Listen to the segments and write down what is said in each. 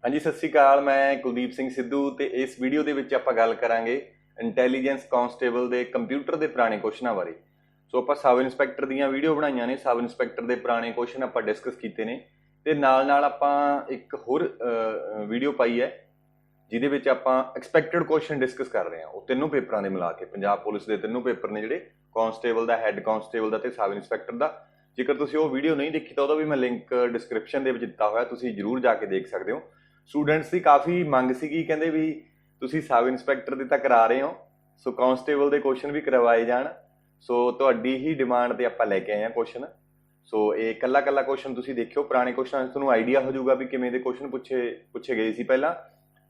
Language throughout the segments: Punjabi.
हाँ जी, सत श्री अकाल। मैं कुलदीप सिंह सिद्धू ਤੇ ਇਸ ਵੀਡੀਓ ਦੇ ਵਿੱਚ ਆਪਾਂ ਗੱਲ ਕਰਾਂਗੇ ਇੰਟੈਲੀਜੈਂਸ ਕਾਂਸਟੇਬਲ ਦੇ ਕੰਪਿਊਟਰ ਦੇ ਪੁਰਾਣੇ ਕੁਐਸਚਨਾਂ ਬਾਰੇ। ਸੋ ਆਪਾਂ ਸਬ ਇੰਸਪੈਕਟਰ ਦੀਆਂ ਵੀਡੀਓ ਬਣਾਈਆਂ ਨੇ, ਸਬ ਇੰਸਪੈਕਟਰ ਦੇ ਪੁਰਾਣੇ ਕੁਐਸਚਨ ਆਪਾਂ ਡਿਸਕਸ ਕੀਤੇ ਨੇ ਤੇ ਨਾਲ ਨਾਲ ਆਪਾਂ ਇੱਕ ਹੋਰ ਵੀਡੀਓ ਪਾਈ ਹੈ ਜਿਹਦੇ ਵਿੱਚ ਆਪਾਂ ਐਕਸਪੈਕਟਡ ਕੁਐਸਚਨ ਡਿਸਕਸ ਕਰ ਰਹੇ ਹਾਂ। ਉਹ ਤਿੰਨੋਂ ਪੇਪਰਾਂ ਦੇ ਮਿਲਾ ਕੇ, ਪੰਜਾਬ ਪੁਲਿਸ ਦੇ ਤਿੰਨੋਂ ਪੇਪਰ ਨੇ ਜਿਹੜੇ, ਕਾਂਸਟੇਬਲ ਦਾ, ਹੈੱਡ ਕਾਂਸਟੇਬਲ ਦਾ ਤੇ ਸਬ ਇੰਸਪੈਕਟਰ ਦਾ। ਜੇਕਰ ਤੁਸੀਂ ਉਹ ਵੀਡੀਓ ਨਹੀਂ ਦੇਖੀ ਤਾਂ ਉਹਦਾ ਵੀ ਮੈਂ ਲਿੰਕ ਡਿਸਕ੍ਰਿਪਸ਼ਨ ਦੇ ਵਿੱਚ ਦਿੱਤਾ ਹੋਇਆ, ਤੁਸੀਂ ਜ਼ਰੂਰ ਜਾ ਕੇ ਦੇਖ ਸਕਦੇ ਹੋ। ਸਟੂਡੈਂਟਸ ਦੀ ਕਾਫੀ ਮੰਗ ਸੀਗੀ, ਕਹਿੰਦੇ ਵੀ ਤੁਸੀਂ ਸਬ ਇੰਸਪੈਕਟਰ ਦੇ ਤਾਂ ਕਰਾ ਰਹੇ ਹੋ, ਸੋ ਕਾਂਸਟੇਬਲ ਦੇ ਕੁਐਸਚਨ ਵੀ ਕਰਵਾਏ ਜਾਣ। ਸੋ ਤੁਹਾਡੀ ਹੀ ਡਿਮਾਂਡ ਤੇ ਆਪਾਂ ਲੈ ਕੇ ਆਏ ਹਾਂ ਕੁਐਸਚਨ। ਸੋ ਇਹ ਕੱਲਾ ਕੱਲਾ ਕੁਐਸਚਨ ਤੁਸੀਂ ਦੇਖਿਓ। ਪੁਰਾਣੇ ਕੁਐਸਚਨਾਂ 'ਚ ਤੁਹਾਨੂੰ ਆਈਡੀਆ ਹੋ ਜਾਊਗਾ ਵੀ ਕਿਵੇਂ ਦੇ ਕੁਐਸਚਨ ਪੁੱਛੇ ਗਏ ਸੀ ਪਹਿਲਾਂ,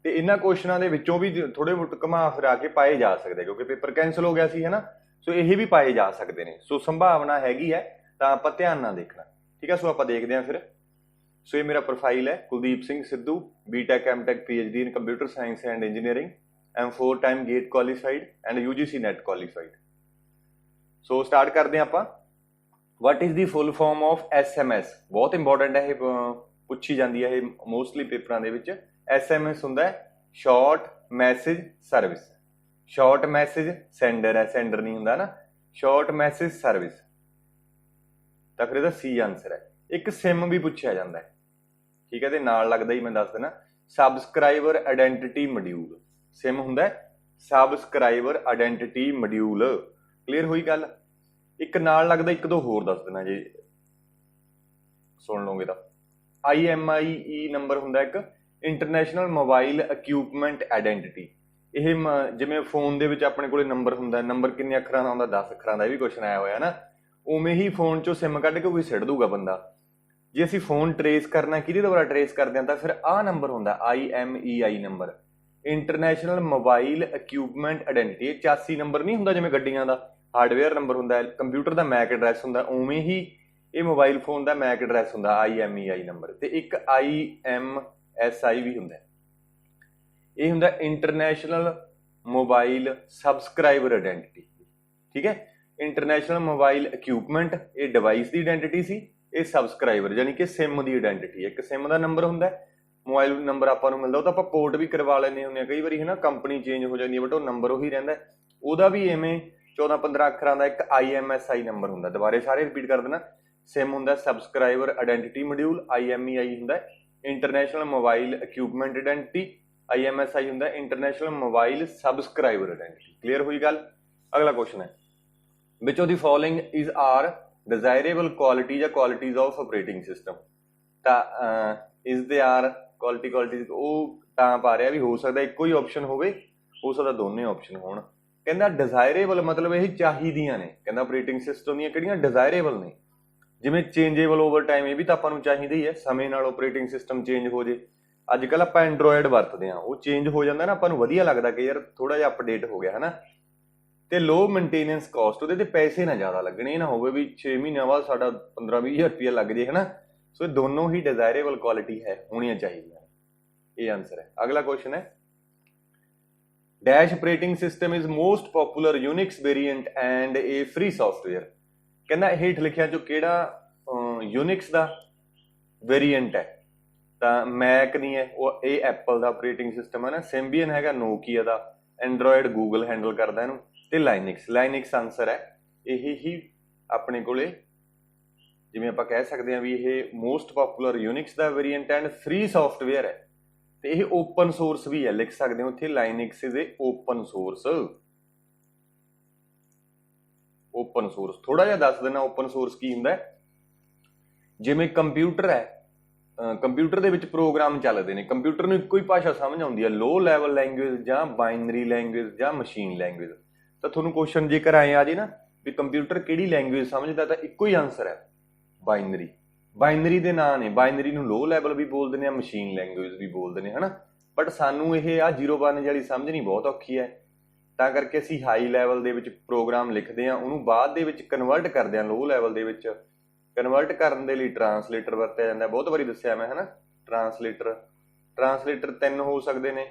ਤੇ ਇਹਨਾਂ ਕੁਐਸਚਨਾਂ ਦੇ ਵਿੱਚੋਂ ਵੀ ਥੋੜੇ ਬਹੁਤ ਘੁਮਾ ਫਿਰਾ ਕੇ ਪਾਏ ਜਾ ਸਕਦੇ, ਕਿਉਂਕਿ ਪੇਪਰ ਕੈਂਸਲ ਹੋ ਗਿਆ ਸੀ, ਹੈ ਨਾ। ਸੋ ਇਹ ਵੀ ਪਾਏ ਜਾ ਸਕਦੇ ਨੇ, ਸੋ ਸੰਭਾਵਨਾ ਹੈਗੀ ਹੈ, ਤਾਂ ਆਪਾਂ ਧਿਆਨ ਨਾਲ ਦੇਖਣਾ, ਠੀਕ ਹੈ। ਸੋ ਆਪਾਂ ਦੇਖਦੇ ਹਾਂ ਫਿਰ। ਸੋ ਇਹ ਮੇਰਾ ਪ੍ਰੋਫਾਈਲ ਹੈ, Kuldeep Singh Sidhu, BTech MTech PhD in computer science and engineering, am 4 time GATE qualified and UGC NET qualified. So start ਕਰਦੇ ਹਾਂ ਆਪਾਂ। What is the full form of SMS? ਬਹੁਤ ਇੰਪੋਰਟੈਂਟ ਹੈ, ਇਹ ਪੁੱਛੀ ਜਾਂਦੀ ਹੈ ਇਹ ਮੋਸਟਲੀ ਪੇਪਰਾਂ ਦੇ ਵਿੱਚ। SMS ਹੁੰਦਾ ਹੈ short message service. Short message sander ਹੈ, ਸੈਂਡਰ ਨਹੀਂ ਹੁੰਦਾ ਨਾ, ਸ਼ਾਰਟ ਮੈਸੇਜ ਸਰਵਿਸ, ਤਾਂ ਫਿਰ ਇਹਦਾ C ਆਨਸਰ ਹੈ। ਇੱਕ ਸਿਮ ਵੀ ਪੁੱਛਿਆ ਜਾਂਦਾ ਹੈ, ਠੀਕ ਹੈ, ਤੇ ਨਾਲ ਲੱਗਦਾ ਹੀ ਮੈਂ ਦੱਸ ਦੇਣਾ, ਸਬਸਕ੍ਰਾਈਬਰ ਆਇਡੈਂਟੀਟੀ ਮੋਡਿਊਲ। ਸਿਮ ਹੁੰਦਾ ਹੈ ਸਬਸਕ੍ਰਾਈਬਰ ਆਇਡੈਂਟੀਟੀ ਮੋਡਿਊਲ। ਕਲੀਅਰ ਹੋਈ ਗੱਲ? ਇੱਕ ਨਾਲ ਲੱਗਦਾ, ਇੱਕ ਦੋ ਹੋਰ ਦੱਸ ਦੇਣਾ ਜੇ ਸੁਣ ਲਓਗੇ ਤਾਂ। IMEI ਨੰਬਰ ਹੁੰਦਾ ਇੱਕ, ਇੰਟਰਨੈਸ਼ਨਲ ਮੋਬਾਈਲ ਇਕਵਿਪਮੈਂਟ ਆਇਡੈਂਟੀਟੀ। ਇਹ ਜਿਵੇਂ ਫੋਨ ਦੇ ਵਿੱਚ ਆਪਣੇ ਕੋਲੇ ਨੰਬਰ ਹੁੰਦਾ, ਨੰਬਰ ਕਿੰਨੇ ਅੱਖਰਾਂ ਦਾ ਹੁੰਦਾ? 10 ਅੱਖਰਾਂ ਦਾ। ਇਹ ਵੀ ਕੁਐਸਚਨ ਆਇਆ ਹੋਇਆ ਨਾ। ਉਵੇਂ ਹੀ ਫੋਨ ਚੋਂ ਸਿਮ ਕੱਢ ਕੇ ਕੋਈ ਸਿੱਟ ਦੂਗਾ ਬੰਦਾ। ਜੇ ਅਸੀਂ ਫੋਨ ਟਰੇਸ ਕਰਨਾ, ਕਿਹਦੇ ਦੁਆਰਾ ਟਰੇਸ ਕਰਦੇ ਹਾਂ, ਤਾਂ ਫਿਰ ਆਹ ਨੰਬਰ ਹੁੰਦਾ IMEI number, international mobile equipment identity. ਇਹ 84 ਨੰਬਰ ਨਹੀਂ ਹੁੰਦਾ ਜਿਵੇਂ ਗੱਡੀਆਂ ਦਾ ਹਾਰਡਵੇਅਰ ਨੰਬਰ ਹੁੰਦਾ ਹੈ, ਕੰਪਿਊਟਰ ਦਾ ਮੈਕ ਐਡਰੈਸ ਹੁੰਦਾ, ਉਵੇਂ ਹੀ ਇਹ ਮੋਬਾਈਲ ਫੋਨ ਦਾ ਮੈਕ ਐਡਰੈਸ ਹੁੰਦਾ IMEI ਨੰਬਰ। ਤੇ ਇੱਕ IMSI ਵੀ ਹੁੰਦਾ। ਇਹ ਹੁੰਦਾ ਇੰਟਰਨੈਸ਼ਨਲ ਮੋਬਾਈਲ ਸਬਸਕ੍ਰਾਈਬਰ ਆਇਡੈਂਟੀਟੀ, ਠੀਕ ਹੈ। ਇੰਟਰਨੈਸ਼ਨਲ ਮੋਬਾਈਲ ਇਕਵਿਪਮੈਂਟ ਇਹ ਡਿਵਾਈਸ ਦੀ ਆਇਡੈਂਟੀਟੀ ਸੀ, ਇਹ ਸਬਸਕ੍ਰਾਈਬਰ ਯਾਨੀ ਕਿ ਸਿਮ ਦੀ ਆਇਡੈਂਟੀਟੀ। ਇੱਕ ਸਿਮ ਦਾ ਨੰਬਰ ਹੁੰਦਾ, ਮੋਬਾਈਲ ਨੰਬਰ ਆਪਾਂ ਨੂੰ ਮਿਲਦਾ, ਉਹ ਤਾਂ ਆਪਾਂ ਪੋਰਟ ਵੀ ਕਰਵਾ ਲੈਂਦੇ ਹੁੰਦੇ ਹਾਂ ਕਈ ਵਾਰੀ, ਹੈ ਨਾ, ਕੰਪਨੀ ਚੇਂਜ ਹੋ ਜਾਂਦੀ ਹੈ ਬਟ ਉਹ ਨੰਬਰ ਉਹੀ ਰਹਿੰਦਾ। ਉਹਦਾ ਵੀ ਐਵੇਂ 14-15 ਅੱਖਰਾਂ ਦਾ ਇੱਕ IMSI ਨੰਬਰ ਹੁੰਦਾ। ਦੁਬਾਰੇ ਸਾਰੇ ਰਿਪੀਟ ਕਰ ਦੇਣਾ। ਸਿਮ ਹੁੰਦਾ ਸਬਸਕ੍ਰਾਈਬਰ ਆਇਡੈਂਟੀਟੀ ਮੋਡਿਊਲ, IMEI ਹੁੰਦਾ international mobile equipment identity, IMSI ਹੁੰਦਾ international mobile subscriber identity. Clear ਹੋਈ ਗੱਲ? ਅਗਲਾ ਕੁਐਸਚਨ ਹੈ, which of the following is are desirable quality ਜਾਂ ਕੁਆਲਿਟੀਜ਼ ਆਫ ਆਪਰੇਟਿੰਗ ਸਿਸਟਮ। ਤਾਂ ਇਜ਼ ਦੇ ਆਰ ਕੁਆਲਿਟੀਜ਼ ਉਹ ਤਾਂ ਪਾ ਰਿਹਾ ਵੀ ਹੋ ਸਕਦਾ ਇੱਕੋ ਹੀ ਆਪਸ਼ਨ ਹੋਵੇ, ਹੋ ਸਕਦਾ ਦੋਨੇ ਆਪਸ਼ਨ ਹੋਣ। ਕਹਿੰਦਾ ਡਿਜ਼ਾਇਰੇਬਲ ਮਤਲਬ ਇਹ ਚਾਹੀਦੀਆਂ ਨੇ। ਕਹਿੰਦਾ ਆਪਰੇਟਿੰਗ ਸਿਸਟਮ ਦੀਆਂ ਕਿਹੜੀਆਂ ਡਿਜ਼ਾਇਰੇਬਲ ਨੇ? ਜਿਵੇਂ ਚੇਂਜੇਬਲ ਓਵਰ ਟਾਈਮ, ਇਹ ਵੀ ਤਾਂ ਆਪਾਂ ਨੂੰ ਚਾਹੀਦਾ ਹੀ ਹੈ, ਸਮੇਂ ਨਾਲ ਆਪਰੇਟਿੰਗ ਸਿਸਟਮ ਚੇਂਜ ਹੋ ਜੇ। ਅੱਜ ਕੱਲ੍ਹ ਆਪਾਂ ਐਂਡਰੋਇਡ ਵਰਤਦੇ ਹਾਂ, ਉਹ ਚੇਂਜ ਹੋ ਜਾਂਦਾ ਨਾ, ਆਪਾਂ ਨੂੰ ਵਧੀਆ ਲੱਗਦਾ ਕਿ ਯਾਰ ਥੋੜਾ ਜਿਹਾ ਅਪਡੇਟ ਹੋ ਗਿਆ, ਹੈ ਨਾ। ਤੇ ਲੋ ਮੇਨਟੇਨੈਂਸ ਕਾਸਟ, ਉਹਦੇ ਤੇ ਪੈਸੇ ਨਾ ਜ਼ਿਆਦਾ ਲੱਗਣੇ, ਇਹ ਨਾ ਹੋਵੇ ਵੀ 6 ਮਹੀਨਿਆਂ ਬਾਅਦ ਸਾਡਾ 15-20 ਰੁਪਇਆ ਲੱਗ ਜੇ, ਹੈ ਨਾ। ਸੋ ਇਹ ਦੋਨੋਂ ਹੀ ਡਿਜ਼ਾਇਰੇਬਲ ਕੁਆਲਿਟੀ ਹੈ, ਹੋਣੀਆਂ ਚਾਹੀਦੀਆਂ। ਇਹ ਆਨਸਰ ਹੈ। ਅਗਲਾ ਕੁਐਸਚਨ ਹੈ, dash operating system is most poplar Unix variant and A free software. ਕਹਿੰਦਾ ਹੇਠ ਲਿਖਿਆ ਚੋਂ ਕਿਹੜਾ ਯੂਨਿਕਸ ਦਾ ਵੇਰੀਐਂਟ ਹੈ? ਤਾਂ ਮੈਕ ਨਹੀਂ ਹੈ, ਉਹ ਇਹ ਐਪਲ ਦਾ ਆਪਰੇਟਿੰਗ ਸਿਸਟਮ ਹੈ ਨਾ। ਸਿੰਬੀਅਨ ਹੈਗਾ ਨੋਕੀਆ ਦਾ, ਐਂਡਰੋਇਡ ਗੂਗਲ ਹੈਂਡਲ ਕਰਦਾ ਇਹਨੂੰ, ਤੇ ਲਾਈਨਿਕਸ ਆਨਸਰ ਹੈ। ਇਹ ਹੀ ਆਪਣੇ ਕੋਲੇ, ਜਿਵੇਂ ਆਪਾਂ ਕਹਿ ਸਕਦੇ ਹਾਂ ਵੀ ਇਹ most poplar Unix the variant and free software ਹੈ, ਤੇ ਇਹ ਓਪਨ ਸੋਰਸ ਵੀ ਹੈ, ਲਿਖ ਸਕਦੇ ਹੋ ਇੱਥੇ Linux is a open source. Open source ਥੋੜਾ ਜਿਹਾ ਦੱਸ ਦੇਣਾ, ਓਪਨ ਸੋਰਸ ਕੀ ਹੁੰਦਾ? ਜਿਵੇਂ ਕੰਪਿਊਟਰ ਹੈ, ਕੰਪਿਊਟਰ ਦੇ ਵਿੱਚ ਪ੍ਰੋਗਰਾਮ ਚੱਲਦੇ ਨੇ, ਕੰਪਿਊਟਰ ਨੂੰ ਇੱਕੋ ਹੀ ਭਾਸ਼ਾ ਸਮਝ ਆਉਂਦੀ ਹੈ, ਲੋ ਲੈਵਲ ਲੈਂਗੁਏਜ ਜਾਂ ਬਾਈਨਰੀ ਲੈਂਗੁਏਜ ਜਾਂ ਮਸ਼ੀਨ ਲੈਂਗੁਏਜ। ਤਾਂ ਤੁਹਾਨੂੰ ਕੁਐਸਚਨ ਜੇਕਰ ਆਏ ਆ ਜੇ ਨਾ ਵੀ ਕੰਪਿਊਟਰ ਕਿਹੜੀ ਲੈਂਗੁਏਜ ਸਮਝਦਾ, ਤਾਂ ਇੱਕੋ ਹੀ ਆਨਸਰ ਹੈ ਬਾਈਨਰੀ। ਬਾਈਨਰੀ ਦੇ ਨਾਂ ਨੇ, ਬਾਈਨਰੀ ਨੂੰ ਲੋ ਲੈਵਲ ਵੀ ਬੋਲਦੇ ਨੇ, ਮਸ਼ੀਨ ਲੈਂਗੁਏਜ ਵੀ ਬੋਲਦੇ ਨੇ, ਹਨਾ। ਬਟ ਸਾਨੂੰ ਇਹ ਆ 0-1 ਵਾਲੀ ਸਮਝਣੀ ਬਹੁਤ ਔਖੀ ਹੈ, ਤਾਂ ਕਰਕੇ ਅਸੀਂ ਹਾਈ ਲੈਵਲ ਦੇ ਵਿੱਚ ਪ੍ਰੋਗਰਾਮ ਲਿਖਦੇ ਹਾਂ, ਉਹਨੂੰ ਬਾਅਦ ਦੇ ਵਿੱਚ ਕਨਵਰਟ ਕਰਦੇ ਹਾਂ ਲੋ ਲੈਵਲ ਦੇ ਵਿੱਚ। ਕਨਵਰਟ ਕਰਨ ਦੇ ਲਈ ਟਰਾਂਸਲੇਟਰ ਵਰਤਿਆ ਜਾਂਦਾ, ਬਹੁਤ ਵਾਰੀ ਦੱਸਿਆ ਮੈਂ, ਹਨਾ। ਟਰਾਂਸਲੇਟਰ 3 ਹੋ ਸਕਦੇ ਨੇ,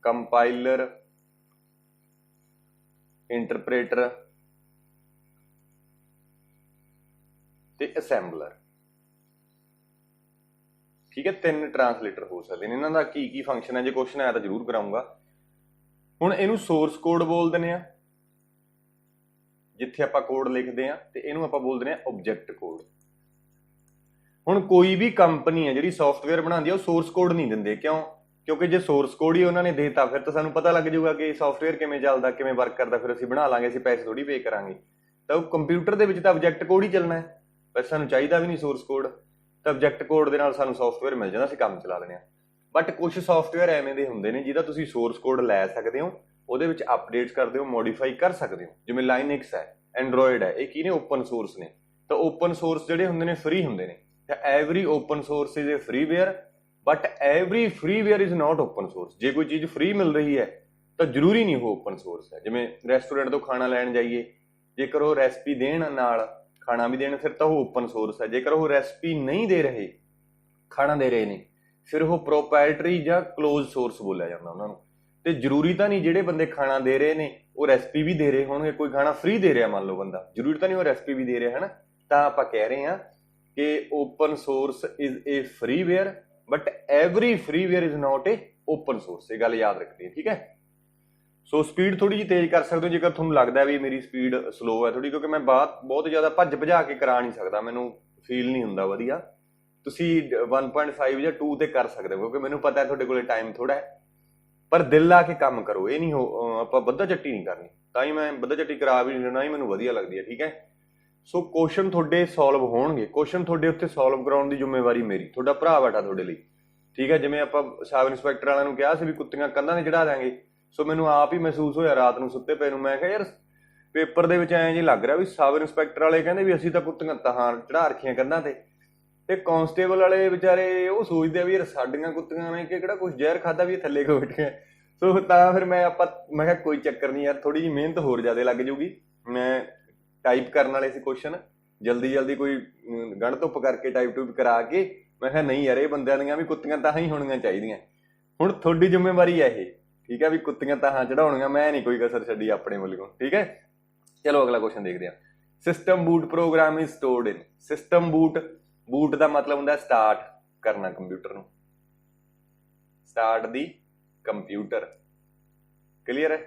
ਕੰਪਾਈਲਰ, ਇੰਟਰਪ੍ਰੇਟਰ ਤੇ ਅਸੈਂਬਲਰ। ठीक है, 3 ट्रांसलेटर हो सकते हैं। इन्हां दा की फंक्शन है, जे क्वेश्चन आया तो जरूर कराऊंगा। हुण इहनूं सोर्स कोड बोल दिंदे आ, जिथे आपां कोड लिखते हैं, ते इहनूं आपां बोल दिंदे आ ऑब्जेक्ट कोड। ਹੁਣ ਕੋਈ ਵੀ ਕੰਪਨੀ ਹੈ ਜਿਹੜੀ ਸੌਫਟਵੇਅਰ ਬਣਾਉਂਦੀ ਹੈ ਉਹ ਸੋਰਸ ਕੋਡ ਨਹੀਂ ਦਿੰਦੇ। ਕਿਉਂ? ਕਿਉਂਕਿ ਜੇ ਸੋਰਸ ਕੋਡ ਹੀ ਉਹਨਾਂ ਨੇ ਦੇਤਾ ਫਿਰ ਤਾਂ ਸਾਨੂੰ ਪਤਾ ਲੱਗ ਜਾਊਗਾ ਕਿ ਸੌਫਟਵੇਅਰ ਕਿਵੇਂ ਚੱਲਦਾ, ਕਿਵੇਂ ਵਰਕ ਕਰਦਾ, ਫਿਰ ਅਸੀਂ ਬਣਾ ਲਾਂਗੇ, ਅਸੀਂ ਪੈਸੇ ਥੋੜੀ ਪੇ ਕਰਾਂਗੇ। ਤਾਂ ਉਹ ਕੰਪਿਊਟਰ ਦੇ ਵਿੱਚ ਤਾਂ ਆਬਜੈਕਟ ਕੋਡ ਹੀ ਚੱਲਣਾ ਹੈ, ਵੈਸੇ ਸਾਨੂੰ ਚਾਹੀਦਾ ਵੀ ਨਹੀਂ ਸੋਰਸ ਕੋਡ। ਤਾਂ ਆਬਜੈਕਟ ਕੋਡ ਦੇ ਨਾਲ ਸਾਨੂੰ ਸੌਫਟਵੇਅਰ ਮਿਲ ਜਾਂਦਾ, ਅਸੀਂ ਕੰਮ ਚਲਾ ਲੈਂਦੇ ਹਾਂ। ਬਟ ਕੁਝ ਸੌਫਟਵੇਅਰ ਐਵੇਂ ਦੇ ਹੁੰਦੇ ਨੇ ਜਿਹਦਾ ਤੁਸੀਂ ਸੋਰਸ ਕੋਡ ਲੈ ਸਕਦੇ ਹੋ, ਉਹਦੇ ਵਿੱਚ ਅਪਡੇਟਸ ਕਰਦੇ ਹੋ, ਮੋਡੀਫਾਈ ਕਰ ਸਕਦੇ ਹੋ। ਜਿਵੇਂ ਲਾਈਨਕਸ ਹੈ, ਐਂਡਰੋਇਡ ਹੈ, ਇਹ ਕੀ ਨੇ? ਓਪਨ ਸੋਰਸ ਨੇ। ਤਾਂ ਓਪਨ ਸੋਰਸ ਜਿਹੜੇ ਹੁੰਦੇ ਨੇ ਫ੍ਰੀ ਹੁੰਦੇ ਨੇ। Every open source is a freeware, but every freeware is not open source. ਜੇ ਕੋਈ ਚੀਜ਼ ਫ੍ਰੀ ਮਿਲ ਰਹੀ ਹੈ ਤਾਂ ਜ਼ਰੂਰੀ ਨਹੀਂ ਉਹ ਓਪਨ ਸੋਰਸ ਹੈ। ਜਿਵੇਂ ਰੈਸਟੋਰੈਂਟ ਤੋਂ ਖਾਣਾ ਲੈਣ ਜਾਈਏ, ਜੇਕਰ ਉਹ ਰੈਸਪੀ ਦੇਣ ਨਾਲ ਖਾਣਾ ਵੀ ਦੇਣ, ਫਿਰ ਤਾਂ ਉਹ ਓਪਨ ਸੋਰਸ ਹੈ। ਜੇਕਰ ਉਹ ਰੈਸਪੀ ਨਹੀਂ ਦੇ ਰਹੇ, ਖਾਣਾ ਦੇ ਰਹੇ ਨੇ, ਫਿਰ ਉਹ ਪ੍ਰੋਪਰਾਈਟਰੀ ਜਾਂ ਕਲੋਜ਼ ਸੋਰਸ ਬੋਲਿਆ ਜਾਂਦਾ ਉਹਨਾਂ ਨੂੰ। ਤੇ ਜ਼ਰੂਰੀ ਤਾਂ ਨਹੀਂ ਜਿਹੜੇ ਬੰਦੇ ਖਾਣਾ ਦੇ ਰਹੇ ਨੇ ਉਹ ਰੈਸਪੀ ਵੀ ਦੇ ਰਹੇ ਹੋਣਗੇ। ਕੋਈ ਖਾਣਾ ਫ੍ਰੀ ਦੇ ਰਿਹਾ ਮੰਨ ਲਓ ਬੰਦਾ, ਜ਼ਰੂਰੀ ਤਾਂ ਨਹੀਂ ਉਹ ਰੈਸਪੀ ਵੀ ਦੇ ਰਿਹਾ ਹੈ ਨਾ। ਤਾਂ ਆਪਾਂ ਕਹਿ ਰਹੇ ਹਾਂ ਕਿ open source is a freeware, but every freeware is not a open source. ਇਹ ਗੱਲ ਯਾਦ ਰੱਖਣੀ ਹੈ, ਠੀਕ ਹੈ। ਸੋ ਸਪੀਡ ਥੋੜੀ ਜਿਹੀ ਤੇਜ਼ ਕਰ ਸਕਦੇ ਹੋ ਜੇਕਰ ਤੁਹਾਨੂੰ ਲੱਗਦਾ ਵੀ ਮੇਰੀ ਸਪੀਡ ਸਲੋ ਹੈ ਥੋੜੀ, ਕਿਉਂਕਿ ਮੈਂ ਬਹੁਤ ਜ਼ਿਆਦਾ ਭੱਜ ਭਜਾ ਕੇ ਕਰਾ ਨਹੀਂ ਸਕਦਾ, ਮੈਨੂੰ ਫੀਲ ਨਹੀਂ ਹੁੰਦਾ ਵਧੀਆ। ਤੁਸੀਂ 1.5 ਜਾਂ 2 ਤੇ ਕਰ ਸਕਦੇ ਹੋ, ਕਿਉਂਕਿ ਮੈਨੂੰ ਪਤਾ ਹੈ ਤੁਹਾਡੇ ਕੋਲੇ ਟਾਈਮ ਥੋੜਾ ਹੈ। ਪਰ ਦਿਲ ਲਾ ਕੇ ਕੰਮ ਕਰੋ, ਇਹ ਨਹੀਂ ਆਪਾਂ ਬੱਧਾ ਝੱਟੀ ਨਹੀਂ ਕਰਨੀ। ਤਾਂ ਹੀ ਮੈਂ ਬੱਧਾ ਝੱਟੀ ਕਰਾ ਵੀ ਨਹੀਂ ਲੈਣਾ, ਹੀ ਮੈਨੂੰ ਵਧੀਆ ਲੱਗਦੀ ਹੈ, ਠੀਕ ਹੈ। ਸੋ ਕੁਐਸਚਨ ਤੁਹਾਡੇ ਸੋਲਵ ਹੋਣਗੇ, ਕੁਐਸਚਨ ਤੁਹਾਡੇ ਉੱਤੇ ਸੋਲਵ ਕਰਾਉਣ ਦੀ ਜ਼ਿੰਮੇਵਾਰੀ ਮੇਰੀ, ਤੁਹਾਡਾ ਭਰਾ ਬੈਠਾ ਤੁਹਾਡੇ ਲਈ, ਠੀਕ ਹੈ। ਜਿਵੇਂ ਆਪਾਂ ਸਬ ਇੰਸਪੈਕਟਰ ਵਾਲਿਆਂ ਨੂੰ ਕਿਹਾ ਸੀ ਵੀ ਕੁੱਤੀਆਂ ਕੰਧਾਂ 'ਤੇ ਚੜਾ ਦਿਆਂਗੇ, ਸੋ ਮੈਨੂੰ ਆਪ ਹੀ ਮਹਿਸੂਸ ਹੋਇਆ ਰਾਤ ਨੂੰ ਸੁੱਤੇ ਪਏ ਨੂੰ, ਮੈਂ ਕਿਹਾ ਯਾਰ ਪੇਪਰ ਦੇ ਵਿੱਚ ਐਂ ਜੀ ਲੱਗ ਰਿਹਾ ਵੀ ਸਬ ਇੰਸਪੈਕਟਰ ਵਾਲੇ ਕਹਿੰਦੇ ਵੀ ਅਸੀਂ ਤਾਂ ਕੁੱਤੀਆਂ ਤਾਹਾਂ ਚੜਾ ਰੱਖੀਆਂ ਕੰਧਾਂ 'ਤੇ, ਤੇ ਕਾਂਸਟੇਬਲ ਵਾਲੇ ਵਿਚਾਰੇ ਉਹ ਸੋਚਦੇ ਆ ਵੀ ਯਾਰ ਸਾਡੀਆਂ ਕੁੱਤੀਆਂ ਨੇ ਕਿ ਕਿਹੜਾ ਕੁਝ ਜ਼ਹਿਰ ਖਾਦਾ ਵੀ ਥੱਲੇ ਕੋ ਬੈਠੀਆਂ। ਸੋ ਤਾਂ ਫਿਰ ਮੈਂ ਕਿਹਾ ਕੋਈ ਚੱਕਰ ਨਹੀਂ ਯਾਰ, ਥੋੜੀ ਜਿਹੀ ਮਿਹਨਤ ਹੋਰ ਜ਼ਿਆਦਾ ਲੱਗ ਜੂਗੀ। ਮੈਂ ਟਾਈਪ ਕਰਨ ਵਾਲੇ ਸੀ ਕੁਐਸਚਨ, ਜਲਦੀ ਕੋਈ ਗਣ ਧੁੱਪ ਕਰਕੇ ਟਾਈਪ ਕਰਾ ਕੇ, ਮੈਂ ਕਿਹਾ ਨਹੀਂ ਯਾਰ ਇਹ ਬੰਦਿਆਂ ਦੀਆਂ ਵੀ ਕੁੱਤੀਆਂ ਤਾਹਾਂ ਹੀ ਹੋਣੀਆਂ ਚਾਹੀਦੀਆਂ। ਹੁਣ ਤੁਹਾਡੀ ਜ਼ਿੰਮੇਵਾਰੀ ਹੈ ਇਹ, ਠੀਕ ਹੈ, ਵੀ ਕੁੱਤੀਆਂ ਤਾਹਾਂ ਚੜਾਉਣੀਆਂ, ਮੈਂ ਨਹੀਂ ਕੋਈ ਕਸਰ ਛੱਡੀ ਆਪਣੇ ਵੱਲੋਂ, ਠੀਕ ਹੈ। ਚਲੋ ਅਗਲਾ ਕੁਐਸਚਨ ਦੇਖਦੇ ਹਾਂ। System boot program is stored in. System boot ਦਾ ਮਤਲਬ ਹੁੰਦਾ ਸਟਾਰਟ ਕਰਨਾ ਕੰਪਿਊਟਰ ਨੂੰ, ਸਟਾਰਟ ਦੀ ਕੰਪਿਊਟਰ। ਕਲੀਅਰ ਹੈ?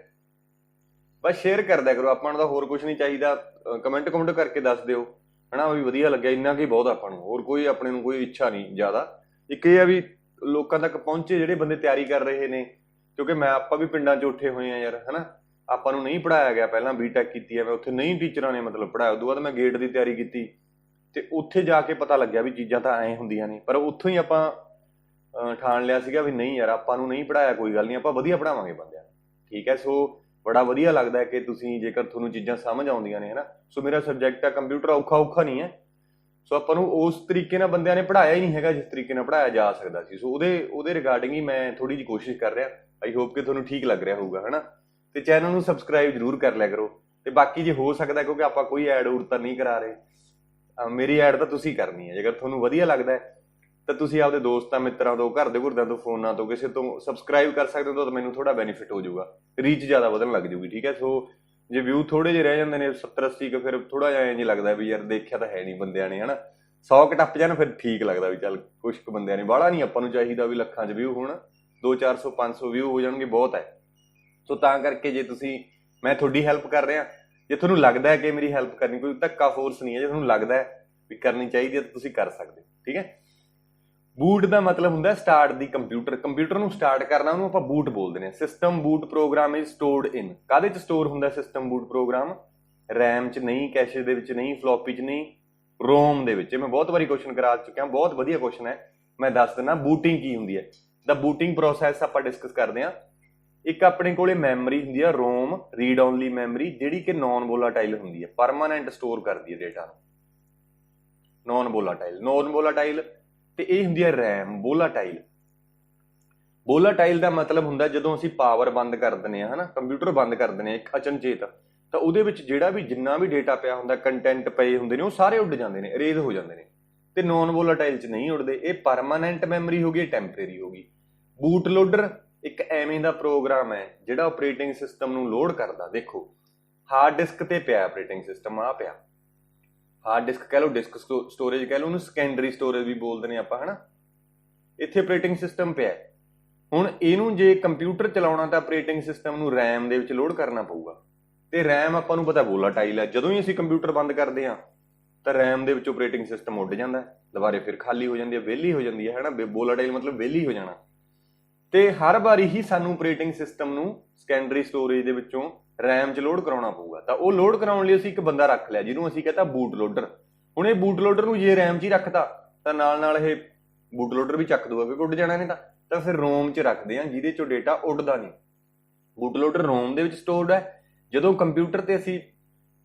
ਬਸ ਸ਼ੇਅਰ ਕਰਦਿਆ ਕਰੋ, ਆਪਾਂ ਨੂੰ ਤਾਂ ਹੋਰ ਕੁਝ ਨਹੀਂ ਚਾਹੀਦਾ। ਕਮੈਂਟ ਕਰਕੇ ਦੱਸ ਦਿਓ, ਹਨਾ, ਵੀ ਵਧੀਆ ਲੱਗਿਆ, ਇੰਨਾ ਕੀ ਬਹੁਤ ਆਪਾਂ ਨੂੰ, ਹੋਰ ਕੋਈ ਆਪਣੇ ਨੂੰ ਕੋਈ ਇੱਛਾ ਨਹੀਂ ਜ਼ਿਆਦਾ। ਇੱਕ ਇਹ ਆ ਵੀ ਲੋਕਾਂ ਤੱਕ ਪਹੁੰਚੇ ਜਿਹੜੇ ਬੰਦੇ ਤਿਆਰੀ ਕਰ ਰਹੇ ਨੇ, ਕਿਉਂਕਿ ਆਪਾਂ ਵੀ ਪਿੰਡਾਂ 'ਚ ਉੱਠੇ ਹੋਏ ਆ ਯਾਰ, ਹਨਾ। ਆਪਾਂ ਨੂੰ ਨਹੀਂ ਪੜਾਇਆ ਗਿਆ, ਪਹਿਲਾਂ ਬੀਟੈਕ ਕੀਤੀ ਹੈ ਮੈਂ, ਉੱਥੇ ਨਹੀਂ ਟੀਚਰਾਂ ਨੇ ਮਤਲਬ ਪੜਾਇਆ। ਉਦੋਂ ਬਾਅਦ ਮੈਂ ਗੇਟ ਦੀ ਤਿਆਰੀ ਕੀਤੀ ਤੇ ਉੱਥੇ ਜਾ ਕੇ ਪਤਾ ਲੱਗਿਆ ਵੀ ਚੀਜ਼ਾਂ ਤਾਂ ਐਂ ਹੁੰਦੀਆਂ ਨੇ। ਪਰ ਉੱਥੋਂ ਹੀ ਆਪਾਂ ਠਾਣ ਲਿਆ ਸੀਗਾ ਵੀ ਨਹੀਂ ਯਾਰ ਆਪਾਂ ਨੂੰ ਨਹੀਂ ਪੜਾਇਆ, ਕੋਈ ਗੱਲ ਨਹੀਂ, ਆਪਾਂ ਵਧੀਆ ਪੜਾਵਾਂਗੇ ਬੰਦਿਆਂ ਨੂੰ, ਠੀਕ ਹੈ। ਸੋ ਬੜਾ ਵਧੀਆ ਲੱਗਦਾ ਕਿ ਤੁਸੀਂ, ਜੇਕਰ ਤੁਹਾਨੂੰ ਚੀਜ਼ਾਂ ਸਮਝ ਆਉਂਦੀਆਂ ਨੇ, ਹਨਾ। ਸੋ ਮੇਰਾ ਸਬਜੈਕਟ ਹੈ ਕੰਪਿਊਟਰ, ਔਖਾ ਨਹੀਂ ਹੈ। ਸੋ ਆਪਾਂ ਨੂੰ ਉਸ ਤਰੀਕੇ ਨਾਲ ਬੰਦਿਆਂ ਨੇ ਪੜਾਇਆ ਹੀ ਨਹੀਂ ਹੈਗਾ ਜਿਸ ਤਰੀਕੇ ਨਾਲ ਪੜਾਇਆ ਜਾ ਸਕਦਾ ਸੀ। ਸੋ ਉਹਦੇ ਰਿਗਾਰਡਿੰਗ ਹੀ ਮੈਂ ਥੋੜੀ ਜਿਹੀ ਕੋਸ਼ਿਸ਼ ਕਰ ਰਿਹਾ। ਆਈ ਹੋਪ ਕਿ ਤੁਹਾਨੂੰ ਠੀਕ ਲੱਗ ਰਿਹਾ ਹੋਊਗਾ, ਹਨਾ। ਤੇ ਚੈਨਲ ਨੂੰ ਸਬਸਕ੍ਰਾਈਬ ਜ਼ਰੂਰ ਕਰ ਲਿਆ ਕਰੋ। ਤੇ ਬਾਕੀ ਜੇ ਹੋ ਸਕਦਾ, ਕਿਉਂਕਿ ਆਪਾਂ ਕੋਈ ਐਡ ਊਡ ਤਾਂ ਨਹੀਂ ਕਰਾ ਰਹੇ, ਮੇਰੀ ਐਡ ਤਾਂ ਤੁਸੀਂ ਕਰਨੀ ਹੈ। ਜੇਕਰ ਤੁਹਾਨੂੰ ਵਧੀਆ ਲੱਗਦਾ ਤਾਂ ਤੁਸੀਂ ਆਪਦੇ ਦੋਸਤਾਂ ਮਿੱਤਰਾਂ ਤੋਂ, ਘਰ ਦੇ ਘੁਰਦਿਆਂ ਤੋਂ, ਫੋਨਾਂ ਤੋਂ, ਕਿਸੇ ਤੋਂ ਸਬਸਕ੍ਰਾਈਬ ਕਰ ਸਕਦੇ ਹੋ, ਤਾਂ ਮੈਨੂੰ ਥੋੜਾ ਬੈਨੀਫਿਟ ਹੋ ਜਾਊਗਾ, ਰੀਚ ਜ਼ਿਆਦਾ ਵਧਣ ਲੱਗ ਜੂਗੀ, ਠੀਕ ਹੈ। ਸੋ ਜੇ ਵਿਊ ਥੋੜੇ ਜਿਹੇ ਰਹਿ ਜਾਂਦੇ ਨੇ 70-80 ਕੁ, ਫਿਰ ਥੋੜਾ ਜਿਹਾ ਇੰਝ ਲੱਗਦਾ ਵੀ ਯਾਰ ਦੇਖਿਆ ਤਾਂ ਹੈ ਨਹੀਂ ਬੰਦਿਆਂ ਨੇ, ਹਨਾ। 100 ਕੁ ਟੱਪ ਜਾਣ ਫਿਰ ਠੀਕ ਲੱਗਦਾ ਵੀ ਚੱਲ ਕੁਛ ਕੁ ਬੰਦਿਆਂ ਨੇ, ਬਾਹਲਾ ਨਹੀਂ ਆਪਾਂ ਨੂੰ ਚਾਹੀਦਾ ਵੀ ਲੱਖਾਂ 'ਚ ਵਿਊ ਹੋਣ, 200, 400, 500 ਵਿਊ ਹੋ ਜਾਣਗੇ ਬਹੁਤ ਹੈ। ਸੋ ਤਾਂ ਕਰਕੇ ਜੇ ਮੈਂ ਤੁਹਾਡੀ ਹੈਲਪ ਕਰ ਰਿਹਾ, ਜੇ ਤੁਹਾਨੂੰ ਲੱਗਦਾ ਹੈ ਕਿ ਮੇਰੀ ਹੈਲਪ ਕਰਨੀ, ਕੋਈ ਧੱਕਾ ਫੋਰਸ ਨਹੀਂ ਹੈ, ਜੇ ਤੁਹਾਨੂੰ ਲੱਗਦਾ ਹੈ ਵੀ ਕਰਨੀ ਚਾਹੀਦੀ ਹੈ ਤਾਂ ਤੁਸੀਂ ਕਰ ਸਕਦੇ ਹੋ, ਠੀਕ ਹੈ। ਬੂਟ ਦਾ ਮਤਲਬ ਹੁੰਦਾ ਸਟਾਰਟ ਦੀ ਕੰਪਿਊਟਰ ਨੂੰ ਸਟਾਰਟ ਕਰਨਾ, ਉਹਨੂੰ ਆਪਾਂ ਬੂਟ ਬੋਲਦੇ ਨੇ। System boot program is stored in. ਕਾਹਦੇ 'ਚ ਸਟੋਰ ਹੁੰਦਾ ਸਿਸਟਮ ਬੂਟ ਪ੍ਰੋਗਰਾਮ? ਰੈਮ 'ਚ ਨਹੀਂ, ਕੈਸ਼ੇ ਦੇ ਵਿੱਚ ਨਹੀਂ, ਫਲੋਪੀ 'ਚ ਨਹੀਂ, ਰੋਮ ਦੇ ਵਿੱਚ। ਮੈਂ ਬਹੁਤ ਵਾਰੀ ਕੁਐਸਚਨ ਕਰਾ ਚੁੱਕਿਆ, ਬਹੁਤ ਵਧੀਆ ਕੁਐਸਚਨ ਹੈ। ਮੈਂ ਦੱਸ ਦਿੰਦਾ ਬੂਟਿੰਗ ਕੀ ਹੁੰਦੀ ਹੈ। ਦਾ ਬੂਟਿੰਗ ਪ੍ਰੋਸੈਸ ਆਪਾਂ ਡਿਸਕਸ ਕਰਦੇ ਹਾਂ। ਇੱਕ ਆਪਣੇ ਕੋਲੇ ਮੈਮਰੀ ਹੁੰਦੀ ਆ ਰੋਮ, ਰੀਡ ਓਨਲੀ ਮੈਮਰੀ, ਜਿਹੜੀ ਕਿ ਨੌਨ ਵੋਲਾਟਾਈਲ ਹੁੰਦੀ ਹੈ, ਪਰਮਾਨੈਂਟ ਸਟੋਰ ਕਰਦੀ ਹੈ ਡੇਟਾ ਨੂੰ। ਨੌਨ ਵੋਲਾਟਾਈਲ ਤੇ ਇਹ ਹੁੰਦੀ ਹੈ ਰੈਮ, ਵੋਲਾਟਾਈਲ। ਵੋਲਾਟਾਈਲ ਦਾ ਮਤਲਬ ਹੁੰਦਾ ਜਦੋਂ ਅਸੀਂ ਪਾਵਰ ਬੰਦ ਕਰ ਦਿੰਦੇ ਹਾਂ, ਹਨਾ, ਕੰਪਿਊਟਰ ਬੰਦ ਕਰ ਦਿੰਦੇ ਹਾਂ ਇੱਕ ਅਚਨਚੇਤ, ਤਾਂ ਉਹਦੇ ਵਿੱਚ ਜਿੰਨਾ ਵੀ ਡੇਟਾ ਪਿਆ ਹੁੰਦਾ, ਕੰਟੈਂਟ ਪਏ ਹੁੰਦੇ ਨੇ, ਉਹ ਸਾਰੇ ਉੱਡ ਜਾਂਦੇ ਨੇ, ਇਰੇਜ਼ ਹੋ ਜਾਂਦੇ ਨੇ। ਤੇ ਨੌਨ ਵੋਲਾਟਾਈਲ 'ਚ ਨਹੀਂ ਉੱਡਦੇ। ਇਹ ਪਰਮਾਨੈਂਟ ਮੈਮਰੀ ਹੋ ਗਈ, ਟੈਂਪਰੇਰੀ ਹੋ ਗਈ। ਬੂਟ ਲੋਡਰ ਇੱਕ ਐਵੇਂ ਦਾ ਪ੍ਰੋਗਰਾਮ ਹੈ ਜਿਹੜਾ ਆਪਰੇਟਿੰਗ ਸਿਸਟਮ ਨੂੰ ਲੋਡ ਕਰਦਾ। ਦੇਖੋ ਹਾਰਡ ਡਿਸਕ ਤੇ ਪਿਆ ਆਪਰੇਟਿੰਗ ਸਿਸਟਮ, ਆ ਪਿਆ ਹਾਰਡ ਡਿਸਕ ਕਹਿ ਲਓ, ਡਿਸਕ ਸਟੋਰੇਜ ਕਹਿ ਲਓ, ਉਹਨੂੰ ਸੈਕੰਡਰੀ ਸਟੋਰੇਜ ਵੀ ਬੋਲਦੇ ਨੇ ਆਪਾਂ, ਹਨਾ। ਇੱਥੇ ਆਪਰੇਟਿੰਗ ਸਿਸਟਮ ਪਿਆ। ਹੁਣ ਇਹਨੂੰ ਜੇ ਕੰਪਿਊਟਰ ਚਲਾਉਣਾ ਤਾਂ ਆਪਰੇਟਿੰਗ ਸਿਸਟਮ ਨੂੰ ਰੈਮ ਦੇ ਵਿੱਚ ਲੋਡ ਕਰਨਾ ਪਊਗਾ, ਤੇ ਰੈਮ ਆਪਾਂ ਨੂੰ ਪਤਾ ਵੋਲਾਟਾਈਲ ਹੈ। ਜਦੋਂ ਹੀ ਅਸੀਂ ਕੰਪਿਊਟਰ ਬੰਦ ਕਰਦੇ ਹਾਂ ਤਾਂ ਰੈਮ ਦੇ ਵਿੱਚ ਆਪਰੇਟਿੰਗ ਸਿਸਟਮ ਉੱਡ ਜਾਂਦਾ, ਦੁਬਾਰੇ ਫਿਰ ਖਾਲੀ ਹੋ ਜਾਂਦੀ ਹੈ, ਵਿਹਲੀ ਹੋ ਜਾਂਦੀ ਹੈ, ਹਨਾ। ਵੋਲਾਟਾਈਲ ਮਤਲਬ ਵਿਹਲੀ ਹੋ ਜਾਣਾ। ਤੇ ਹਰ ਵਾਰੀ ਹੀ ਸਾਨੂੰ ਆਪਰੇਟਿੰਗ ਸਿਸਟਮ ਨੂੰ ਸੈਕੰਡਰੀ ਸਟੋਰੇਜ ਦੇ ਵਿੱਚੋਂ ਰੈਮ 'ਚ ਲੋਡ ਕਰਾਉਣਾ ਪਊਗਾ। ਤਾਂ ਉਹ ਲੋਡ ਕਰਾਉਣ ਲਈ ਅਸੀਂ ਇੱਕ ਬੰਦਾ ਰੱਖ ਲਿਆ ਜਿਹਨੂੰ ਅਸੀਂ ਕਹਿੰਦਾ ਬੂਟ ਲੋਡਰ। ਹੁਣ ਇਹ ਬੂਟ ਲੋਡਰ ਨੂੰ ਜੇ ਰੈਮ 'ਚ ਹੀ ਰੱਖਤਾ ਤਾਂ ਨਾਲ ਇਹ ਬੂਟ ਲੋਡਰ ਵੀ ਚੱਕ ਦੂਗਾ, ਕਿਉਂਕਿ ਉੱਡ ਜਾਣਾ ਨਹੀਂ ਤਾਂ ਫਿਰ ਰੋਮ 'ਚ ਰੱਖਦੇ ਆ ਜਿਹਦੇ 'ਚੋਂ ਡੇਟਾ ਉੱਡਦਾ ਨਹੀਂ। ਬੂਟ ਲੋਡਰ ਰੋਮ ਦੇ ਵਿੱਚ ਸਟੋਰਡ ਹੈ। ਜਦੋਂ ਕੰਪਿਊਟਰ ਤੇ ਅਸੀਂ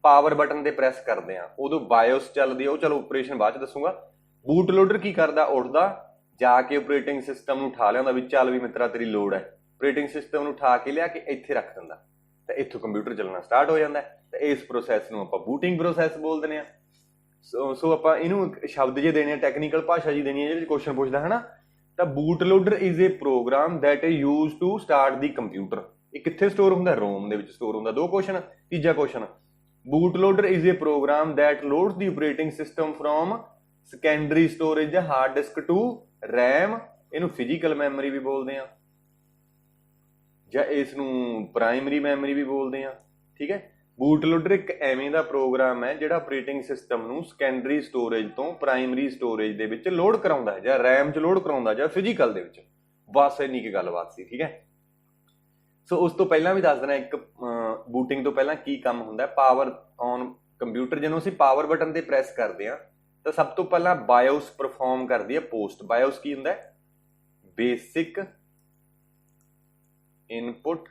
ਪਾਵਰ ਬਟਨ ਤੇ ਪ੍ਰੈਸ ਕਰਦੇ ਆ ਉਦੋਂ ਬਾਇਓਸ ਚੱਲਦੀ ਆ, ਉਹ ਚਲੋ ਆਪਰੇਸ਼ਨ ਬਾਅਦ 'ਚ ਦੱਸੂਗਾ। ਬੂਟ ਲੋਡਰ ਕੀ ਕਰਦਾ, ਉੱਠਦਾ ਜਾ ਕੇ ਆਪਰੇਟਿੰਗ ਸਿਸਟਮ ਨੂੰ ਉਠਾ ਲਿਆਉਂਦਾ ਵੀ ਚੱਲ ਵੀ ਮਿੱਤਰਾ ਤੇਰੀ ਲੋੜ ਹੈ। ਆਪਰੇਟਿੰਗ ਸਿਸਟਮ ਨੂੰ ਉਠਾ ਕੇ ਲਿਆ ਕੇ ਇੱਥੇ ਰੱਖ ਦਿੰਦਾ ਤਾਂ ਇੱਥੋਂ ਕੰਪਿਊਟਰ ਚੱਲਣਾ ਸਟਾਰਟ ਹੋ ਜਾਂਦਾ। ਤੇ ਇਸ ਪ੍ਰੋਸੈਸ ਨੂੰ ਆਪਾਂ ਬੂਟਿੰਗ ਪ੍ਰੋਸੈਸ ਬੋਲ ਦਿੰਦੇ ਆ। ਸੋ ਆਪਾਂ ਇਹਨੂੰ ਸ਼ਬਦ ਜੇ ਦੇਣੇ ਆ, ਟੈਕਨੀਕਲ ਭਾਸ਼ਾ ਜੀ ਦੇਣੀ ਹੈ ਜਿਹਦੇ ਵਿੱਚ ਕੁਐਸਚਨ ਪੁੱਛਦਾ, ਹਨਾ। ਤਾਂ boot loader is a program that is used to start the computer. ਇਹ ਕਿੱਥੇ ਸਟੋਰ ਹੁੰਦਾ, ਰੋਮ ਦੇ ਵਿੱਚ ਸਟੋਰ ਹੁੰਦਾ। 2 ਕੁਐਸਚਨ। ਤੀਜਾ question, boot loader is a program that loads the operating system from secondary storage ਜਾਂ ਹਾਰਡ ਡਿਸਕ ਟੂ ਰੈਮ। ਇਹਨੂੰ ਫਿਜ਼ੀਕਲ ਮੈਮਰੀ ਵੀ ਬੋਲਦੇ ਆ ਜਾਂ ਇਸ ਨੂੰ ਪ੍ਰਾਇਮਰੀ ਮੈਮਰੀ ਵੀ ਬੋਲਦੇ ਆ, ਠੀਕ ਹੈ। ਬੂਟ ਲੋਡਰ ਇੱਕ ਐਵੇਂ ਦਾ ਪ੍ਰੋਗਰਾਮ ਹੈ ਜਿਹੜਾ ਆਪਰੇਟਿੰਗ ਸਿਸਟਮ ਨੂੰ ਸੈਕੰਡਰੀ ਸਟੋਰੇਜ ਤੋਂ ਪ੍ਰਾਇਮਰੀ ਸਟੋਰੇਜ ਦੇ ਵਿੱਚ ਲੋਡ ਕਰਾਉਂਦਾ ਹੈ, ਜਾਂ ਰੈਮ 'ਚ ਲੋਡ ਕਰਾਉਂਦਾ, ਜਾਂ ਫਿਜ਼ੀਕਲ ਦੇ ਵਿੱਚ। ਬਸ ਇੰਨੀ ਕੀ ਗੱਲਬਾਤ ਸੀ, ਠੀਕ ਹੈ। ਸੋ ਉਸ ਤੋਂ ਪਹਿਲਾਂ ਵੀ ਦੱਸ ਦੇਣਾ, ਇੱਕ ਬੂਟਿੰਗ ਤੋਂ ਪਹਿਲਾਂ ਕੀ ਕੰਮ ਹੁੰਦਾ। ਪਾਵਰ ਔਨ ਕੰਪਿਊਟਰ, ਜਦੋਂ ਅਸੀਂ ਪਾਵਰ ਬਟਨ ਤੇ ਪ੍ਰੈਸ ਕਰਦੇ ਹਾਂ ਤਾਂ ਸਭ ਤੋਂ ਪਹਿਲਾਂ ਬਾਇਓਸ ਪਰਫਾਰਮ ਕਰਦੀ ਹੈ ਪੋਸਟ। ਬਾਇਓਸ ਕੀ ਹੁੰਦਾ, ਬੇਸਿਕ ਇਨਪੁਟ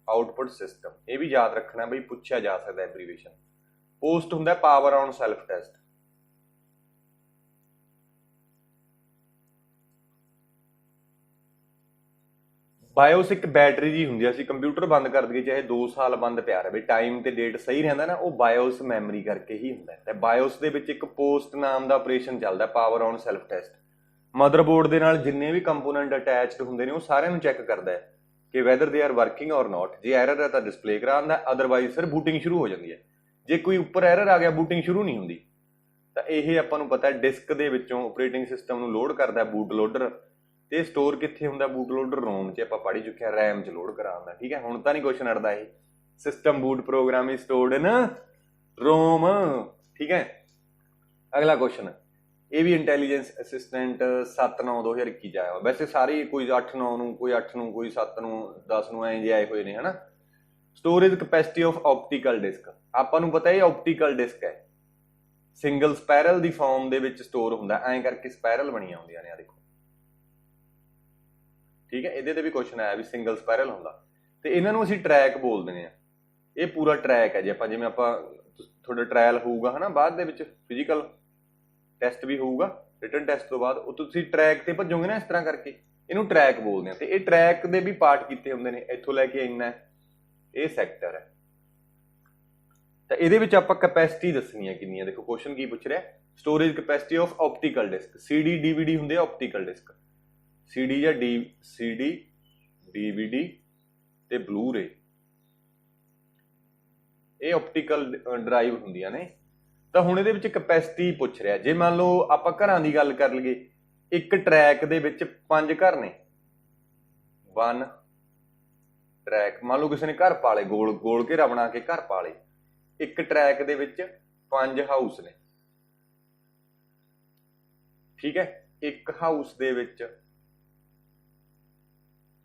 ਆਊਟਪੁੱਟ ਸਿਸਟਮ। ਇਹ ਵੀ ਯਾਦ ਰੱਖਣਾ ਬਈ, ਪੁੱਛਿਆ ਜਾ ਸਕਦਾ ਐਬਰੀਵੇਸ਼ਨ। ਪੋਸਟ ਹੁੰਦਾ ਪਾਵਰ ਔਨ ਸੈਲਫ ਟੈਸਟ। ਬਾਇਓਸ ਇੱਕ ਬੈਟਰੀ ਜੀ ਹੁੰਦੀ ਆ। ਅਸੀਂ ਕੰਪਿਊਟਰ ਬੰਦ ਕਰ ਦਈਏ ਚਾਹੇ 2 ਸਾਲ ਬੰਦ ਪਿਆ ਰਹੇ, ਟਾਈਮ ਤੇ ਡੇਟ ਸਹੀ ਰਹਿੰਦਾ ਨਾ, ਉਹ ਬਾਇਓਸ ਮੈਮਰੀ ਕਰਕੇ ਹੀ ਹੁੰਦਾ। ਤੇ ਬਾਇਓਸ ਦੇ ਵਿੱਚ ਇੱਕ ਪੋਸਟ ਨਾਮ ਦਾ ਆਪਰੇਸ਼ਨ ਚੱਲਦਾ, power on self test. Motherboard ਦੇ ਨਾਲ ਜਿੰਨੇ ਵੀ ਕੰਪੋਨੈਂਟ ਅਟੈਚਡ ਹੁੰਦੇ ਨੇ ਉਹ ਸਾਰਿਆਂ ਨੂੰ ਚੈੱਕ ਕਰਦਾ ਹੈ ਕਿ ਵੈਦਰ ਦੇ ਆਰ ਵਰਕਿੰਗ ਔਰ ਨਾਟ। ਜੇ ਐਰਰ ਹੈ ਤਾਂ ਡਿਸਪਲੇ ਕਰਾਉਂਦਾ, ਅਦਰਵਾਈਜ਼ ਫਿਰ ਬੂਟਿੰਗ ਸ਼ੁਰੂ ਹੋ ਜਾਂਦੀ ਹੈ। ਜੇ ਕੋਈ ਉੱਪਰ ਐਰਰ ਆ ਗਿਆ, ਬੂਟਿੰਗ ਸ਼ੁਰੂ ਨਹੀਂ ਹੁੰਦੀ। ਤਾਂ ਇਹ ਆਪਾਂ ਨੂੰ ਪਤਾ ਡਿਸਕ ਦੇ ਵਿੱਚੋਂ ਆਪਰੇਟਿੰਗ ਸਿਸਟਮ ਨੂੰ ਲੋਡ ਕਰਦਾ ਬੂਟ ਲੋਡਰ। ਤੇ ਸਟੋਰ ਕਿੱਥੇ ਹੁੰਦਾ, ਬੂਟ ਲੋਡਰ ਰੋਮ 'ਚ। ਆਪਾਂ ਪੜ੍ਹ ਚੁੱਕੇ ਹਾਂ, ਰੈਮ 'ਚ ਲੋਡ ਕਰਾਉਂਦਾ, ਠੀਕ ਹੈ। ਹੁਣ ਤਾਂ ਨਹੀਂ ਕੁਐਸਚਨ ਅੜਦਾ ਇਹ। System boot program is stored in ROM, ਠੀਕ ਹੈ। ਅਗਲਾ ਕੁਐਸਚਨ, ਇਹ ਵੀ ਇੰਟੈਲੀਜੈਂਸ ਅਸਿਸਟੈਂਟ 7/9/2021 ਚ ਆਇਆ। ਵੈਸੇ ਸਾਰੇ ਕੋਈ 8/9 ਨੂੰ, ਕੋਈ 8 ਨੂੰ, ਕੋਈ 7 ਨੂੰ, 10 ਨੂੰ ਐਂ ਜੇ ਆਏ ਹੋਏ ਨੇ, ਹਨਾ। Storage capacity of optical disc, ਆਪਾਂ ਨੂੰ ਪਤਾ ਇਹ ਆਪਟੀਕਲ ਡਿਸਕ ਹੈ, ਸਿੰਗਲ ਸਪੈਰਲ ਦੀ ਫਾਰਮ ਦੇ ਵਿੱਚ ਸਟੋਰ ਹੁੰਦਾ। ਐਂ ਕਰਕੇ ਸਪੈਰਲ ਬਣੀਆਂ ਹੁੰਦੀਆਂ ਨੇ, ਆ ਦੇਖੋ, ਠੀਕ ਹੈ। ਇਹਦੇ ਤੇ ਵੀ ਕੁਐਸਚਨ ਆਇਆ ਵੀ ਸਿੰਗਲ ਸਪੈਰਲ ਹੁੰਦਾ। ਤੇ ਇਹਨਾਂ ਨੂੰ ਅਸੀਂ ਟਰੈਕ ਬੋਲ ਦਿੰਦੇ ਆ। ਇਹ ਪੂਰਾ ਟਰੈਕ ਹੈ। ਜੇ ਆਪਾਂ ਜਿਵੇਂ ਆਪਾਂ ਤੁਹਾਡਾ ਟ੍ਰਾਇਲ ਹੋਊਗਾ, ਹਨਾ, ਬਾਅਦ ਦੇ ਵਿੱਚ ਫਿਜ਼ੀਕਲ ਟੈਸਟ ਵੀ ਹੋਊਗਾ, ਰਿਟਨ ਟੈਸਟ ਤੋਂ ਬਾਅਦ ਉਹ ਤੁਸੀਂ ਟਰੈਕ ਤੇ ਭੱਜੋਗੇ ਨਾ, ਇਸ ਤਰ੍ਹਾਂ ਕਰਕੇ ਇਹਨੂੰ ਟਰੈਕ ਬੋਲਦੇ ਆ। ਤੇ ਇਹ ਟਰੈਕ ਦੇ ਵੀ ਪਾਰਟ ਕੀਤੇ ਹੁੰਦੇ ਨੇ, ਇੱਥੋਂ ਲੈ ਕੇ ਇੰਨਾ ਇਹ ਸੈਕਟਰ ਹੈ। ਤਾਂ ਇਹਦੇ ਵਿੱਚ ਆਪਾਂ ਕੈਪੈਸਿਟੀ ਦੱਸਣੀ ਹੈ ਕਿੰਨੀ ਹੈ। ਦੇਖੋ ਕੁਐਸਚਨ ਕੀ ਪੁੱਛ ਰਿਹਾ, storage capacity of optical disc. CD DVD ਹੁੰਦੇ ਆ ਆਪਟੀਕਲ ਡਿਸਕ, CD ਜਾਂ CD DVD ਤੇ ਬਲੂ-ਰੇ, ਇਹ ਆਪਟੀਕਲ ਡਰਾਈਵ ਹੁੰਦੀਆਂ ਨੇ। ਤਾਂ ਹੁਣ ਇਹਦੇ ਵਿੱਚ ਕੈਪੈਸਿਟੀ ਪੁੱਛ ਰਿਹਾ। ਜੇ ਮੰਨ ਲਓ ਆਪਾਂ ਘਰਾਂ ਦੀ ਗੱਲ ਕਰ ਲਈਏ, ਇੱਕ ਟਰੈਕ ਦੇ ਵਿੱਚ 5 ਘਰ ਨੇ। 1 ਟਰੈਕ, ਮੰਨ ਲਓ ਕਿਸੇ ਨੇ ਘਰ ਪਾਲੇ, ਗੋਲ ਘੇਰਾ ਬਣਾ ਕੇ ਘਰ ਪਾਲੇ। ਇੱਕ ਟਰੈਕ ਦੇ ਵਿੱਚ 5 ਹਾਊਸ ਨੇ, ਠੀਕ ਹੈ। ਇੱਕ ਹਾਊਸ ਦੇ ਵਿੱਚ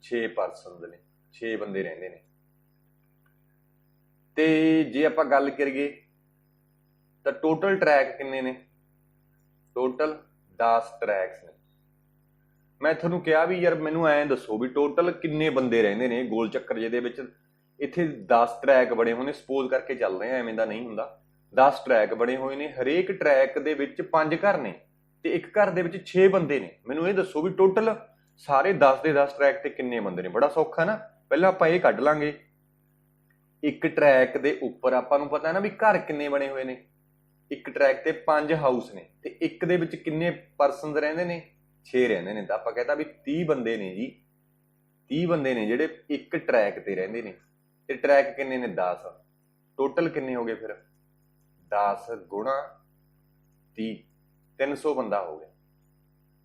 6 ਪਰਸਨ ਨੇ, 6 ਬੰਦੇ ਰਹਿੰਦੇ ਨੇ। ਤੇ ਜੇ ਆਪਾਂ ਗੱਲ ਕਰੀਏ ਤਾਂ ਟੋਟਲ ਟਰੈਕ ਕਿੰਨੇ ਨੇ, ਟੋਟਲ 10 ਟਰੈਕਸ ਨੇ। ਮੈਂ ਤੁਹਾਨੂੰ ਕਿਹਾ ਵੀ ਯਾਰ ਮੈਨੂੰ ਐਂ ਦੱਸੋ ਵੀ ਟੋਟਲ ਕਿੰਨੇ ਬੰਦੇ ਰਹਿੰਦੇ ਨੇ ਗੋਲ ਚੱਕਰ ਜਿਹਦੇ ਵਿੱਚ। ਇੱਥੇ 10 ਟਰੈਕ ਬਣੇ ਹੋਏ ਨੇ, ਸਪੋਜ਼ ਕਰਕੇ ਚੱਲ ਰਹੇ ਆ, ਐਵੇਂ ਦਾ ਨਹੀਂ ਹੁੰਦਾ। 10 ਟਰੈਕ ਬਣੇ ਹੋਏ ਨੇ, ਹਰੇਕ ਟਰੈਕ ਦੇ ਵਿੱਚ 5 ਘਰ ਨੇ ਤੇ ਇੱਕ ਘਰ ਦੇ ਵਿੱਚ 6 ਬੰਦੇ ਨੇ। ਮੈਨੂੰ ਇਹ ਦੱਸੋ ਵੀ ਟੋਟਲ ਸਾਰੇ 10 ਦੇ 10 ਟਰੈਕ ਤੇ ਕਿੰਨੇ ਬੰਦੇ ਨੇ। ਬੜਾ ਸੌਖਾ ਨਾ, ਪਹਿਲਾਂ ਆਪਾਂ ਇਹ ਕੱਢ ਲਾਂਗੇ। ਇੱਕ ਟਰੈਕ ਦੇ ਉੱਪਰ ਆਪਾਂ ਨੂੰ ਪਤਾ ਨਾ ਵੀ ਘਰ ਕਿੰਨੇ ਬਣੇ ਹੋਏ ਨੇ। ਇੱਕ ਟਰੈਕ ਤੇ 5 ਹਾਊਸ ਨੇ ਤੇ ਇੱਕ ਦੇ ਵਿੱਚ ਕਿੰਨੇ ਪਰਸਨ ਰਹਿੰਦੇ ਨੇ, 6 ਰਹਿੰਦੇ ਨੇ। ਤਾਂ ਆਪਾਂ ਕਹਿੰਦਾ ਵੀ 30 ਬੰਦੇ ਨੇ ਜੀ, 30 ਬੰਦੇ ਨੇ ਜਿਹੜੇ ਇੱਕ ਟਰੈਕ ਤੇ ਰਹਿੰਦੇ ਨੇ। ਤੇ ਟਰੈਕ ਕਿੰਨੇ ਨੇ, 10। ਟੋਟਲ ਕਿੰਨੇ ਹੋ ਗਏ ਫਿਰ, 10 ਗੁਣਾ 30, 300 ਬੰਦਾ ਹੋ ਗਿਆ।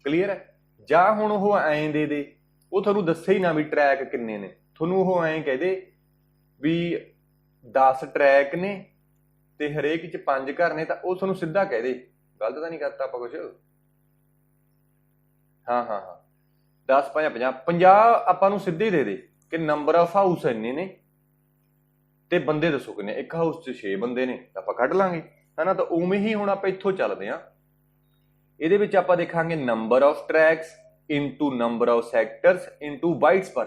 ਕਲੀਅਰ ਹੈ। ਜਾਂ ਹੁਣ ਉਹ ਐਂ ਦੇ ਉਹ ਤੁਹਾਨੂੰ ਦੱਸੇ ਹੀ ਨਾ ਵੀ ਟਰੈਕ ਕਿੰਨੇ ਨੇ, ਤੁਹਾਨੂੰ ਉਹ ਐਂ ਕਹਿ ਦੇ ਵੀ 10 ਟਰੈਕ ਨੇ ਤੇ ਹਰੇਕ 'ਚ 5 ਘਰ ਨੇ, ਤਾਂ ਉਹ ਤੁਹਾਨੂੰ ਸਿੱਧਾ ਕਹਿ ਦੇ। ਗਲਤ ਤਾਂ ਨਹੀਂ ਕਰਤਾ ਆਪਾਂ ਕੁਛ? ਹਾਂ 10 5 50 50 ਆਪਾਂ ਨੂੰ ਸਿੱਧੇ ਦੇ ਦੇ ਕਿ ਨੰਬਰ ਆਫ ਹਾਊਸ ਇੰਨੇ ਨੇ ਤੇ ਬੰਦੇ ਦੱਸੋ ਕਿੰਨੇ। ਇੱਕ ਹਾਊਸ 'ਚ 6 ਬੰਦੇ ਨੇ ਤਾਂ ਆਪਾਂ ਕੱਢ ਲਾਂਗੇ, ਹਨਾ। ਤਾਂ ਉਵੇਂ ਹੀ ਹੁਣ ਆਪਾਂ ਇੱਥੋਂ ਚੱਲਦੇ ਹਾਂ। ਇਹਦੇ ਵਿੱਚ ਆਪਾਂ ਦੇਖਾਂਗੇ number of tracks into number of sectors into bites ਪਰ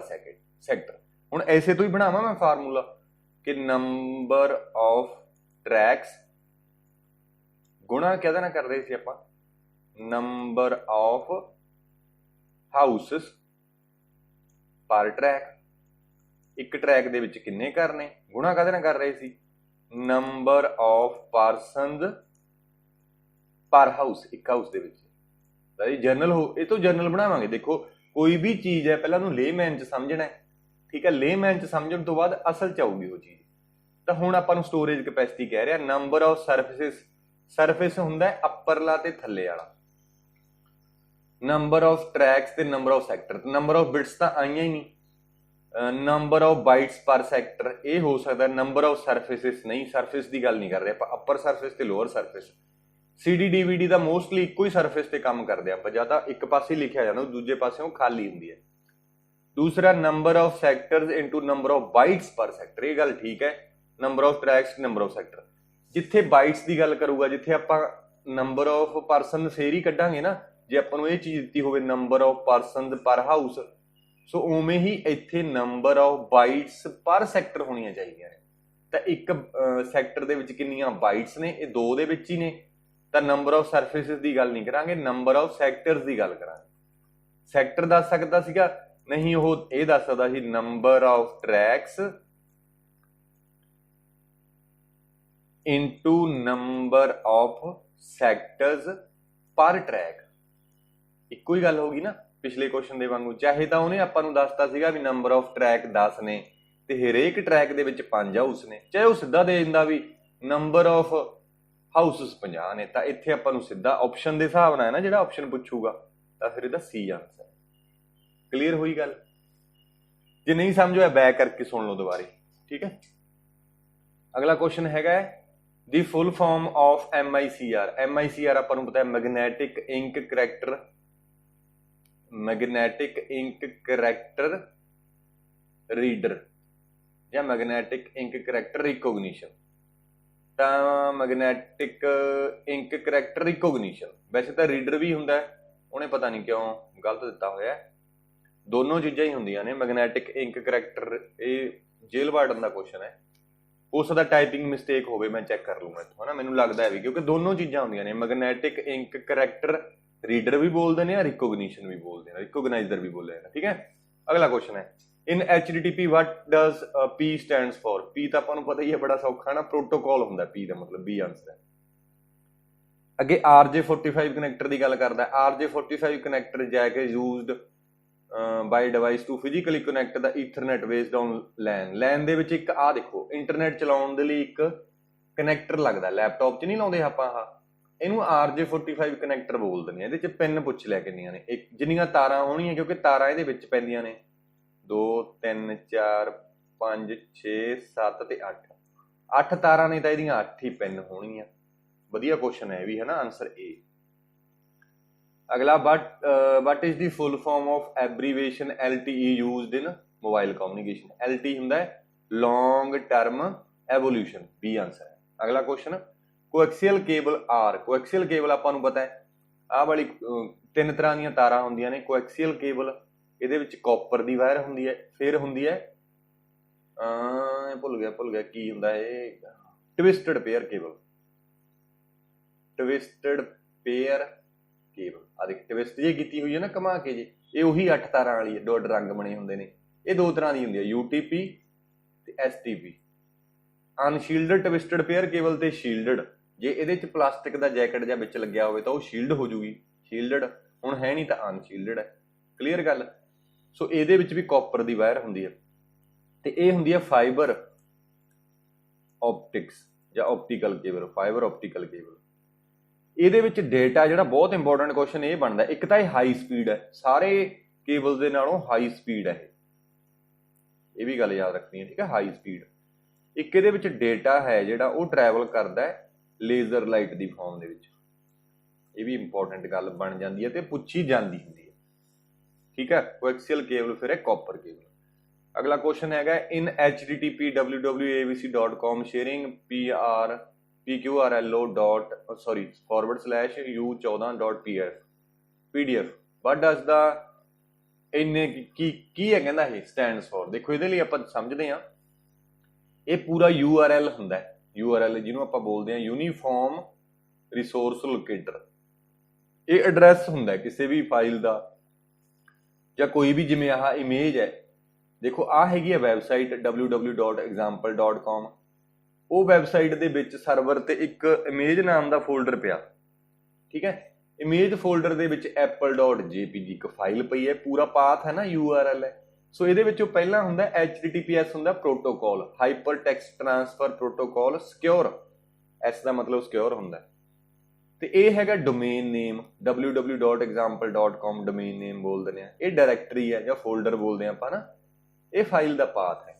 ਸੈਕਟਰ। ਹੁਣ ਐਸੇ ਤੋਂ ਹੀ ਬਣਾਵਾਂ ਮੈਂ ਫਾਰਮੂਲਾ ਕਿ ਨੰਬਰ ਆਫ ਟਰੈਕਸ ਗੁਣਾ ਕਿਹਦੇ ਨਾਲ ਕਰ ਰਹੇ ਸੀ ਆਪਾਂ, ਨੰਬਰ ਆਫ ਹਾਊਸਸ ਪਰ ਟਰੈਕ। ਇੱਕ ਟਰੈਕ ਦੇ ਵਿੱਚ ਕਿੰਨੇ ਘਰ ਨੇ, ਗੁਣਾ ਕਾਹਦੇ ਨਾਲ ਕਰ ਰਹੇ ਸੀ, ਨੰਬਰ ਆਫ ਪਰਸਨਸ ਪਰ ਹਾਊਸ। ਇੱਕ ਹਾਊਸ ਦੇ ਵਿੱਚ ਜਰਨਲ ਇਹ ਤੋਂ ਜਰਨਲ ਬਣਾਵਾਂਗੇ। ਦੇਖੋ ਕੋਈ ਵੀ ਚੀਜ਼ ਹੈ ਪਹਿਲਾਂ ਉਹਨੂੰ ਲੇਮੈਨ 'ਚ ਸਮਝਣਾ ਹੈ, ਠੀਕ ਹੈ। ਲੇਮੈਨ 'ਚ ਸਮਝਣ ਤੋਂ ਬਾਅਦ ਅਸਲ 'ਚ ਆਊਗੀ ਉਹ ਚੀਜ਼। ਤਾਂ ਹੁਣ ਆਪਾਂ ਨੂੰ ਸਟੋਰੇਜ ਕੈਪੈਸਿਟੀ ਕਹਿ ਰਿਹਾ। ਨੰਬਰ ਆਫ ਸਰਫੇਸ ਹੁੰਦਾ ਹੈ ਅੱਪਰਲਾ ਤੇ ਥੱਲੇ ਵਾਲਾ। ਨੰਬਰ ਆਫ ਟਰੈਕਸ ਤੇ number of sector. Number of bits ਤਾਂ ਆਈਆਂ ਹੀ ਨਹੀਂ। ਨੰਬਰ ਆਫ ਬਾਈਟਸ ਪਰ ਸੈਕਟਰ ਇਹ ਹੋ ਸਕਦਾ। ਨੰਬਰ ਆਫ ਸਰਫੇਸਿਸ ਨਹੀਂ, ਸਰਫੇਸ ਦੀ ਗੱਲ ਨਹੀਂ ਕਰ ਰਹੇ ਆਪਾਂ, ਅੱਪਰ ਸਰਫੇਸ ਤੇ ਲੋਅਰ ਸਰਫੇਸ। CD DVD ਦਾ ਮੋਸਟਲੀ ਇੱਕੋ ਹੀ ਸਰਫੇਸ ਤੇ ਕੰਮ ਕਰਦੇ ਆਪਾਂ, ਜਾਂ ਤਾਂ ਇੱਕ ਪਾਸੇ ਲਿਖਿਆ ਜਾਂਦਾ ਦੂਜੇ ਪਾਸੇ ਉਹ ਖਾਲੀ ਹੁੰਦੀ ਹੈ। ਦੂਸਰਾ number of sectors into number of bites ਪਰ ਸੈਕਟਰ। ਇਹ ਗੱਲ ਠੀਕ ਹੈ। Number of tracks number of sector. ਜਿੱਥੇ ਬਾਈਟਸ ਦੀ ਗੱਲ ਕਰੂਗਾ, ਜਿੱਥੇ ਆਪਾਂ ਨੰਬਰ ਆਫ ਪਰਸਨ ਫੇਰ ਹੀ ਕੱਢਾਂਗੇ ਨਾ, ਜੇ ਆਪਾਂ ਨੂੰ ਇਹ ਚੀਜ਼ ਦਿੱਤੀ ਹੋਵੇ ਨੰਬਰ ਆਫ ਪਰਸਨਸ ਪਰ ਹਾਊਸ, ਸੋ ਉਵੇਂ ਹੀ ਇੱਥੇ ਨੰਬਰ ਆਫ ਬਾਈਟਸ ਪਰ ਸੈਕਟਰ ਹੋਣੀਆਂ ਚਾਹੀਦੀਆਂ ਨੇ। ਤਾਂ ਇੱਕ ਸੈਕਟਰ ਦੇ ਵਿੱਚ ਕਿੰਨੀਆਂ ਬਾਈਟਸ ਨੇ, ਇਹ 2 ਦੇ ਵਿੱਚ ਹੀ ਨੇ। ਤਾਂ ਨੰਬਰ ਆਫ ਸਰਫੇਸਿਸ ਦੀ ਗੱਲ ਨਹੀਂ ਕਰਾਂਗੇ, ਨੰਬਰ ਆਫ ਸੈਕਟਰਸ ਦੀ ਗੱਲ ਕਰਾਂਗੇ। ਸੈਕਟਰ ਦੱਸ ਸਕਦਾ ਸੀਗਾ ਨਹੀਂ, ਉਹ ਇਹ ਦੱਸ ਸਕਦਾ ਸੀ number of tracks into number of sectors per track. ਇੱਕੋ ਹੀ ਗੱਲ ਹੋ ਗਈ ਨਾ ਪਿਛਲੇ ਕੁਐਸਚਨ ਦੇ ਵਾਂਗੂ। ਚਾਹੇ ਤਾਂ ਉਹਨੇ ਆਪਾਂ ਨੂੰ ਦੱਸਤਾ ਸੀਗਾ ਵੀ ਨੰਬਰ ਆਫ ਟਰੈਕ 10 ਨੇ ਤੇ ਹਰੇਕ ਟਰੈਕ ਦੇ ਵਿੱਚ 5 ਹਾਊਸ ਨੇ, ਚਾਹੇ ਉਹ ਸਿੱਧਾ ਦੇ ਦਿੰਦਾ ਵੀ ਨੰਬਰ ਆਫ ਹਾਊਸਸ 50 ਨੇ, ਤਾਂ ਇੱਥੇ ਆਪਾਂ ਨੂੰ ਸਿੱਧਾ ਆਪਸ਼ਨ ਦੇ ਹਿਸਾਬ ਨਾਲ ਹੈ ਨਾ ਜਿਹੜਾ ਆਪਸ਼ਨ ਪੁੱਛੂਗਾ, ਤਾਂ ਫਿਰ ਇਹਦਾ C ਆਨਸਰ। ਕਲੀਅਰ ਹੋਈ ਗੱਲ? ਜੇ ਨਹੀਂ ਸਮਝ ਹੋਇਆ ਬੈਕ ਕਰਕੇ ਸੁਣ ਲਓ ਦੁਬਾਰੇ, ਠੀਕ ਹੈ। ਅਗਲਾ ਕੁਐਸਚਨ ਹੈਗਾ ਦੀ full form of MICR। MICR ਆਪਾਂ ਨੂੰ ਪਤਾ ਹੈ ਮੈਗਨੈਟਿਕ ਇੰਕ ਕਰੈਕਟਰ ਰੀਡਰ ਜਾਂ ਮੈਗਨੈਟਿਕ ਇੰਕ ਕਰੈਕਟਰ ਰਿਕੋਗਨੀਸ਼ਨ। ਤਾਂ ਮੈਗਨੈਟਿਕ ਇੰਕ ਕਰੈਕਟਰ ਰਿਕੋਗਨੀਸ਼ਨ, ਵੈਸੇ ਤਾਂ ਰੀਡਰ ਵੀ ਹੁੰਦਾ, ਉਹਨੇ ਪਤਾ ਨਹੀਂ ਕਿਉਂ ਗਲਤ ਦਿੱਤਾ ਹੋਇਆ। ਦੋਨੋਂ ਚੀਜ਼ਾਂ ਹੀ ਹੁੰਦੀਆਂ ਨੇ। ਮੈਗਨੈਟਿਕ ਇੰਕ ਕਰੈਕਟਰ, ਇਹ ਜੇਲ ਵਾਰਡਨ ਦਾ ਕੁਐਸਚਨ ਹੈ, ਹੋ ਸਕਦਾ ਟਾਈਪਿੰਗ ਮਿਸਟੇਕ ਹੋਵੇ, ਮੈਂ ਚੈੱਕ ਕਰ ਲੂੰਗਾ ਇੱਥੋਂ, ਹੈ ਨਾ। ਮੈਨੂੰ ਲੱਗਦਾ ਹੈ ਵੀ ਕਿਉਂਕਿ ਦੋਨੋਂ ਚੀਜ਼ਾਂ ਹੁੰਦੀਆਂ ਨੇ। ਮੈਗਨੈਟਿਕ ਇੰਕ ਕਰੈਕਟਰ ਰੀਡਰ ਵੀ ਬੋਲਦੇ ਨੇ, ਰਿਕੋਗਨੀਸ਼ਨ ਵੀ ਬੋਲਦੇ ਨੇ, ਰਿਕੋਗਨਾਈਜ਼ਰ ਵੀ ਬੋਲਦੇ ਨੇ, ਠੀਕ ਹੈ। ਅਗਲਾ ਕੁਐਸਚਨ ਹੈ ਇਨ HTTP what does P stands for। P ਤਾਂ ਆਪਾਂ ਨੂੰ ਪਤਾ ਹੀ ਹੈ, ਬੜਾ ਸੌਖਾ ਨਾ, ਪ੍ਰੋਟੋਕਾਲ ਹੁੰਦਾ P ਦਾ ਮਤਲਬ। B ਆਨਸਰ ਹੈ। ਅੱਗੇ RJ45 ਕਨੈਕਟਰ ਦੀ ਗੱਲ ਕਰਦਾ। RJ45 connector jack is used by device to physically connect the Ethernet based on LAN। LAN ਦੇ ਵਿੱਚ ਇੱਕ ਆਹ ਦੇਖੋ ਇੰਟਰਨੈਟ ਚਲਾਉਣ ਦੇ ਲਈ ਇੱਕ ਕਨੈਕਟਰ ਲੱਗਦਾ, ਲੈਪਟਾਪ 'ਚ ਨਹੀਂ ਲਾਉਂਦੇ ਆਪਾਂ, ਇਹਨੂੰ RJ45 ਕਨੈਕਟਰ ਬੋਲਦੇ ਨੇ। ਇਹਦੇ 'ਚ ਪਿੰਨ ਪੁੱਛ ਲਿਆ ਕਿੰਨੀਆਂ ਨੇ, ਇੱਕ ਜਿੰਨੀਆਂ ਤਾਰਾਂ ਹੋਣੀਆਂ, ਕਿਉਂਕਿ ਤਾਰਾਂ ਇਹਦੇ ਵਿੱਚ ਪੈਂਦੀਆਂ ਨੇ 2 3 4 5 6 7 ਤੇ 8 ਤਾਰਾਂ ਨੇ, ਤਾਂ ਇਹਦੀਆਂ 8 ਹੀ ਪਿੰਨ ਹੋਣਗੀਆਂ। ਵਧੀਆ ਕੁਐਸਚਨ ਹੈ ਇਹ ਵੀ, ਹੈ ਨਾ। Answer A। ਅਗਲਾ what is the full form of abbreviation LTE used in mobile communication। LTE ਹੁੰਦਾ ਹੈ long term evolution। B answer ਹੈ। ਅਗਲਾ ਕੁਐਸਚਨ ਕੋਐਕਸੀਅਲ ਕੇਬਲ R। ਕੋਐਕਸੀਅਲ ਕੇਬਲ ਆਪਾਂ ਨੂੰ ਪਤਾ ਹੈ ਆਹ ਵਾਲੀ 3 ਤਰ੍ਹਾਂ ਦੀਆਂ ਤਾਰਾਂ ਹੁੰਦੀਆਂ ਨੇ। ਕੋਐਕਸੀਅਲ ਕੇਬਲ ਇਹਦੇ ਵਿੱਚ ਕਾਪਰ ਦੀ ਵਾਇਰ ਹੁੰਦੀ ਹੈ, ਫਿਰ ਹੁੰਦੀ ਹੈ ਭੁੱਲ ਗਿਆ ਕੀ ਹੁੰਦਾ ਇਹ, twisted pair cable. Twisted pair cable ਆ ਦੇਖ, ਟਵਿਸਟ ਜੇ ਕੀਤੀ ਹੋਈ ਹੈ ਨਾ ਘੁਮਾ ਕੇ ਜੇ, ਇਹ ਉਹੀ 8 ਤਾਰਾਂ ਵਾਲੀ ਹੈ, ਡੋਟ ਰੰਗ ਬਣੇ ਹੁੰਦੇ ਨੇ। ਇਹ 2 ਤਰ੍ਹਾਂ ਦੀ ਹੁੰਦੀ ਹੈ, UTP ਤੇ STP। ਅਨਸ਼ੀਲਡਡ ਟਵਿਸਟਡ ਪੇਅਰ ਕੇਬਲ ਤੇ ਸ਼ੀਲਡਡ। ਜੇ ਇਹਦੇ 'ਚ ਪਲਾਸਟਿਕ ਦਾ ਜੈਕਟ ਜਾਂ ਵਿੱਚ ਲੱਗਿਆ ਹੋਵੇ ਤਾਂ ਉਹ ਸ਼ੀਲਡ ਹੋ ਜੂਗੀ, ਸ਼ੀਲਡਡ। ਹੁਣ ਹੈ ਨਹੀਂ ਤਾਂ ਅਨਸ਼ੀਲਡਡ ਹੈ। ਕਲੀਅਰ ਗੱਲ? ਸੋ ਇਹਦੇ ਵਿੱਚ ਵੀ ਕਾਪਰ ਦੀ ਵਾਇਰ ਹੁੰਦੀ ਹੈ, ਤੇ ਇਹ ਹੁੰਦੀ ਹੈ ਫਾਈਬਰ ਆਪਟਿਕਸ ਜਾਂ optical cable, fibre optical cable. ਇਹਦੇ ਵਿੱਚ ਡੇਟਾ ਜਿਹੜਾ ਬਹੁਤ ਇੰਪੋਰਟੈਂਟ ਕੁਐਸਚਨ ਇਹ ਬਣਦਾ, ਇੱਕ ਤਾਂ ਇਹ ਹਾਈ ਸਪੀਡ ਹੈ, ਸਾਰੇ ਕੇਬਲਸ ਦੇ ਨਾਲੋਂ ਹਾਈ ਸਪੀਡ ਹੈ, ਇਹ ਵੀ ਗੱਲ ਯਾਦ ਰੱਖਣੀ ਹੈ, ਠੀਕ ਹੈ, ਹਾਈ ਸਪੀਡ। ਇੱਕ ਇਹਦੇ ਵਿੱਚ ਡੇਟਾ ਹੈ ਜਿਹੜਾ ਉਹ ਟਰੈਵਲ ਕਰਦਾ ਹੈ ਲੇਜ਼ਰ ਲਾਈਟ ਦੀ ਫਾਰਮ ਦੇ ਵਿੱਚ, ਇਹ ਵੀ ਇੰਪੋਰਟੈਂਟ ਗੱਲ ਬਣ ਜਾਂਦੀ ਹੈ ਤੇ ਪੁੱਛੀ ਜਾਂਦੀ ਹੁੰਦੀ ਹੈ, ਠੀਕ ਹੈ। ਕੋਐਕਸੀਅਲ ਕੇਬਲ ਫਿਰ ਹੈ ਕਾਪਰ ਕੇਬਲ। ਅਗਲਾ ਕੁਐਸਚਨ ਹੈਗਾ ਇਨ http www.avc.com sharing pqrlo.u14.pdf what does the ਇੰਨੇ ਕੀ ਹੈ ਕਹਿੰਦਾ ਇਹ ਸਟੈਂਡਸ ਫॉर। ਦੇਖੋ ਇਹਦੇ ਲਈ ਆਪਾਂ ਸਮਝਦੇ ਹਾਂ, ਇਹ ਪੂਰਾ URL ਹੁੰਦਾ ਹੈ, URL ਜਿਹਨੂੰ ਆਪਾਂ ਬੋਲਦੇ ਹਾਂ ਯੂਨੀਫਾਰਮ ਰਿਸੋਰਸ ਲੋਕੇਟਰ। ਇਹ ਐਡਰੈਸ ਹੁੰਦਾ ਹੈ ਕਿਸੇ ਵੀ ਫਾਈਲ ਦਾ ਜਾਂ ਕੋਈ ਵੀ, ਜਿਵੇਂ ਆਹ ਇਮੇਜ ਹੈ, ਦੇਖੋ ਆਹ ਹੈਗੀ ਹੈ ਵੈਬਸਾਈਟ www.example.com। ਉਹ ਵੈਬਸਾਈਟ ਦੇ ਵਿੱਚ ਸਰਵਰ ਤੇ ਇੱਕ ਇਮੇਜ ਨਾਮ ਦਾ ਫੋਲਡਰ ਪਿਆ, ਠੀਕ ਹੈ। ਇਮੇਜ ਫੋਲਡਰ ਦੇ ਵਿੱਚ apple.jpg ਇੱਕ ਫਾਈਲ ਪਈ ਹੈ, ਪੂਰਾ ਪਾਥ ਹੈ ਨਾ URL ਹੈ। ਸੋ ਇਹਦੇ ਵਿੱਚੋਂ ਪਹਿਲਾਂ ਹੁੰਦਾ HTTPS ਹੁੰਦਾ protocol, hyper text transfer protocol secure, S ਦਾ ਮਤਲਬ ਸਿਕਿਉਰ ਹੁੰਦਾ। ਤੇ ਇਹ ਹੈਗਾ ਡੋਮੇਨ ਨੇਮ www.example.com ਡੋਮੇਨ ਨੇਮ ਬੋਲ ਦਿੰਦੇ ਆ। ਇਹ ਡਾਇਰੈਕਟਰੀ ਹੈ ਜਾਂ ਫੋਲਡਰ ਬੋਲਦੇ ਆ ਆਪਾਂ ਨਾ, ਇਹ ਫਾਈਲ ਦਾ ਪਾਥ ਹੈ।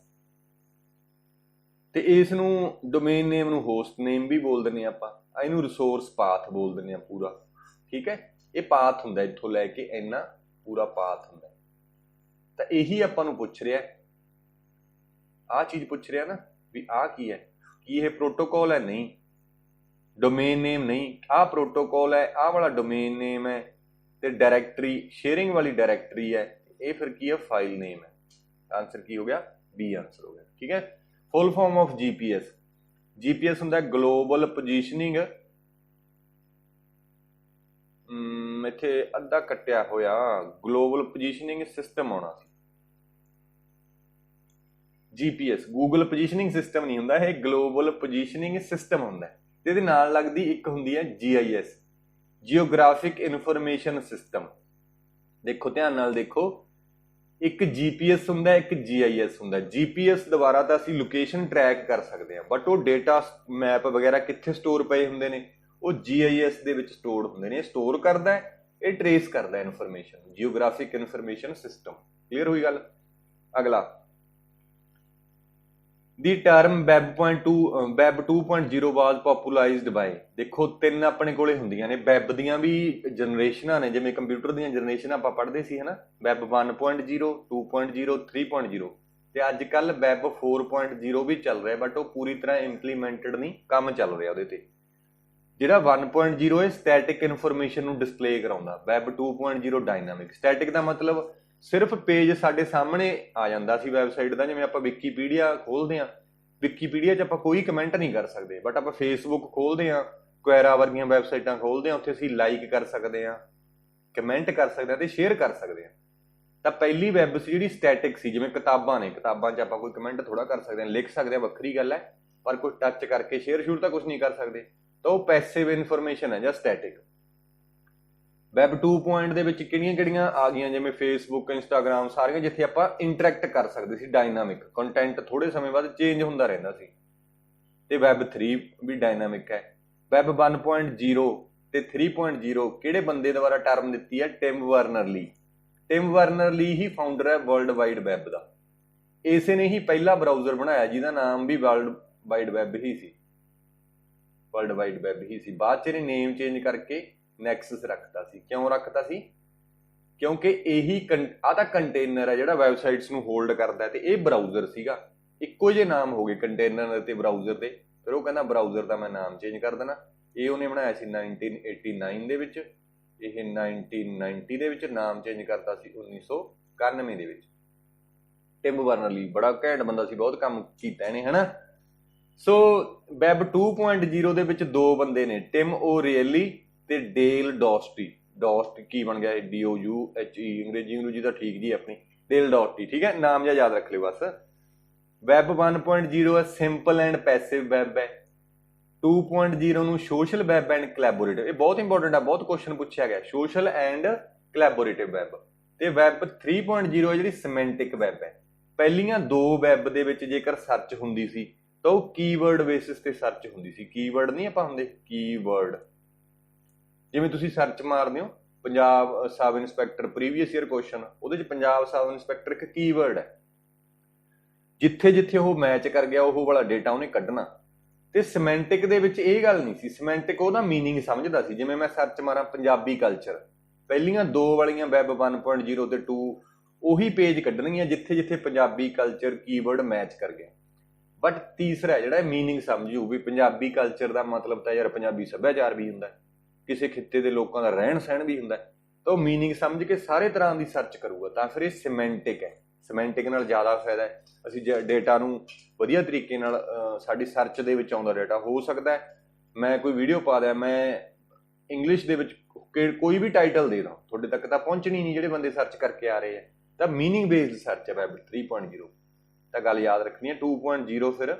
ਤੇ ਇਸ ਨੂੰ ਡੋਮੇਨ ਨੇਮ ਨੂੰ ਹੋਸਟ ਨੇਮ ਵੀ ਬੋਲ ਦਿੰਦੇ ਆ ਆਪਾਂ, ਇਹਨੂੰ ਰਿਸੋਰਸ ਪਾਥ ਬੋਲ ਦਿੰਦੇ ਆ ਪੂਰਾ, ਠੀਕ ਹੈ। ਇਹ ਪਾਥ ਹੁੰਦਾ ਇੱਥੋਂ ਲੈ ਕੇ ਇੰਨਾ ਪੂਰਾ ਪਾਥ ਹੁੰਦਾ। ਤਾਂ ਇਹੀ ਆਪਾਂ ਨੂੰ ਪੁੱਛ ਰਿਹਾ, ਆਹ ਚੀਜ਼ ਪੁੱਛ ਰਿਹਾ ਨਾ ਵੀ ਆਹ ਕੀ ਹੈ, ਕੀ ਇਹ ਪ੍ਰੋਟੋਕਾਲ ਹੈ? ਨਹੀਂ, ਡੋਮੇਨ ਨੇਮ ਨਹੀਂ, ਆਹ ਪ੍ਰੋਟੋਕਾਲ ਹੈ, ਆਹ ਵਾਲਾ ਡੋਮੇਨ ਨੇਮ ਹੈ, ਤੇ ਡਾਇਰੈਕਟਰੀ ਸ਼ੇਅਰਿੰਗ ਵਾਲੀ ਡਾਇਰੈਕਟਰੀ ਹੈ, ਇਹ ਫਿਰ ਕੀ ਹੈ? ਫਾਈਲ ਨੇਮ ਹੈ। ਆਨਸਰ ਕੀ ਹੋ ਗਿਆ? ਬੀ ਆਨਸਰ ਹੋ ਗਿਆ, ਠੀਕ ਹੈ। ਫੁੱਲ ਫਾਰਮ ਆਫ GPS, GPS ਹੁੰਦਾ ਗਲੋਬਲ ਪੋਜੀਸ਼ਨਿੰਗ, ਇੱਥੇ ਅੱਧਾ ਕੱਟਿਆ ਹੋਇਆ, ਗਲੋਬਲ ਪੋਜੀਸ਼ਨਿੰਗ ਸਿਸਟਮ ਆਉਣਾ ਸੀ। GPS ਗੂਗਲ ਪੋਜੀਸ਼ਨਿੰਗ ਸਿਸਟਮ ਨਹੀਂ ਹੁੰਦਾ, ਇਹ ਗਲੋਬਲ ਪੋਜੀਸ਼ਨਿੰਗ ਸਿਸਟਮ ਹੁੰਦਾ। ਤੇ ਇਹਦੇ ਨਾਲ ਲੱਗਦੀ ਇੱਕ ਹੁੰਦੀ ਹੈ GIS, ਜੀਓਗ੍ਰਾਫਿਕ ਇਨਫੋਰਮੇਸ਼ਨ ਸਿਸਟਮ। ਦੇਖੋ ਧਿਆਨ ਨਾਲ ਦੇਖੋ, ਇੱਕ GPS ਹੁੰਦਾ, ਇੱਕ GIS ਹੁੰਦਾ। GPS ਦੁਆਰਾ ਤਾਂ ਅਸੀਂ ਲੋਕੇਸ਼ਨ ਟਰੈਕ ਕਰ ਸਕਦੇ ਹਾਂ, ਬਟ ਉਹ ਡੇਟਾ ਮੈਪ ਵਗੈਰਾ ਕਿੱਥੇ ਸਟੋਰ ਪਏ ਹੁੰਦੇ ਨੇ, ਉਹ GIS ਦੇ ਵਿੱਚ ਸਟੋਰ ਹੁੰਦੇ ਨੇ। ਇਹ ਸਟੋਰ ਕਰਦਾ ਹੈ, ਇਹ ਟਰੇਸ ਕਰਦਾ information, geographic information system. Clear ਹੋਈ ਗੱਲ। ਅਗਲਾ, ਦੀ ਟਰਮ ਵੈਬ 2.0 ਵਾਜ਼ ਪੋਪੂਲਾਈਜ਼ਡ ਬਾਏ। ਦੇਖੋ ਤਿੰਨ ਆਪਣੇ ਕੋਲੇ ਹੁੰਦੀਆਂ ਨੇ, ਵੈਬ ਦੀਆਂ ਵੀ ਜਨਰੇਸ਼ਨਾਂ ਨੇ, ਜਿਵੇਂ ਕੰਪਿਊਟਰ ਦੀਆਂ ਜਨਰੇਸ਼ਨਾਂ ਆਪਾਂ ਪੜ੍ਹਦੇ ਸੀ ਹਨਾ, ਵੈਬ 1.0 2.0 3.0 ਤੇ ਅੱਜ ਕੱਲ ਵੈਬ 4.0 ਵੀ ਚੱਲ ਰਿਹਾ, ਬਟ ਉਹ ਪੂਰੀ ਤਰ੍ਹਾਂ ਇੰਪਲੀਮੈਂਟਡ ਨਹੀਂ, ਕੰਮ ਚੱਲ ਰਿਹਾ ਉਹਦੇ ਤੇ। ਜਿਹੜਾ 1.0 ਹੈ ਸਟੈਟਿਕ ਇਨਫੋਰਮੇਸ਼ਨ ਨੂੰ ਡਿਸਪਲੇ ਕਰਾਉਂਦਾ, ਵੈਬ 2.0 ਡਾਇਨਾਮਿਕ। ਸਟੈਟਿਕ ਦਾ ਮਤਲਬ ਸਿਰਫ ਪੇਜ ਸਾਡੇ ਸਾਹਮਣੇ ਆ ਜਾਂਦਾ ਸੀ ਵੈਬਸਾਈਟ ਦਾ, ਜਿਵੇਂ ਆਪਾਂ ਵਿਕੀਪੀਡੀਆ ਖੋਲਦੇ ਹਾਂ, ਵਿਕੀਪੀਡੀਆ 'ਚ ਆਪਾਂ ਕੋਈ ਕਮੈਂਟ ਨਹੀਂ ਕਰ ਸਕਦੇ, ਬਟ ਆਪਾਂ ਫੇਸਬੁੱਕ ਖੋਲਦੇ ਹਾਂ, ਕੁਐਰਾ ਵਰਗੀਆਂ ਵੈਬਸਾਈਟਾਂ ਖੋਲਦੇ ਹਾਂ, ਉੱਥੇ ਅਸੀਂ ਲਾਈਕ ਕਰ ਸਕਦੇ ਹਾਂ, ਕਮੈਂਟ ਕਰ ਸਕਦੇ ਹਾਂ ਤੇ ਸ਼ੇਅਰ ਕਰ ਸਕਦੇ ਹਾਂ। ਤਾਂ ਪਹਿਲੀ ਵੈਬ ਸੀ ਜਿਹੜੀ ਸਟੈਟਿਕ ਸੀ, ਜਿਵੇਂ ਕਿਤਾਬਾਂ ਨੇ, ਕਿਤਾਬਾਂ 'ਚ ਆਪਾਂ ਕੋਈ ਕਮੈਂਟ ਥੋੜਾ ਕਰ ਸਕਦੇ ਹਾਂ, ਲਿਖ ਸਕਦੇ ਹਾਂ, ਵੱਖਰੀ ਗੱਲ ਹੈ, ਪਰ ਕੋਈ ਟੱਚ ਕਰਕੇ ਸ਼ੇਅਰ ਸ਼ੂਰ ਤਾਂ ਕੁਝ ਨਹੀਂ ਕਰ ਸਕਦੇ। ਤਾਂ ਉਹ ਪੈਸਿਵ ਇਨਫੋਰਮੇਸ਼ਨ ਹੈ ਜਾਂ ਸਟੈਟਿਕ। ਵੈਬ 2.0 ਦੇ ਵਿੱਚ ਕਿਹੜੀਆਂ ਆ ਗਈਆਂ, ਜਿਵੇਂ ਫੇਸਬੁੱਕ, ਇੰਸਟਾਗ੍ਰਾਮ, ਸਾਰੀਆਂ ਜਿੱਥੇ ਆਪਾਂ ਇੰਟਰੈਕਟ ਕਰ ਸਕਦੇ ਸੀ, ਡਾਇਨਾਮਿਕ ਕੰਟੈਂਟ ਥੋੜੇ ਸਮੇਂ ਬਾਅਦ ਚੇਂਜ ਹੁੰਦਾ ਰਹਿੰਦਾ ਸੀ। ਤੇ ਵੈਬ 3 ਵੀ ਡਾਇਨਾਮਿਕ ਹੈ। ਵੈਬ 1.0 ਤੇ 3.0 ਕਿਹੜੇ ਬੰਦੇ ਦੁਆਰਾ ਟਰਮ ਦਿੱਤੀ ਹੈ? ਟਿਮ ਵਰਨਰ-ਲੀ। ਟਿਮ ਵਰਨਰ-ਲੀ ਹੀ ਫਾਊਂਡਰ ਹੈ ਵਰਲਡ ਵਾਈਡ ਵੈਬ ਦਾ। ਇਸੇ ਨੇ ਹੀ ਪਹਿਲਾ ਬਰਾਊਜ਼ਰ ਬਣਾਇਆ ਜਿਹਦਾ ਨਾਮ ਵੀ ਵਰਲਡ ਵਾਈਡ ਵੈਬ ਹੀ ਸੀ, ਵਰਲਡ ਵਾਈਡ ਵੈਬ ਹੀ ਸੀ। ਬਾਅਦ ਚ ਇਹਨੇ ਨੇਮ ਚੇਂਜ ਕਰਕੇ ਨੈਕਸਸ ਰੱਖਤਾ ਸੀ। ਕਿਉਂ ਰੱਖਤਾ ਸੀ? ਕਿਉਂਕਿ ਇਹੀ ਆਹ ਤਾਂ ਕੰਟੇਨਰ ਹੈ ਜਿਹੜਾ ਵੈਬਸਾਈਟਸ ਨੂੰ ਹੋਲਡ ਕਰਦਾ, ਤੇ ਇਹ ਬਰਾਊਜ਼ਰ ਸੀਗਾ। ਇੱਕੋ ਜਿਹੇ ਨਾਮ ਹੋ ਗਏ ਕੰਟੇਨਰ ਤੇ ਬਰਾਊਜ਼ਰ ਦੇ। ਫਿਰ ਉਹ ਕਹਿੰਦਾ ਬਰਾਊਜ਼ਰ ਦਾ ਮੈਂ ਨਾਮ ਚੇਂਜ ਕਰ ਦੇਣਾ। ਇਹ ਉਹਨੇ ਬਣਾਇਆ ਸੀ 1989 ਦੇ ਵਿੱਚ, ਇਹ 1990 ਦੇ ਵਿੱਚ, ਨਾਮ ਚੇਂਜ ਕਰਤਾ ਸੀ 1991 ਦੇ ਵਿੱਚ। ਟਿਮ ਵਰਨਰ-ਲੀ ਬੜਾ ਘੈਂਟ ਬੰਦਾ ਸੀ, ਬਹੁਤ ਕੰਮ ਕੀਤਾ ਇਹਨੇ, ਹਨਾ। ਸੋ ਵੈਬ 2.0 ਦੇ ਵਿੱਚ ਦੋ ਬੰਦੇ ਨੇ, ਟਿਮ ਓ'ਰੀਅਲੀ ਤੇ ਡੇਲ ਡੌਸਟੀ। ਡੌਸਟ ਕੀ ਬਣ ਗਿਆ? DOUHE। ਅੰਗਰੇਜ਼ੀ ਤਾਂ ਠੀਕ ਜੀ ਆਪਣੀ, ਡੇਲ ਡੌਸਟੀ, ਠੀਕ ਹੈ, ਨਾਮ ਜਿਹਾ ਯਾਦ ਰੱਖ ਲਿਓ ਬਸ। ਵੈਬ 1.0 ਹੈ ਸਿੰਪਲ ਐਂਡ ਪੈਸਿਵ ਵੈਬ ਹੈ। 2.0 ਨੂੰ ਸੋਸ਼ਲ ਵੈਬ ਐਂਡ ਕੋਲੈਬੋਰੇਟਿਵ। ਇਹ ਬਹੁਤ ਇੰਪੋਰਟੈਂਟ ਆ, ਬਹੁਤ ਕੁਐਸਚਨ ਪੁੱਛਿਆ ਗਿਆ, ਸੋਸ਼ਲ ਐਂਡ ਕੋਲੈਬੋਰੇਟਿਵ ਵੈਬ। ਤੇ ਵੈਬ 3.0 ਹੈ ਜਿਹੜੀ ਸਿਮੈਂਟਿਕ ਵੈਬ ਹੈ। ਪਹਿਲੀਆਂ ਦੋ ਵੈਬ ਦੇ ਵਿੱਚ ਜੇਕਰ ਸਰਚ ਹੁੰਦੀ ਸੀ ਤਾਂ ਉਹ ਕੀਵਰਡ ਬੇਸਿਸ ਤੇ ਸਰਚ ਹੁੰਦੀ ਸੀ। ਕੀਵਰਡ ਨਹੀਂ ਆਪਾਂ ਹੁੰਦੇ, ਕੀਵਰਡ। ਜਿਵੇਂ ਤੁਸੀਂ ਸਰਚ ਮਾਰਦੇ ਹੋ Punjab sub inspector previous year question, ਉਹਦੇ 'ਚ ਪੰਜਾਬ ਸਬ ਇੰਸਪੈਕਟਰ ਇੱਕ ਕੀਵਰਡ ਹੈ, ਜਿੱਥੇ ਜਿੱਥੇ ਉਹ ਮੈਚ ਕਰ ਗਿਆ ਉਹ ਵਾਲਾ ਡੇਟਾ ਉਹਨੇ ਕੱਢਣਾ। ਤੇ ਸਿਮੈਂਟਿਕ ਦੇ ਵਿੱਚ ਇਹ ਗੱਲ ਨਹੀਂ ਸੀ, ਸਿਮੈਂਟਿਕ ਉਹਦਾ ਮੀਨਿੰਗ ਸਮਝਦਾ ਸੀ। ਜਿਵੇਂ ਮੈਂ ਸਰਚ ਮਾਰਾਂ ਪੰਜਾਬੀ ਕਲਚਰ, ਪਹਿਲੀਆਂ 2 ਵਾਲੀਆਂ ਵੈਬ 1.0 ਤੇ 2 ਉਹੀ ਪੇਜ ਕੱਢਣਗੀਆਂ ਜਿੱਥੇ ਜਿੱਥੇ ਪੰਜਾਬੀ ਕਲਚਰ ਕੀਵਰਡ ਮੈਚ ਕਰ ਗਿਆ। ਬਟ ਤੀਸਰਾ ਜਿਹੜਾ ਮੀਨਿੰਗ ਸਮਝੂ ਵੀ ਪੰਜਾਬੀ ਕਲਚਰ ਦਾ ਮਤਲਬ ਤਾਂ ਯਾਰ ਪੰਜਾਬੀ ਸੱਭਿਆਚਾਰ ਵੀ ਹੁੰਦਾ, ਕਿਸੇ ਖਿੱਤੇ ਦੇ ਲੋਕਾਂ ਦਾ ਰਹਿਣ ਸਹਿਣ ਵੀ ਹੁੰਦਾ, ਤਾਂ ਉਹ ਮੀਨਿੰਗ ਸਮਝ ਕੇ ਸਾਰੇ ਤਰ੍ਹਾਂ ਦੀ ਸਰਚ ਕਰੂਗਾ, ਤਾਂ ਫਿਰ ਇਹ ਸਿਮੈਂਟਿਕ ਹੈ। ਸਿਮੈਂਟਿਕ ਨਾਲ ਜ਼ਿਆਦਾ ਫਾਇਦਾ ਹੈ, ਅਸੀਂ ਡੇਟਾ ਨੂੰ ਵਧੀਆ ਤਰੀਕੇ ਨਾਲ ਸਾਡੀ ਸਰਚ ਦੇ ਵਿੱਚ ਆਉਂਦਾ ਡੇਟਾ। ਹੋ ਸਕਦਾ ਮੈਂ ਕੋਈ ਵੀਡੀਓ ਪਾ ਦਿਆਂ, ਮੈਂ ਇੰਗਲਿਸ਼ ਦੇ ਵਿੱਚ ਕੋਈ ਵੀ ਟਾਈਟਲ ਦੇ ਦਾਂ, ਤੁਹਾਡੇ ਤੱਕ ਤਾਂ ਪਹੁੰਚਣੀ ਨਹੀਂ ਜਿਹੜੇ ਬੰਦੇ ਸਰਚ ਕਰਕੇ ਆ ਰਹੇ ਆ। ਤਾਂ ਮੀਨਿੰਗ ਬੇਸਡ ਸਰਚ ਹੈ ਵੈਬ 3.0। ਤਾਂ ਗੱਲ ਯਾਦ ਰੱਖਣੀ ਹੈ। 2.0 ਫਿਰ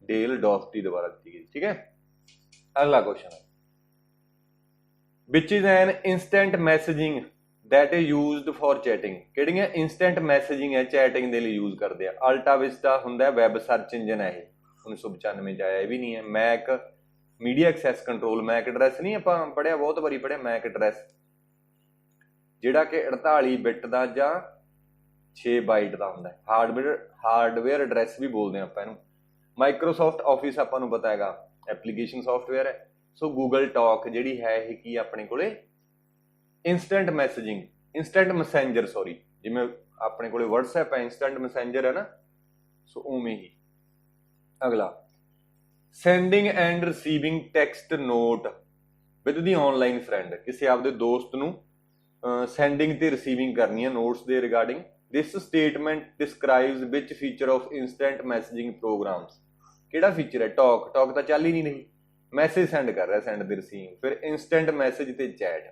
ਡੇਲ ਡੌਫਟੀ ਦੁਆਰਾ ਦਿੱਤੀ ਗਈ। ਠੀਕ ਹੈ, ਅਗਲਾ ਕੁਐਸਚਨ ਹੈ which is an instant messaging that is used for chatting। ਕਿਹੜੀਆਂ instant messaging ਹੈ ਚੈਟਿੰਗ ਦੇ ਲਈ ਯੂਜ਼ ਕਰਦੇ ਆ। ਅਲਟਾ ਵਿਸਟਾ ਹੁੰਦਾ ਵੈਬ ਸਰਚ ਇੰਜਨ ਹੈ, ਇਹ 1995 ਚ ਆਇਆ, ਇਹ ਵੀ ਨਹੀਂ ਹੈ। ਮੈਕ ਮੀਡੀਆ ਐਕਸੈਸ ਕੰਟਰੋਲ, ਮੈਕ ਐਡਰੈਸ ਨਹੀਂ ਆਪਾਂ ਪੜ੍ਹਿਆ, ਬਹੁਤ ਵਾਰੀ ਪੜ੍ਹਿਆ ਮੈਕ ਐਡਰੈਸ, ਜਿਹੜਾ ਕਿ 48 ਬਿਟ ਦਾ ਜਾਂ 6 ਬਾਈਟ ਦਾ ਹੁੰਦਾ ਹੈ। ਹਾਰਡਵੇਅਰ ਐਡਰੈਸ ਵੀ ਬੋਲਦੇ ਆਪਾਂ ਇਹਨੂੰ। ਮਾਈਕਰੋਸਾਫਟ ਆਫਿਸ ਆਪਾਂ ਨੂੰ ਪਤਾ ਹੈਗਾ ਐਪਲੀਕੇਸ਼ਨ ਸੌਫਟਵੇਅਰ ਹੈ। ਸੋ ਗੂਗਲ ਟਾਕ ਜਿਹੜੀ ਹੈ ਇਹ ਕੀ ਆਪਣੇ ਕੋਲੇ instant messaging, instant Messenger, sorry, ਜਿਵੇਂ ਆਪਣੇ ਕੋਲੇ WhatsApp ਹੈ ਇੰਸਟੈਂਟ ਮੈਸੇਂਜਰ ਹੈ ਨਾ, ਸੋ ਉਵੇਂ ਹੀ। ਅਗਲਾ sending and receiving text note with the online friend, ਕਿਸੇ ਆਪਦੇ ਦੋਸਤ ਨੂੰ ਸੈਂਡਿੰਗ ਤੇ ਰਿਸੀਵਿੰਗ ਕਰਨੀ ਹੈ ਨੋਟਸ ਦੇ regarding. This statement describes which feature of instant messaging programs. ਕਿਹੜਾ ਫੀਚਰ ਹੈ? ਟਾਕ ਤਾਂ ਚੱਲ ਹੀ ਨਹੀਂ ਰਹੀ, ਮੈਸੇਜ ਸੈਂਡ ਕਰ ਰਿਹਾ, ਸੈਂਡ ਦੇ ਰਿਸੀਵ, ਫਿਰ ਇੰਸਟੈਂਟ ਮੈਸੇਜ ਤੇ ਚੈਟ,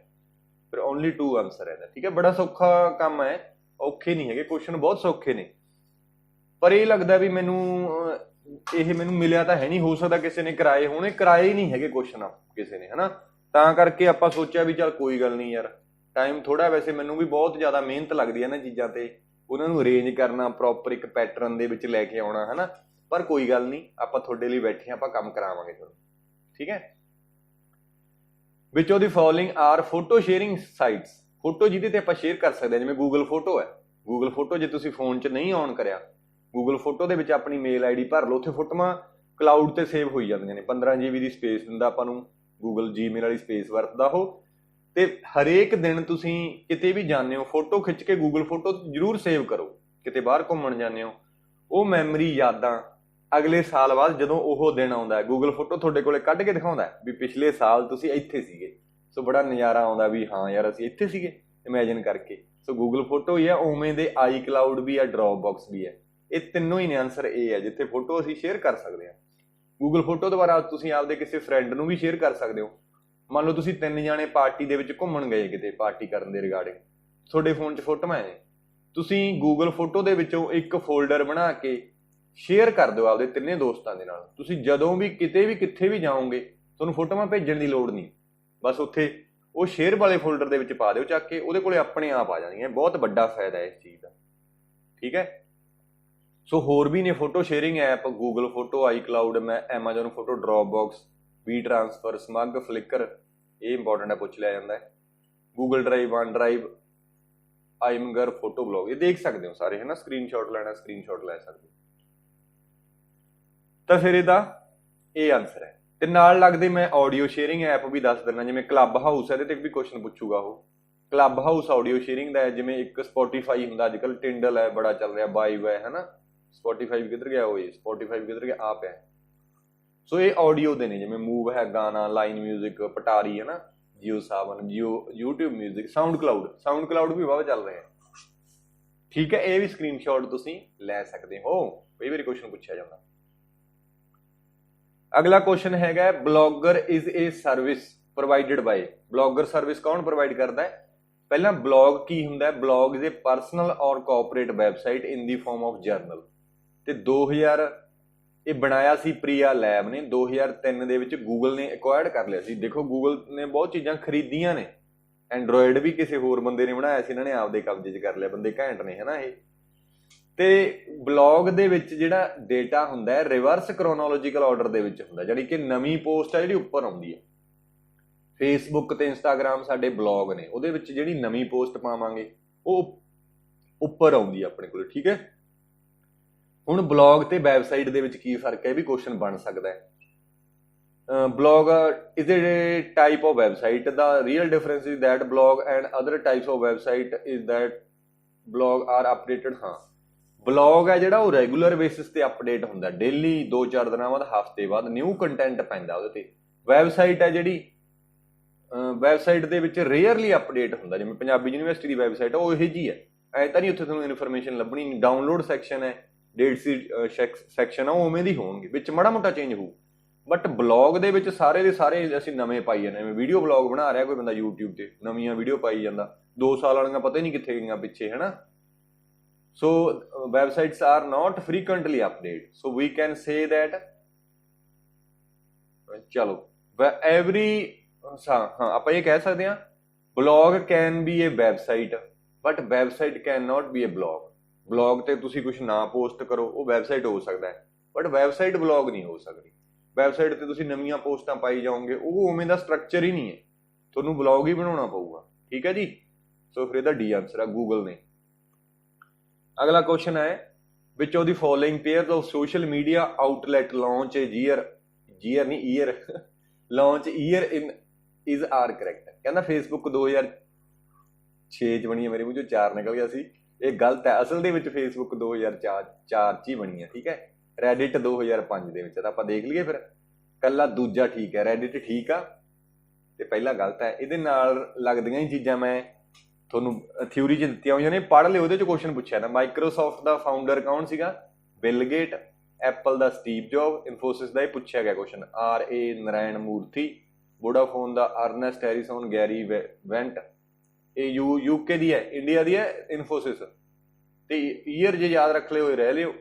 ਫਿਰ ਓਨਲੀ 2 ਆਨਸਰ ਹੈ। ਠੀਕ ਹੈ, ਬੜਾ ਸੌਖਾ ਕੰਮ ਹੈ, ਔਖੇ ਨਹੀਂ ਹੈਗੇ, ਕੁਐਸਚਨ ਬਹੁਤ ਸੌਖੇ ਨੇ। ਪਰ ਇਹ ਲੱਗਦਾ ਵੀ ਮੈਨੂੰ ਮਿਲਿਆ ਤਾਂ ਹੈ ਨਹੀਂ, ਹੋ ਸਕਦਾ ਕਿਸੇ ਨੇ ਕਰਾਏ ਹੋਣੇ, ਕਰਾਏ ਨਹੀਂ ਹੈਗੇ ਕੁਐਸਚਨ ਕਿਸੇ ਨੇ, ਹਨਾ। ਤਾਂ ਕਰਕੇ ਆਪਾਂ ਸੋਚਿਆ ਵੀ ਚੱਲ ਕੋਈ ਗੱਲ ਨਹੀਂ ਯਾਰ, ਟਾਈਮ ਥੋੜਾ, ਵੈਸੇ ਮੈਨੂੰ ਵੀ ਬਹੁਤ ਜ਼ਿਆਦਾ ਮਿਹਨਤ ਲੱਗਦੀ ਹੈ ਨਾ ਚੀਜ਼ਾਂ ਤੇ, ਉਹਨਾਂ ਨੂੰ ਅਰੇਂਜ ਕਰਨਾ, ਪ੍ਰੋਪਰ ਇੱਕ ਪੈਟਰਨ ਦੇ ਵਿੱਚ ਲੈ ਕੇ ਆਉਣਾ, ਹਨਾ। ਪਰ ਕੋਈ ਗੱਲ ਨਹੀਂ, ਆਪਾਂ ਤੁਹਾਡੇ ਲਈ ਬੈਠੇ, ਆਪਾਂ ਕੰਮ ਕਰਾਵਾਂਗੇ ਤੁਹਾਨੂੰ। ਠੀਕ ਹੈ, which of the following are photo sharing sites, photo ਜਿਹਦੇ ਤੇ ਆਪਾਂ ਸ਼ੇਅਰ ਕਰ ਸਕਦੇ ਹਾਂ, ਜਿਵੇਂ ਗੂਗਲ ਫੋਟੋ ਹੈ। ਗੂਗਲ ਫੋਟੋ ਜੇ ਤੁਸੀਂ ਫੋਨ 'ਚ ਨਹੀਂ ਔਨ ਕਰਿਆ, ਗੂਗਲ ਫੋਟੋ ਦੇ ਵਿੱਚ ਆਪਣੀ ਮੇਲ ਆਈਡੀ ਭਰ ਲਓ, ਉੱਥੇ ਫੋਟੋਆਂ ਕਲਾਊਡ ਤੇ ਸੇਵ ਹੋਈ ਜਾਂਦੀਆਂ ਨੇ। 15 GB ਦੀ ਸਪੇਸ ਦਿੰਦਾ ਆਪਾਂ ਨੂੰ ਗੂਗਲ, ਜੀਮੇਲ ਵਾਲੀ ਸਪੇਸ ਵਰਤਦਾ ਉਹ। ਤੇ ਹਰੇਕ ਦਿਨ ਤੁਸੀਂ ਕਿਤੇ ਵੀ ਜਾਂਦੇ ਹੋ, ਫੋਟੋ ਖਿੱਚ ਕੇ ਗੂਗਲ ਫੋਟੋ ਜ਼ਰੂਰ ਸੇਵ ਕਰੋ। ਕਿਤੇ ਬਾਹਰ ਘੁੰਮਣ ਜਾਂਦੇ ਹੋ, ਉਹ ਮੈਮਰੀ, ਯਾਦਾਂ ਅਗਲੇ ਸਾਲ ਬਾਅਦ ਜਦੋਂ ਉਹ ਦਿਨ ਆਉਂਦਾ, ਗੂਗਲ ਫੋਟੋ ਤੁਹਾਡੇ ਕੋਲੇ ਕੱਢ ਕੇ ਦਿਖਾਉਂਦਾ ਵੀ ਪਿਛਲੇ ਸਾਲ ਤੁਸੀਂ ਇੱਥੇ ਸੀਗੇ। ਸੋ ਬੜਾ ਨਜ਼ਾਰਾ ਆਉਂਦਾ ਵੀ ਹਾਂ ਯਾਰ ਅਸੀਂ ਇੱਥੇ ਸੀਗੇ, ਇਮੈਜਿਨ ਕਰਕੇ। ਸੋ ਗੂਗਲ ਫੋਟੋ ਹੀ ਹੈ, ਉਵੇਂ ਦੇ ਆਈ ਕਲਾਊਡ ਵੀ ਹੈ, ਡਰੌਪ ਬਾਕਸ ਵੀ ਹੈ। ਇਹ ਤਿੰਨੋਂ ਹੀ ਨੇ ਆਨਸਰ ਇਹ ਹੈ ਜਿੱਥੇ ਫੋਟੋ ਅਸੀਂ ਸ਼ੇਅਰ ਕਰ ਸਕਦੇ ਹਾਂ। ਗੂਗਲ ਫੋਟੋ ਦੁਆਰਾ ਤੁਸੀਂ ਆਪਦੇ ਕਿਸੇ ਫਰੈਂਡ ਨੂੰ ਵੀ ਸ਼ੇਅਰ ਕਰ ਸਕਦੇ ਹੋ। ਮੰਨ ਲਓ ਤੁਸੀਂ 3 ਜਾਣੇ ਪਾਰਟੀ ਦੇ ਵਿੱਚ ਘੁੰਮਣ ਗਏ, ਕਿਤੇ ਪਾਰਟੀ ਕਰਨ ਦੇ ਰਿਗਾਰਡਿੰਗ, ਤੁਹਾਡੇ ਫੋਨ 'ਚ ਫੋਟੋਆਂ ਨੇ, ਤੁਸੀਂ ਗੂਗਲ ਫੋਟੋ ਦੇ ਵਿੱਚੋਂ ਇੱਕ ਫੋਲਡਰ ਬਣਾ ਕੇ ਸ਼ੇਅਰ ਕਰ ਦਿਓ ਆਪਦੇ 3 ਦੋਸਤਾਂ ਦੇ ਨਾਲ। ਤੁਸੀਂ ਜਦੋਂ ਵੀ ਕਿਤੇ ਵੀ ਕਿੱਥੇ ਵੀ ਜਾਓਗੇ, ਤੁਹਾਨੂੰ ਫੋਟੋਆਂ ਭੇਜਣ ਦੀ ਲੋੜ ਨਹੀਂ, ਬਸ ਉੱਥੇ ਉਹ ਸ਼ੇਅਰ ਵਾਲੇ ਫੋਲਡਰ ਦੇ ਵਿੱਚ ਪਾ ਦਿਓ ਚੱਕ ਕੇ, ਉਹਦੇ ਕੋਲੇ ਆਪਣੇ ਆਪ ਆ ਜਾਣਗੀਆਂ। ਬਹੁਤ ਵੱਡਾ ਫਾਇਦਾ ਹੈ ਇਸ ਚੀਜ਼ ਦਾ। ਠੀਕ ਹੈ, ਸੋ ਹੋਰ ਵੀ ਨੇ photo sharing app, Google photo, iCloud, Amazon photo, Dropbox, WeTransfer, Smug, Flickr, ਇਹ ਇੰਪੋਰਟੈਂਟ ਹੈ, ਪੁੱਛ ਲਿਆ ਜਾਂਦਾ ਹੈ। Google Drive, OneDrive, Imgur, photo blog, ਇਹ ਦੇਖ ਸਕਦੇ ਹੋ ਸਾਰੇ, ਹੈ ਨਾ। ਸਕਰੀਨਸ਼ਾਟ ਲੈਣਾ, ਸਕਰੀਨਸ਼ਾਟ ਲੈ ਸਕਦੇ ਹੋ। ਤਾਂ ਫਿਰ ਇਹਦਾ ਇਹ ਆਨਸਰ ਹੈ। ਤੇ ਨਾਲ ਲੱਗਦੇ ਮੈਂ ਆਡੀਓ ਸ਼ੇਅਰਿੰਗ ਐਪ ਵੀ ਦੱਸ ਦਿੰਦਾ, ਜਿਵੇਂ ਕਲੱਬ ਹਾਊਸ, ਇਹਦੇ ਤੇ ਵੀ ਕੁਐਸਚਨ ਪੁੱਛੂਗਾ ਉਹ। ਕਲੱਬ ਹਾਊਸ ਆਡੀਓ ਸ਼ੇਅਰਿੰਗ ਦਾ ਹੈ, ਜਿਵੇਂ ਇੱਕ ਸਪੋਟੀਫਾਈ ਹੁੰਦਾ ਅੱਜ ਕੱਲ੍ਹ, ਟਿੰਡਲ ਹੈ, ਬੜਾ ਚੱਲ ਰਿਹਾ, ਬਾਈਵ ਹੈ ਨਾ। ਸਪੋਟੀਫਾਈ ਵੀ ਕਿੱਧਰ ਗਿਆ, ਉਹ ਸਪੋਟੀਫਾਈ ਵੀ ਕਿੱਧਰ ਗਿਆ, ਆਪ ਹੈ। ਸੋ ਇਹ ਆਡੀਓ ਦੇ ਨੇ, ਜਿਵੇਂ ਮੂਵ ਹੈ, ਗਾਣਾ, ਲਾਈਨ ਮਿਊਜ਼ਿਕ, ਪਟਾਰੀ, ਹੈ ਨਾ, Jio Saavn, YouTube music, SoundCloud ਵੀ ਬਹੁਤ ਚੱਲ ਰਿਹਾ। ਠੀਕ ਹੈ, ਇਹ ਵੀ ਸਕਰੀਨਸ਼ਾਟ ਤੁਸੀਂ ਲੈ ਸਕਦੇ ਹੋ, ਕਈ ਵਾਰੀ ਕੁਐਸਚਨ ਪੁੱਛਿਆ ਜਾਂਦਾ। ਅਗਲਾ ਕੁਐਸਚਨ ਹੈਗਾ, Blogger is a service provided by. Blogger service ਕੌਣ ਪ੍ਰੋਵਾਈਡ ਕਰਦਾ ਹੈ? ਪਹਿਲਾਂ ਬਲੌਗ ਕੀ ਹੁੰਦਾ? Blog is a personal or corporate website in the form of journal. ਤੇ 2000 ਇਹ ਬਣਾਇਆ ਸੀ ਪ੍ਰਿਆ ਲੈਬ ਨੇ, 2003 ਦੇ ਵਿੱਚ ਗੂਗਲ ਨੇ ਐਕਵਾਇਰਡ ਕਰ ਲਿਆ ਸੀ। ਦੇਖੋ ਗੂਗਲ ਨੇ ਬਹੁਤ ਚੀਜ਼ਾਂ ਖਰੀਦੀਆਂ ਨੇ, ਐਂਡਰੋਇਡ ਵੀ ਕਿਸੇ ਹੋਰ ਬੰਦੇ ਨੇ ਬਣਾਇਆ ਸੀ, ਇਹਨਾਂ ਨੇ ਆਪਦੇ ਕਬਜ਼ੇ 'ਚ ਕਰ ਲਿਆ। ਬੰਦੇ ਘੈਂਟ ਨੇ, ਹੈ ਨਾ ਇਹ। ਤੇ ਬਲੌਗ ਦੇ ਵਿੱਚ ਜਿਹੜਾ ਡੇਟਾ ਹੁੰਦਾ ਹੈ ਰਿਵਰਸ ਕ੍ਰੋਨੋਲੋਜੀਕਲ ਆਰਡਰ ਦੇ ਵਿੱਚ ਹੁੰਦਾ, ਜਾਣੀ ਕਿ ਨਵੀਂ ਪੋਸਟ ਹੈ ਜਿਹੜੀ ਉੱਪਰ ਆਉਂਦੀ ਹੈ। ਫੇਸਬੁੱਕ ਤੇ ਇੰਸਟਾਗ੍ਰਾਮ ਸਾਡੇ ਬਲੌਗ ਨੇ, ਉਹਦੇ ਵਿੱਚ ਜਿਹੜੀ ਨਵੀਂ ਪੋਸਟ ਪਾਵਾਂਗੇ ਉਹ ਉੱਪਰ ਆਉਂਦੀ ਆ ਆਪਣੇ ਕੋਲ, ਠੀਕ ਹੈ। ਹੁਣ ਬਲੌਗ ਤੇ ਵੈਬਸਾਈਟ ਦੇ ਵਿੱਚ ਕੀ ਫਰਕ ਹੈ, ਇਹ ਵੀ ਕੁਐਸਚਨ ਬਣ ਸਕਦਾ ਹੈ। blog is a type of website. The real difference is that blog and other types of website is that blog are updated। ਹਾਂ, ਬਲੌਗ ਹੈ ਜਿਹੜਾ ਉਹ ਰੈਗੂਲਰ ਬੇਸਿਸ ਤੇ ਅਪਡੇਟ ਹੁੰਦਾ, ਡੇਲੀ 2-4 ਦਿਨਾਂ ਬਾਅਦ, ਹਫ਼ਤੇ ਬਾਅਦ ਨਿਊ ਕੰਟੈਂਟ ਪੈਂਦਾ ਉਹਦੇ ਤੇ। ਵੈਬਸਾਈਟ ਹੈ ਜਿਹੜੀ, ਵੈਬਸਾਈਟ ਦੇ ਵਿੱਚ ਰੇਅਰਲੀ ਅਪਡੇਟ ਹੁੰਦਾ, ਜਿਵੇਂ ਪੰਜਾਬੀ ਯੂਨੀਵਰਸਿਟੀ ਦੀ ਵੈਬਸਾਈਟ ਉਹ ਇਹੋ ਜਿਹੀ ਹੈ, ਐ ਤਾਂ ਨਹੀਂ ਉੱਥੇ ਤੁਹਾਨੂੰ ਇਨਫੋਰਮੇਸ਼ਨ ਲੱਭਣੀ ਨਹੀਂ। ਡਾਊਨਲੋਡ ਸੈਕਸ਼ਨ ਹੈ, ਡੇਟ ਸ਼ੀਟ ਸੈਕਸ਼ਨ ਆ, ਉਹ ਉਵੇਂ ਦੀ ਹੋਣਗੇ, ਵਿੱਚ ਮਾੜਾ ਮੋਟਾ ਚੇਂਜ ਹੋਊ। ਬਟ ਬਲੌਗ ਦੇ ਵਿੱਚ ਸਾਰੇ ਦੇ ਸਾਰੇ ਅਸੀਂ ਨਵੇਂ ਪਾਈ ਜਾਂਦੇ, ਜਿਵੇਂ ਵੀਡੀਓ ਬਲੌਗ ਬਣਾ ਰਿਹਾ ਕੋਈ ਬੰਦਾ YouTube ਤੇ, ਨਵੀਆਂ ਵੀਡੀਓ ਪਾਈ ਜਾਂਦਾ, 2 ਸਾਲ ਵਾਲੀਆਂ ਪਤਾ ਹੀ ਨਹੀਂ ਕਿੱਥੇ ਗਈਆਂ ਪਿੱਛੇ, ਹੈ ਨਾ। So websites are not frequently update, so we can say that, ਚਲੋ ਐਵਰੀ, ਹਾਂ ਆਪਾਂ ਇਹ ਕਹਿ ਸਕਦੇ ਹਾਂ blog can be a website but website can not be a blog. Blog ਤੇ ਤੁਸੀਂ ਕੁਝ ਨਾ ਪੋਸਟ ਕਰੋ, ਉਹ ਵੈਬਸਾਈਟ ਹੋ ਸਕਦਾ ਹੈ, ਬਟ ਵੈਬਸਾਈਟ ਬਲੌਗ ਨਹੀਂ ਹੋ ਸਕਦੀ। ਵੈਬਸਾਈਟ ਤੇ ਤੁਸੀਂ ਨਵੀਆਂ ਪੋਸਟਾਂ ਪਾਈ ਜਾਓਗੇ, ਉਹ ਉਵੇਂ ਦਾ ਸਟਰਕਚਰ ਹੀ ਨਹੀਂ ਹੈ, ਤੁਹਾਨੂੰ ਬਲੌਗ ਹੀ ਬਣਾਉਣਾ ਪਊਗਾ, ਠੀਕ ਹੈ ਜੀ। ਸੋ ਫਿਰ ਇਹਦਾ ਡੀ ਆਂਸਰ ਆ ਗੂਗਲ ਨੇ। ਅਗਲਾ ਕੁਐਸਚਨ ਹੈ, which of the following pairs of social media outlet launch year ਨਹੀਂ year launch year in is are correct. ਕਹਿੰਦਾ ਫੇਸਬੁੱਕ 2006 ਚ ਬਣੀ ਹੈ, ਮੇਰੇ ਮੂੰਹ ਚੋਂ 4 ਨਿਕਲ ਗਿਆ ਸੀ, ਇਹ ਗਲਤ ਹੈ। ਅਸਲ ਦੇ ਵਿੱਚ ਫੇਸਬੁੱਕ 2004 ਚ ਹੀ ਬਣੀ ਹੈ, ਠੀਕ ਹੈ। ਰੈਡਿਟ 2005 ਦੇ ਵਿੱਚ, ਤਾਂ ਆਪਾਂ ਦੇਖ ਲਈਏ ਫਿਰ, ਕੱਲਾ ਦੂਜਾ ਠੀਕ ਹੈ, ਰੈਡਿਟ ਠੀਕ ਆ ਤੇ ਪਹਿਲਾ ਗਲਤ ਹੈ। ਇਹਦੇ ਨਾਲ ਲੱਗਦੀਆਂ ਹੀ ਚੀਜ਼ਾਂ ਮੈਂ ਤੁਹਾਨੂੰ ਥਿਊਰੀ 'ਚ ਦਿੱਤੀਆਂ ਹੋਈਆਂ ਨੇ, ਪੜ੍ਹ ਲਿਓ। ਉਹਦੇ 'ਚ ਕੁਐਸਚਨ ਪੁੱਛਿਆ ਨਾ, ਮਾਈਕਰੋਸਾਫਟ ਦਾ ਫਾਊਂਡਰ ਕੌਣ ਸੀਗਾ? Bill gate. ਐਪਲ ਦਾ ਸਟੀਵ ਜੌਬ। ਇਨਫੋਸਿਸ ਦਾ ਇਹ ਪੁੱਛਿਆ ਗਿਆ ਕੁਐਸਚਨ, R.A. ਨਰਾਇਣ ਮੂਰਥੀ। ਵੋਡਾਫੋਨ ਦਾ ਅਰਨੈਸਟ ਹੈਰੀਸਨ ਗੈਰੀ ਵੈਂਟ। ਇਹ ਯੂਕੇ ਦੀ ਹੈ, ਇੰਡੀਆ ਦੀ ਹੈ ਇਨਫੋਸਿਸ। ਤੇ ਈਅਰ ਜੇ ਯਾਦ ਰੱਖ ਲਿਓ ਰਹਿ ਲਿਓ,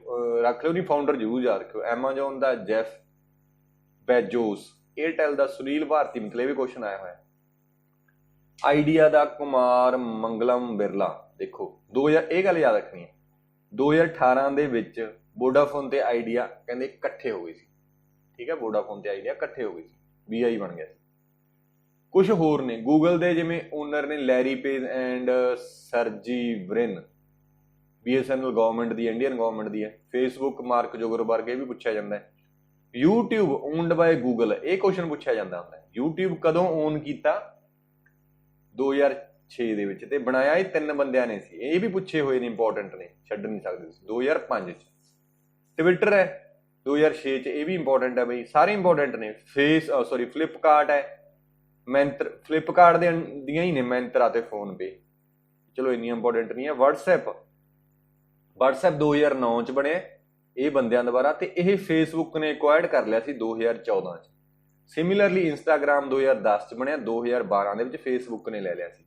ਰੱਖ ਲਿਓ ਨਹੀਂ, ਫਾਊਂਡਰ ਜ਼ਰੂਰ ਯਾਦ ਰੱਖਿਓ। ਐਮਾਜ਼ੋਨ ਦਾ ਜੈਫ ਬੈਜੋਸ। ਏਅਰਟੈਲ ਦਾ ਸੁਨੀਲ ਭਾਰਤੀ। ਮਤਲਬ ਇਹ ਵੀ ਕੁਐਸਚਨ ਆਇਆ ਹੋਇਆ। ਆਈਡੀਆ ਦਾ ਕੁਮਾਰ ਮੰਗਲਮ ਬਿਰਲਾ। ਦੇਖੋ 2000, ਇਹ ਗੱਲ ਯਾਦ ਰੱਖਣੀ ਹੈ, 2018 ਦੇ ਵਿੱਚ ਵੋਡਾਫੋਨ ਤੇ ਆਈਡੀਆ ਕਹਿੰਦੇ ਇਕੱਠੇ ਹੋ ਗਏ ਸੀ, ਠੀਕ ਹੈ। ਵੋਡਾਫੋਨ ਤੇ ਆਈਡੀਆ ਇਕੱਠੇ ਹੋ ਗਏ ਸੀ, VI ਬਣ ਗਿਆ ਸੀ। ਕੁਝ ਹੋਰ ਨੇ, ਗੂਗਲ ਦੇ ਜਿਵੇਂ ਓਨਰ ਨੇ Larry Page and Sergey Brin. BSNL government ਦੀ, ਇੰਡੀਅਨ ਗਵਰਨਮੈਂਟ ਦੀ ਹੈ। ਫੇਸਬੁੱਕ ਮਾਰਕ ਜ਼ੁਕਰਬਰਗ, ਇਹ ਵੀ ਪੁੱਛਿਆ ਜਾਂਦਾ ਹੈ। YouTube ਓਨਡ ਬਾਏ ਗੂਗਲ, ਇਹ ਕੁਐਸਚਨ ਪੁੱਛਿਆ ਜਾਂਦਾ ਹੁੰਦਾ। YouTube ਕਦੋਂ ਓਨ ਕੀਤਾ? 2006 ਦੇ ਵਿੱਚ, ਤੇ ਬਣਾਇਆ ਇਹ 3 ਬੰਦਿਆਂ ਨੇ ਸੀ। ਇਹ ਵੀ ਪੁੱਛੇ ਹੋਏ ਨੇ, ਇੰਪੋਰਟੈਂਟ ਨੇ, ਛੱਡ ਨਹੀਂ ਸਕਦੇ ਤੁਸੀਂ। 2005 ਚ ਟਵਿੱਟਰ ਹੈ, 2006 ਚ, ਇਹ ਵੀ ਇੰਪੋਰਟੈਂਟ ਹੈ ਬਈ, ਸਾਰੇ ਇੰਪੋਰਟੈਂਟ ਨੇ। ਫਲਿੱਪਕਾਰਟ ਹੈ, ਫਲਿੱਪਕਾਰਟ ਦੀਆਂ ਹੀ ਨੇ ਮੈਂਤਰਾ ਤੇ ਫੋਨਪੇ, ਚਲੋ ਇੰਨੀਆਂ ਇੰਪੋਰਟੈਂਟ ਨਹੀਂ ਹੈ। WhatsApp 2009 ਚ ਬਣਿਆ, ਇਹ ਬੰਦਿਆਂ ਦੁਆਰਾ, ਤੇ ਇਹ ਫੇਸਬੁੱਕ ਨੇ ਐਕਵਾਇਰਡ ਕਰ ਲਿਆ ਸੀ 2014 ਚ। ਸਿਮਿਲਰਲੀ ਇੰਸਟਾਗ੍ਰਾਮ 2010 ਚ ਬਣਿਆ, 2012 ਦੇ ਵਿੱਚ ਫੇਸਬੁੱਕ ਨੇ ਲੈ ਲਿਆ ਸੀ।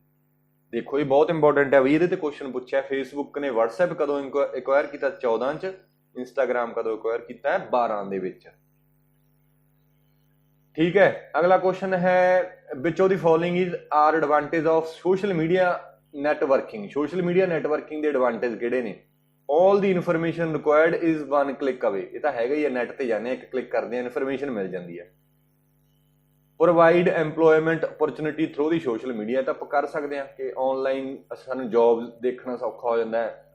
ਦੇਖੋ ਇਹ ਬਹੁਤ ਇੰਪੋਰਟੈਂਟ ਹੈ ਬਈ, ਇਹਦੇ ਤੇ ਕੁਐਸਚਨ ਪੁੱਛਿਆ। ਫੇਸਬੁੱਕ ਨੇ WhatsApp ਕਦੋਂ ਐਕਵਾਇਰ ਕੀਤਾ? 14 ਚ। ਇੰਸਟਾਗ੍ਰਾਮ ਕਦੋਂ ਐਕਵਾਇਰ ਕੀਤਾ ਹੈ? 12 ਦੇ ਵਿੱਚ, ਠੀਕ ਹੈ। ਅਗਲਾ ਕੁਐਸਚਨ ਹੈ, which of the following is are advantage of social media networking. Social media networking ਦੇ ਐਡਵਾਂਟੇਜ ਕਿਹੜੇ ਨੇ? All the information required is 1 click away. ਇਹ ਤਾਂ ਹੈਗਾ ਹੀ ਹੈ, ਨੈਟ ਤੇ ਜਾਂਦੇ, ਇੱਕ ਕਲਿੱਕ ਕਰਦੇ ਆ, ਇਨਫੋਰਮੇਸ਼ਨ ਮਿਲ ਜਾਂਦੀ ਹੈ। ਪ੍ਰੋਵਾਈਡ ਐਮਪਲੋਇਮੈਂਟ ਓਪਰਚੁਨਿਟੀ ਥਰੂ ਦੀ ਸੋਸ਼ਲ ਮੀਡੀਆ, ਤਾਂ ਆਪਾਂ ਕਰ ਸਕਦੇ ਹਾਂ ਕਿ ਆਨਲਾਈਨ ਸਾਨੂੰ ਜੌਬ ਦੇਖਣਾ ਸੌਖਾ ਹੋ ਜਾਂਦਾ ਹੈ।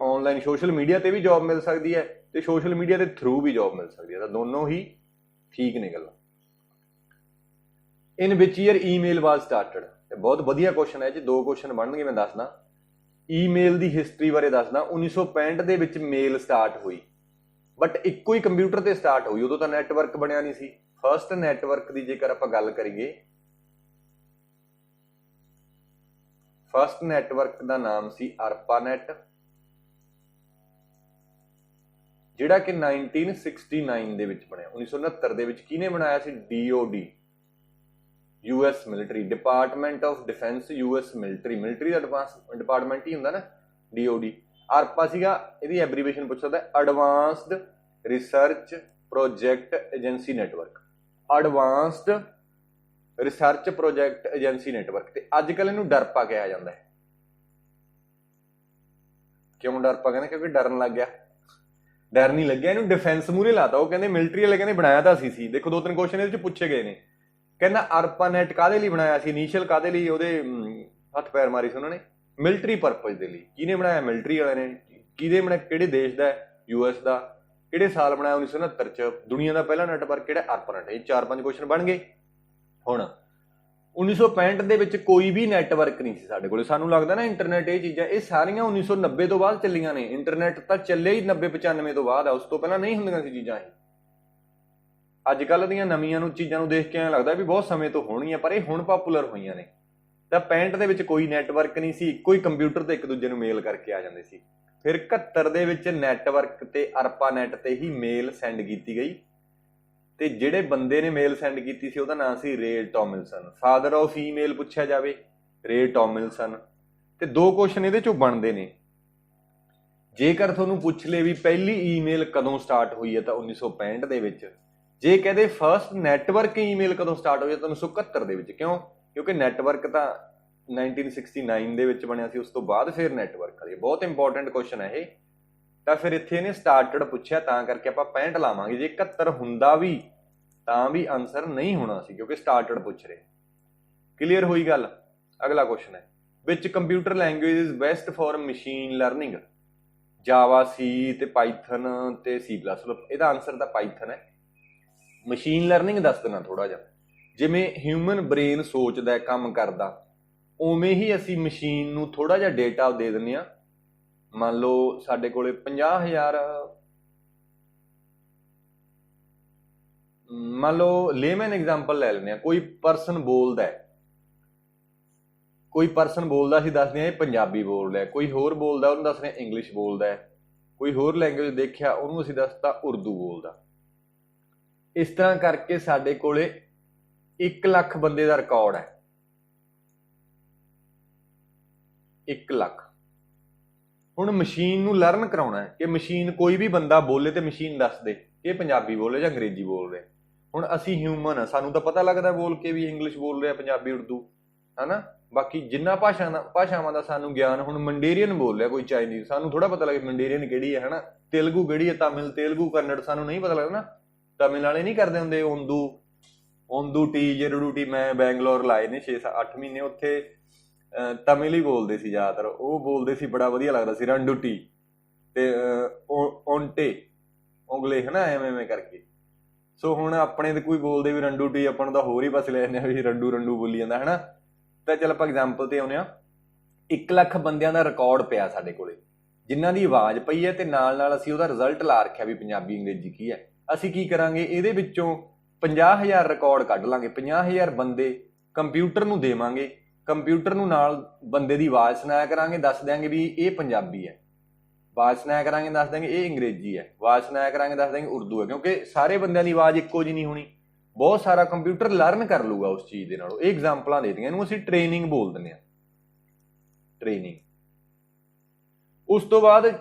ਆਨਲਾਈਨ ਸੋਸ਼ਲ ਮੀਡੀਆ ਤੇ ਵੀ ਜੌਬ ਮਿਲ ਸਕਦੀ ਹੈ ਤੇ ਸੋਸ਼ਲ ਮੀਡੀਆ ਦੇ ਥਰੂ ਵੀ ਜੌਬ ਮਿਲ ਸਕਦੀ ਹੈ, ਤਾਂ ਦੋਨੋਂ ਹੀ ਠੀਕ ਨੇ ਗੱਲਾਂ। ਇਨ ਵਿਚ ਈਅਰ ਈਮੇਲ ਵਾਜ਼ ਸਟਾਰਟਡ। ਬਹੁਤ ਵਧੀਆ ਕੁਐਸਚਨ ਹੈ ਜੀ, 2 ਕੁਐਸਚਨ ਬਣਨਗੇ, ਮੈਂ ਦੱਸਦਾ। ਈਮੇਲ ਦੀ ਹਿਸਟਰੀ ਬਾਰੇ ਦੱਸਦਾ। 1965 ਦੇ ਵਿੱਚ ਮੇਲ ਸਟਾਰਟ ਹੋਈ, ਬਟ ਇੱਕੋ ਹੀ ਕੰਪਿਊਟਰ ਤੇ ਸਟਾਰਟ ਹੋਈ, ਉਦੋਂ ਤਾਂ ਨੈਟਵਰਕ ਬਣਿਆ ਨਹੀਂ ਸੀ। ਫਸਟ ਨੈਟਵਰਕ ਦੀ ਜੇਕਰ ਆਪਾਂ ਗੱਲ ਕਰੀਏ, ਫਸਟ ਨੈਟਵਰਕ ਦਾ ਨਾਮ ਸੀ ARPANET, ਜਿਹੜਾ ਕਿ 1969 ਦੇ ਵਿੱਚ ਬਣਿਆ। 1969 ਦੇ ਵਿੱਚ ਕਿਹਨੇ ਬਣਾਇਆ ਸੀ? DOD, US military, department of defence, US military ਦਾ ਡਿਪਾਰਟਮੈਂਟ ਹੀ ਹੁੰਦਾ ਨਾ, DOD। ARPA ਸੀਗਾ, ਇਹਦੀ ਐਬਰੀਵੇਸ਼ਨ ਪੁੱਛ ਸਕਦਾ, advanced research project agency network. Advanced research project agency network. ਤੇ ਅੱਜ ਕੱਲ ਇਹਨੂੰ ਡਰਪਾ ਕਿਹਾ ਜਾਂਦਾ ਹੈ। ਕਿਉਂ ਡਰਪਾ ਕਹਿੰਦੇ? ਕਿਉਂਕਿ ਡਰਨ ਲੱਗ ਗਿਆ। ਡਰ ਨਹੀਂ ਲੱਗਿਆ, ਇਹਨੂੰ ਡਿਫੈਂਸ ਮੂਹਰੇ ਲਾਤਾ। ਉਹ ਕਹਿੰਦੇ ਮਿਲਟਰੀ ਵਾਲੇ ਕਹਿੰਦੇ ਬਣਾਇਆ ਤਾਂ ਸੀ। ਦੇਖੋ 2-3 ਕੁਐਸਚਨ ਇਹਦੇ ਚ ਪੁੱਛੇ ਗਏ ਨੇ, ਕਹਿੰਦਾ ARPANET ਕਾਹਦੇ ਲਈ ਬਣਾਇਆ ਸੀ, ਇਨੀਸ਼ੀਅਲ ਕਾਹਦੇ ਲਈ ਉਹਦੇ ਹੱਥ ਪੈਰ ਮਾਰੇ ਸੀ ਉਹਨਾਂ ਨੇ, ਮਿਲਟਰੀ ਪਰਪਸ ਦੇ ਲਈ। ਕਿਹਨੇ ਬਣਾਇਆ, ਮਿਲਟਰੀ ਵਾਲਿਆਂ ਨੇ। ਕਿਹਦੇ ਬਣਾਇਆ, ਕਿਹੜੇ ਦੇਸ਼ ਦਾ, US ਦਾ। ਕਿਹੜੇ ਸਾਲ ਬਣਾਇਆ, 1969 ਚ। ਦੁਨੀਆ ਦਾ ਪਹਿਲਾ ਨੈਟਵਰਕ ਕਿਹੜਾ, ARPANET। ਇਹ 4-5 ਕੁਐਸਚਨ ਬਣ ਗਏ। ਹੁਣ 1965 ਦੇ ਵਿੱਚ ਕੋਈ ਵੀ ਨੈਟਵਰਕ ਨਹੀਂ ਸੀ ਸਾਡੇ ਕੋਲ। ਸਾਨੂੰ ਲੱਗਦਾ ਨਾ ਇੰਟਰਨੈਟ, ਇਹ ਚੀਜ਼ਾਂ ਇਹ ਸਾਰੀਆਂ 1990 ਤੋਂ ਬਾਅਦ ਚੱਲੀਆਂ ਨੇ। ਇੰਟਰਨੈਟ ਤਾਂ ਚੱਲਿਆ ਹੀ 90-95 ਤੋਂ ਬਾਅਦ ਆ, ਉਸ ਤੋਂ ਪਹਿਲਾਂ ਨਹੀਂ ਹੁੰਦੀਆਂ ਸੀ ਚੀਜ਼ਾਂ ਇਹ। ਅੱਜ ਕੱਲ੍ਹ ਦੀਆਂ ਨਵੀਆਂ ਨੂੰ ਚੀਜ਼ਾਂ ਨੂੰ ਦੇਖ ਕੇ ਐਂ ਲੱਗਦਾ ਵੀ ਬਹੁਤ ਸਮੇਂ ਤੋਂ ਹੋਣਗੀਆਂ, ਪਰ ਇਹ ਹੁਣ ਪਾਪੂਲਰ ਹੋਈਆਂ ਨੇ। ਤਾਂ 65 ਦੇ ਵਿੱਚ ਕੋਈ ਨੈਟਵਰਕ ਨਹੀਂ ਸੀ, ਇੱਕੋ ਹੀ ਕੰਪਿਊਟਰ ਤੇ ਇੱਕ ਦੂਜੇ ਨੂੰ ਮੇਲ ਕਰਕੇ ਆ ਜਾਂਦੇ ਸੀ। ਫਿਰ 71 ਦੇ ਵਿੱਚ ਨੈਟਵਰਕ ਤੇ ARPANET ਤੇ ਹੀ ਮੇਲ ਸੈਂਡ ਕੀਤੀ ਗਈ, ਤੇ ਜਿਹੜੇ ਬੰਦੇ ਨੇ ਮੇਲ ਸੈਂਡ ਕੀਤੀ ਸੀ ਉਹਦਾ ਨਾਮ ਸੀ ਰੇ ਟੌਮਲਿਨਸਨ। ਫਾਦਰ ਆਫ ਈਮੇਲ ਪੁੱਛਿਆ ਜਾਵੇ, ਰੇ ਟੌਮਲਿਨਸਨ। ਤੇ 2 ਕੁਐਸਚਨ ਇਹਦੇ ਚੋਂ ਬਣਦੇ ਨੇ। ਜੇਕਰ ਤੁਹਾਨੂੰ ਪੁੱਛ ਲੇ ਵੀ ਪਹਿਲੀ ਈਮੇਲ ਕਦੋਂ ਸਟਾਰਟ ਹੋਈ ਹੈ ਤਾਂ 1965 ਦੇ ਵਿੱਚ। ਜੇ ਕਹਦੇ ਫਰਸਟ ਨੈਟਵਰਕ ਈਮੇਲ ਕਦੋਂ ਸਟਾਰਟ ਹੋਈ ਤਾਂ 1971 ਦੇ ਵਿੱਚ। ਕਿਉਂ? ਕਿਉਂਕਿ ਨੈਟਵਰਕ ਤਾਂ 1969 ਦੇ ਵਿੱਚ ਬਣਿਆ ਸੀ, ਉਸ ਤੋਂ ਬਾਅਦ ਫਿਰ ਨੈਟਵਰਕ ਆਈ। ਬਹੁਤ ਇੰਪੋਰਟੈਂਟ ਕੁਐਸਚਨ ਹੈ ਇਹ। ਤਾਂ ਫਿਰ ਇੱਥੇ ਇਹਨੇ ਸਟਾਰਟਡ ਪੁੱਛਿਆ, ਤਾਂ ਕਰਕੇ ਆਪਾਂ 65 ਲਾਵਾਂਗੇ। ਜੇ 71 ਹੁੰਦਾ ਵੀ ਤਾਂ ਵੀ ਆਨਸਰ ਨਹੀਂ ਹੋਣਾ ਸੀ, ਕਿਉਂਕਿ ਸਟਾਰਟਡ ਪੁੱਛ ਰਹੇ। ਕਲੀਅਰ ਹੋਈ ਗੱਲ? ਅਗਲਾ ਕੁਐਸਚਨ ਹੈ, which computer language is best for machine learning? Java, C ਤੇ ਪਾਈਥਨ ਤੇ C++। ਇਹਦਾ ਆਨਸਰ ਤਾਂ ਪਾਈਥਨ ਹੈ। ਮਸ਼ੀਨ ਲਰਨਿੰਗ ਦੱਸ ਦੇਣਾ ਥੋੜਾ ਜਿਹਾ। ਜਿਵੇਂ ਹਿਊਮਨ ਬ੍ਰੇਨ ਸੋਚਦਾ, ਕੰਮ ਕਰਦਾ, ਉਵੇਂ ਹੀ ਅਸੀਂ ਮਸ਼ੀਨ ਨੂੰ ਥੋੜਾ ਜਿਹਾ ਡੇਟਾ ਦੇ ਦਿੰਦੇ ਹਾਂ। ਮੰਨ ਲਓ ਸਾਡੇ ਕੋਲੇ 50,000, ਮੰਨ ਲਓ ਲੇਮੈਨ ਐਗਜ਼ਾਮਪਲ ਲੈ ਲੈਂਦੇ ਹਾਂ। ਕੋਈ ਪਰਸਨ ਬੋਲਦਾ ਅਸੀਂ ਦੱਸਦੇ ਹਾਂ ਇਹ ਪੰਜਾਬੀ ਬੋਲ ਰਿਹਾ। ਕੋਈ ਹੋਰ ਬੋਲਦਾ, ਉਹਨੂੰ ਦੱਸਦੇ ਹਾਂ ਇੰਗਲਿਸ਼ ਬੋਲਦਾ ਹੈ। ਕੋਈ ਹੋਰ ਲੈਂਗੁਏਜ ਦੇਖਿਆ, ਉਹਨੂੰ ਅਸੀਂ ਦੱਸਤਾ ਉਰਦੂ ਬੋਲਦਾ। ਇਸ ਤਰ੍ਹਾਂ ਕਰਕੇ ਸਾਡੇ ਕੋਲੇ 1 ਲੱਖ ਬੰਦੇ ਦਾ ਰਿਕਾਰਡ ਹੈ। 1 ਲੱਖ। ਹੁਣ ਮਸ਼ੀਨ ਨੂੰ ਲਰਨ ਕਰਾਉਣਾ ਹੈ ਕਿ ਮਸ਼ੀਨ, ਕੋਈ ਵੀ ਬੰਦਾ ਬੋਲੇ ਤੇ ਮਸ਼ੀਨ ਦੱਸ ਦੇ ਇਹ ਪੰਜਾਬੀ ਬੋਲ ਰਿਹਾ ਜਾਂ ਅੰਗਰੇਜ਼ੀ ਬੋਲ ਰਿਹਾ। ਹੁਣ ਅਸੀਂ ਹਿਊਮਨ ਆ, ਸਾਨੂੰ ਤਾਂ ਪਤਾ ਲੱਗਦਾ ਬੋਲ ਕੇ ਵੀ ਇੰਗਲਿਸ਼ ਬੋਲ ਰਿਹਾ, ਪੰਜਾਬੀ, ਉਰਦੂ, ਹਨਾ। ਬਾਕੀ ਜਿੰਨਾ ਭਾਸ਼ਾਵਾਂ ਦਾ ਸਾਨੂੰ ਗਿਆਨ, ਹੁਣ ਮੰਡੇਰੀਅਨ ਬੋਲ ਰਿਹਾ ਕੋਈ ਚਾਈਨੀਜ਼, ਸਾਨੂੰ ਥੋੜਾ ਪਤਾ ਲੱਗੇ ਮੰਡੇਰੀਅਨ ਕਿਹੜੀ ਹੈ, ਹਨਾ। ਤੇਲਗੂ ਕਿਹੜੀ ਹੈ, ਤਾਮਿਲ, ਤੇਲਗੂ, ਕੰਨੜ, ਸਾਨੂੰ ਨਹੀਂ ਪਤਾ ਲੱਗਦਾ ਨਾ। ਤਾਮਿਲ ਵਾਲੇ ਨਹੀਂ ਕਰਦੇ ਹੁੰਦੇ ਓਂਦੂ ਟੀ, ਜੇਰੂਡੂ ਟੀ। ਮੈਂ ਬੈਂਗਲੌਰ ਲਾਏ ਨੇ 6-8 ਮਹੀਨੇ, ਉੱਥੇ ਤਮਿਲ ਹੀ ਬੋਲਦੇ ਸੀ ਜ਼ਿਆਦਾਤਰ। ਉਹ ਬੋਲਦੇ ਸੀ, ਬੜਾ ਵਧੀਆ ਲੱਗਦਾ ਸੀ। ਰੰਡੂ ਟੀ ਤੇ ਓਂਟੇ, ਉਂਗਲੇ, ਹਨਾ, ਐਵੇਂ ਕਰਕੇ। ਸੋ ਹੁਣ ਆਪਣੇ ਤੇ ਕੋਈ ਬੋਲਦੇ ਵੀ ਰੰਡੂ ਟੀ, ਆਪਾਂ ਨੂੰ ਤਾਂ ਹੋਰ ਹੀ ਪਾਸੇ ਲੈ ਜਾਂਦੇ ਆ ਵੀ ਰੰਡੂ ਬੋਲੀ ਜਾਂਦਾ, ਹਨਾ। ਤਾਂ ਚੱਲ ਆਪਾਂ ਐਗਜ਼ਾਮਪਲ ਤੇ ਆਉਂਦੇ ਹਾਂ। 1 ਲੱਖ ਬੰਦਿਆਂ ਦਾ ਰਿਕਾਰਡ ਪਿਆ ਸਾਡੇ ਕੋਲੇ, ਜਿਨ੍ਹਾਂ ਦੀ ਆਵਾਜ਼ ਪਈ ਹੈ, ਤੇ ਨਾਲ ਅਸੀਂ ਉਹਦਾ ਰਿਜ਼ਲਟ ਲਾ ਰੱਖਿਆ ਵੀ ਪੰਜਾਬੀ, ਅੰਗਰੇਜ਼ੀ ਕੀ ਹੈ। ਅਸੀਂ ਕੀ ਕਰਾਂਗੇ, ਇਹਦੇ ਵਿੱਚੋਂ 50,000 ਰਿਕਾਰਡ ਕੱਢ ਲਾਂਗੇ। 50,000 ਬੰਦੇ ਕੰਪਿਊਟਰ ਨੂੰ ਦੇਵਾਂਗੇ। ਕੰਪਿਊਟਰ ਨੂੰ ਨਾਲ ਬੰਦੇ ਦੀ ਆਵਾਜ਼ ਸੁਣਾਇਆ ਕਰਾਂਗੇ, ਦੱਸ ਦਿਆਂਗੇ ਵੀ ਇਹ ਪੰਜਾਬੀ ਹੈ। ਆਵਾਜ਼ ਸੁਣਾਇਆ ਕਰਾਂਗੇ, ਦੱਸ ਦਿਆਂਗੇ ਇਹ ਅੰਗਰੇਜ਼ੀ ਹੈ। ਆਵਾਜ਼ ਸੁਣਾਇਆ ਕਰਾਂਗੇ, ਦੱਸ ਦਿਆਂਗੇ ਉਰਦੂ ਹੈ। ਕਿਉਂਕਿ ਸਾਰੇ ਬੰਦਿਆਂ ਦੀ ਆਵਾਜ਼ ਇੱਕੋ ਜਿਹੀ ਨਹੀਂ ਹੋਣੀ। ਬਹੁਤ ਸਾਰਾ ਕੰਪਿਊਟਰ ਲਰਨ ਕਰ ਲੂਗਾ ਉਸ ਚੀਜ਼ ਦੇ ਨਾਲੋਂ। ਇਹ ਐਗਜ਼ਾਮਪਲਾਂ ਦੇ ਦਿੱਤੀਆਂ, ਇਹਨੂੰ ਅਸੀਂ ਟ੍ਰੇਨਿੰਗ ਬੋਲ ਦਿੰਦੇ ਹਾਂ, ਟ੍ਰੇਨਿੰਗ। ਉਸ ਤੋਂ ਬਾਅਦ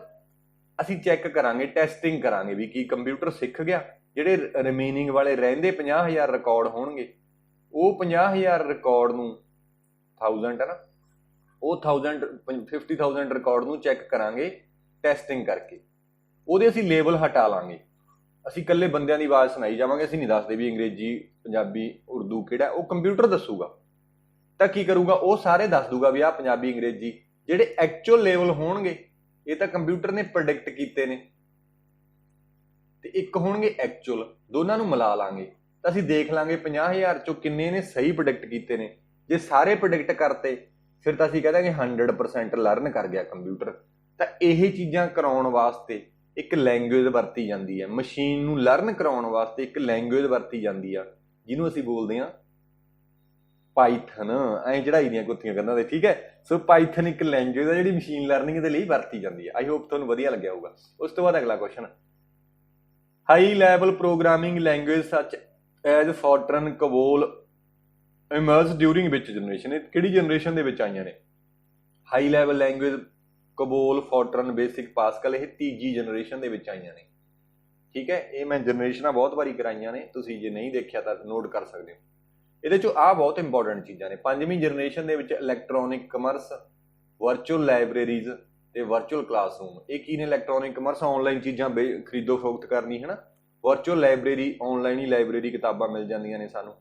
ਅਸੀਂ ਚੈੱਕ ਕਰਾਂਗੇ, ਟੈਸਟਿੰਗ ਕਰਾਂਗੇ ਵੀ ਕੀ ਕੰਪਿਊਟਰ ਸਿੱਖ ਗਿਆ। ਜਿਹੜੇ ਰਿਮੇਨਿੰਗ ਵਾਲੇ ਰਹਿੰਦੇ 50,000 ਰਿਕਾਰਡ ਹੋਣਗੇ, ਉਹ 50,000 ਰਿਕਾਰਡ ਨੂੰ 1000 ਹੈ ਨਾ, ਉਹ 50,000 ਰਿਕਾਰਡ ਨੂੰ ਚੈੱਕ ਕਰਾਂਗੇ ਟੈਸਟਿੰਗ ਕਰਕੇ। ਉਹਦੇ ਅਸੀਂ ਲੇਬਲ ਹਟਾ ਲਾਂਗੇ। ਅਸੀਂ ਇਕੱਲੇ ਬੰਦਿਆਂ ਦੀ ਆਵਾਜ਼ ਸੁਣਾਈ ਜਾਵਾਂਗੇ, ਅਸੀਂ ਨਹੀਂ ਦੱਸਦੇ ਵੀ ਅੰਗਰੇਜ਼ੀ, ਪੰਜਾਬੀ, ਉਰਦੂ ਕਿਹੜਾ। ਉਹ ਕੰਪਿਊਟਰ ਦੱਸੂਗਾ। ਤਾਂ ਕੀ ਕਰੂਗਾ, ਉਹ ਸਾਰੇ ਦੱਸ ਦੂਗਾ ਵੀ ਆਹ ਪੰਜਾਬੀ, ਅੰਗਰੇਜ਼ੀ। ਜਿਹੜੇ ਐਕਚੁਅਲ ਲੇਵਲ ਹੋਣਗੇ ਇਹ ਤਾਂ ਕੰਪਿਊਟਰ ਨੇ ਪ੍ਰੈਡਿਕਟ ਕੀਤੇ ਨੇ, ਤੇ ਇੱਕ ਹੋਣਗੇ ਐਕਚੁਅਲ। ਦੋਨਾਂ ਨੂੰ ਮਿਲਾ ਲਾਂਗੇ ਤਾਂ ਅਸੀਂ ਦੇਖ ਲਾਂਗੇ 50,000 ਚੋਂ ਕਿੰਨੇ ਨੇ ਸਹੀ ਪ੍ਰੈਡਿਕਟ ਕੀਤੇ ਨੇ। ਜੇ ਸਾਰੇ ਪ੍ਰੈਡਿਕਟ ਕਰਤੇ ਫਿਰ ਤਾਂ ਅਸੀਂ ਕਹਿ ਦਾਂਗੇ 100% ਲਰਨ ਕਰ ਗਿਆ ਕੰਪਿਊਟਰ। ਤਾਂ ਇਹ ਚੀਜ਼ਾਂ ਕਰਾਉਣ ਵਾਸਤੇ ਇੱਕ ਲੈਂਗੁਏਜ ਵਰਤੀ ਜਾਂਦੀ ਹੈ। ਮਸ਼ੀਨ ਨੂੰ ਲਰਨ ਕਰਾਉਣ ਵਾਸਤੇ ਇੱਕ ਲੈਂਗੁਏਜ ਵਰਤੀ ਜਾਂਦੀ ਆ, ਜਿਹਨੂੰ ਅਸੀਂ ਬੋਲਦੇ ਹਾਂ ਪਾਈਥਨ। ਐਂ ਚੜਾਈ ਦੀਆਂ ਕੁੱਤੀਆਂ ਕੰਨਾਂ ਦੇ, ਠੀਕ ਹੈ। ਸੋ ਪਾਈਥਨ ਇੱਕ ਲੈਂਗੁਏਜ ਆ ਜਿਹੜੀ ਮਸ਼ੀਨ ਲਰਨਿੰਗ ਦੇ ਲਈ ਵਰਤੀ ਜਾਂਦੀ ਹੈ। ਆਈ ਹੋਪ ਤੁਹਾਨੂੰ ਵਧੀਆ ਲੱਗਿਆ ਹੋਊਗਾ। ਉਸ ਤੋਂ ਬਾਅਦ ਅਗਲਾ question, high level programming language ਸੱਚ ਐਜ਼ ਫੋਰਟਰਨ, ਕਬੋਲ ਇਮਰਜ ਡਿਊਰਿੰਗ ਵਿਚ ਜਨਰੇਸ਼ਨ? ਇਹ ਕਿਹੜੀ ਜਨਰੇਸ਼ਨ ਦੇ ਵਿੱਚ ਆਈਆਂ ਨੇ? High level language ਕਬੋਲ, ਫੋਰਟਰਨ, basic, Pascal, ਇਹ ਤੀਜੀ ਜਨਰੇਸ਼ਨ ਦੇ ਵਿੱਚ ਆਈਆਂ ਨੇ, ਠੀਕ ਹੈ। ਇਹ ਮੈਂ ਜਨਰੇਸ਼ਨਾਂ ਬਹੁਤ ਵਾਰੀ ਕਰਾਈਆਂ ਨੇ, ਤੁਸੀਂ ਜੇ ਨਹੀਂ ਦੇਖਿਆ ਤਾਂ ਨੋਟ ਕਰ ਸਕਦੇ ਹੋ। ਇਹਦੇ ਚੋਂ ਆਹ ਬਹੁਤ ਇੰਪੋਰਟੈਂਟ ਚੀਜ਼ਾਂ ਨੇ। 5ਵੀਂ ਜਨਰੇਸ਼ਨ ਦੇ ਵਿੱਚ ਇਲੈਕਟ੍ਰੋਨਿਕ ਕਮਰਸ, ਵਰਚੁਅਲ ਲਾਇਬ੍ਰੇਰੀਜ਼ ਤੇ ਵਰਚੁਅਲ ਕਲਾਸਰੂਮ। ਇਹ ਕੀ ਨੇ? ਇਲੈਕਟ੍ਰੋਨਿਕ ਕਮਰਸ, ਆਨਲਾਈਨ ਚੀਜ਼ਾਂ ਖਰੀਦੋ ਫਰੋਖਤ ਕਰਨੀ, ਹੈ ਨਾ। ਵਰਚੁਅਲ ਲਾਇਬ੍ਰੇਰੀ, ਆਨਲਾਈਨ ਹੀ ਲਾਇਬ੍ਰੇਰੀ, ਕਿਤਾਬਾਂ ਮਿਲ ਜਾਂਦੀਆਂ ਨੇ ਸਾਨੂੰ।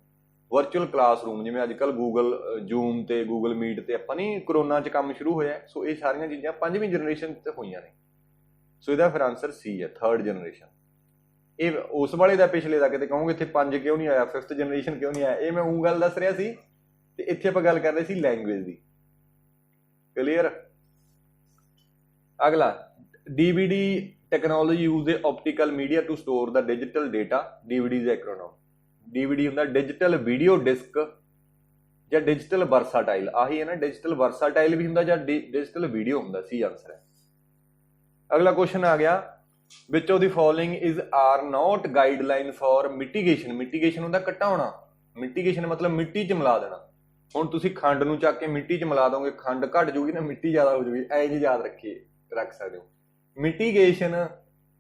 ਵਰਚੁਅਲ ਕਲਾਸਰੂਮ, ਜਿਵੇਂ ਅੱਜ ਕੱਲ੍ਹ ਗੂਗਲ ਜ਼ੂਮ ਤੇ ਗੂਗਲ ਮੀਟ ਤੇ ਆਪਾਂ ਨਹੀਂ ਕਰੋਨਾ 'ਚ ਕੰਮ ਸ਼ੁਰੂ ਹੋਇਆ। ਸੋ ਇਹ ਸਾਰੀਆਂ ਚੀਜ਼ਾਂ 5ਵੀਂ ਜਨਰੇਸ਼ਨ 'ਤੇ ਹੋਈਆਂ ਨੇ। ਸੋ ਇਹਦਾ ਫਿਰ ਆਨਸਰ ਸੀ ਹੈ, 3rd ਜਨਰੇਸ਼ਨ। ਇਹ ਉਸ ਵਾਲੇ ਦਾ ਪਿਛਲੇ ਦਾ ਕਿਤੇ ਕਹੋਗੇ ਇੱਥੇ 5 ਕਿਉਂ ਨਹੀਂ ਆਇਆ, 5th ਜਨਰੇਸ਼ਨ ਕਿਉਂ ਨਹੀਂ ਆਇਆ, ਇਹ ਮੈਂ ਉਹ ਗੱਲ ਦੱਸ ਰਿਹਾ ਸੀ। ਤੇ ਇੱਥੇ ਆਪਾਂ ਗੱਲ ਕਰ ਰਹੇ ਸੀ ਲੈਂਗੁਏਜ ਦੀ। ਕਲੀਅਰ। ਅਗਲਾ, DVD technology use a optical media to store the digital data. DVD ਦਾ ਐਕਰੋਨਿਮ। DVD ਹੁੰਦਾ ਡਿਜੀਟਲ ਵੀਡੀਓ ਡਿਸਕ ਜਾਂ ਡਿਜੀਟਲ ਵਰਸਾਟਾਈਲ। ਆਹੀ ਹੈ ਨਾ, ਡਿਜੀਟਲ ਵਰਸਾਟਾਈਲ ਵੀ ਹੁੰਦਾ ਜਾਂ ਡਿਜੀਟਲ ਵੀਡੀਓ ਹੁੰਦਾ। ਸੀ ਆਨਸਰ ਹੈ। ਅਗਲਾ ਕੁਐਸਚਨ ਆ ਗਿਆ, which of the following is are not guideline for mitigation. Mitigation ਹੁੰਦਾ ਘਟਾਉਣਾ। ਮਿਟੀਗੇਸ਼ਨ ਮਤਲਬ ਮਿੱਟੀ 'ਚ ਮਿਲਾ ਦੇਣਾ। ਹੁਣ ਤੁਸੀਂ ਖੰਡ ਨੂੰ ਚੱਕ ਕੇ ਮਿੱਟੀ 'ਚ ਮਿਲਾ ਦੋਗੇ, ਖੰਡ ਘਟ ਜੂਗੀ ਨਾ, ਮਿੱਟੀ ਜ਼ਿਆਦਾ ਹੋ ਜੂਗੀ। ਐ ਜੀ ਯਾਦ ਰੱਖ ਸਕਦੇ ਹੋ। Mitigation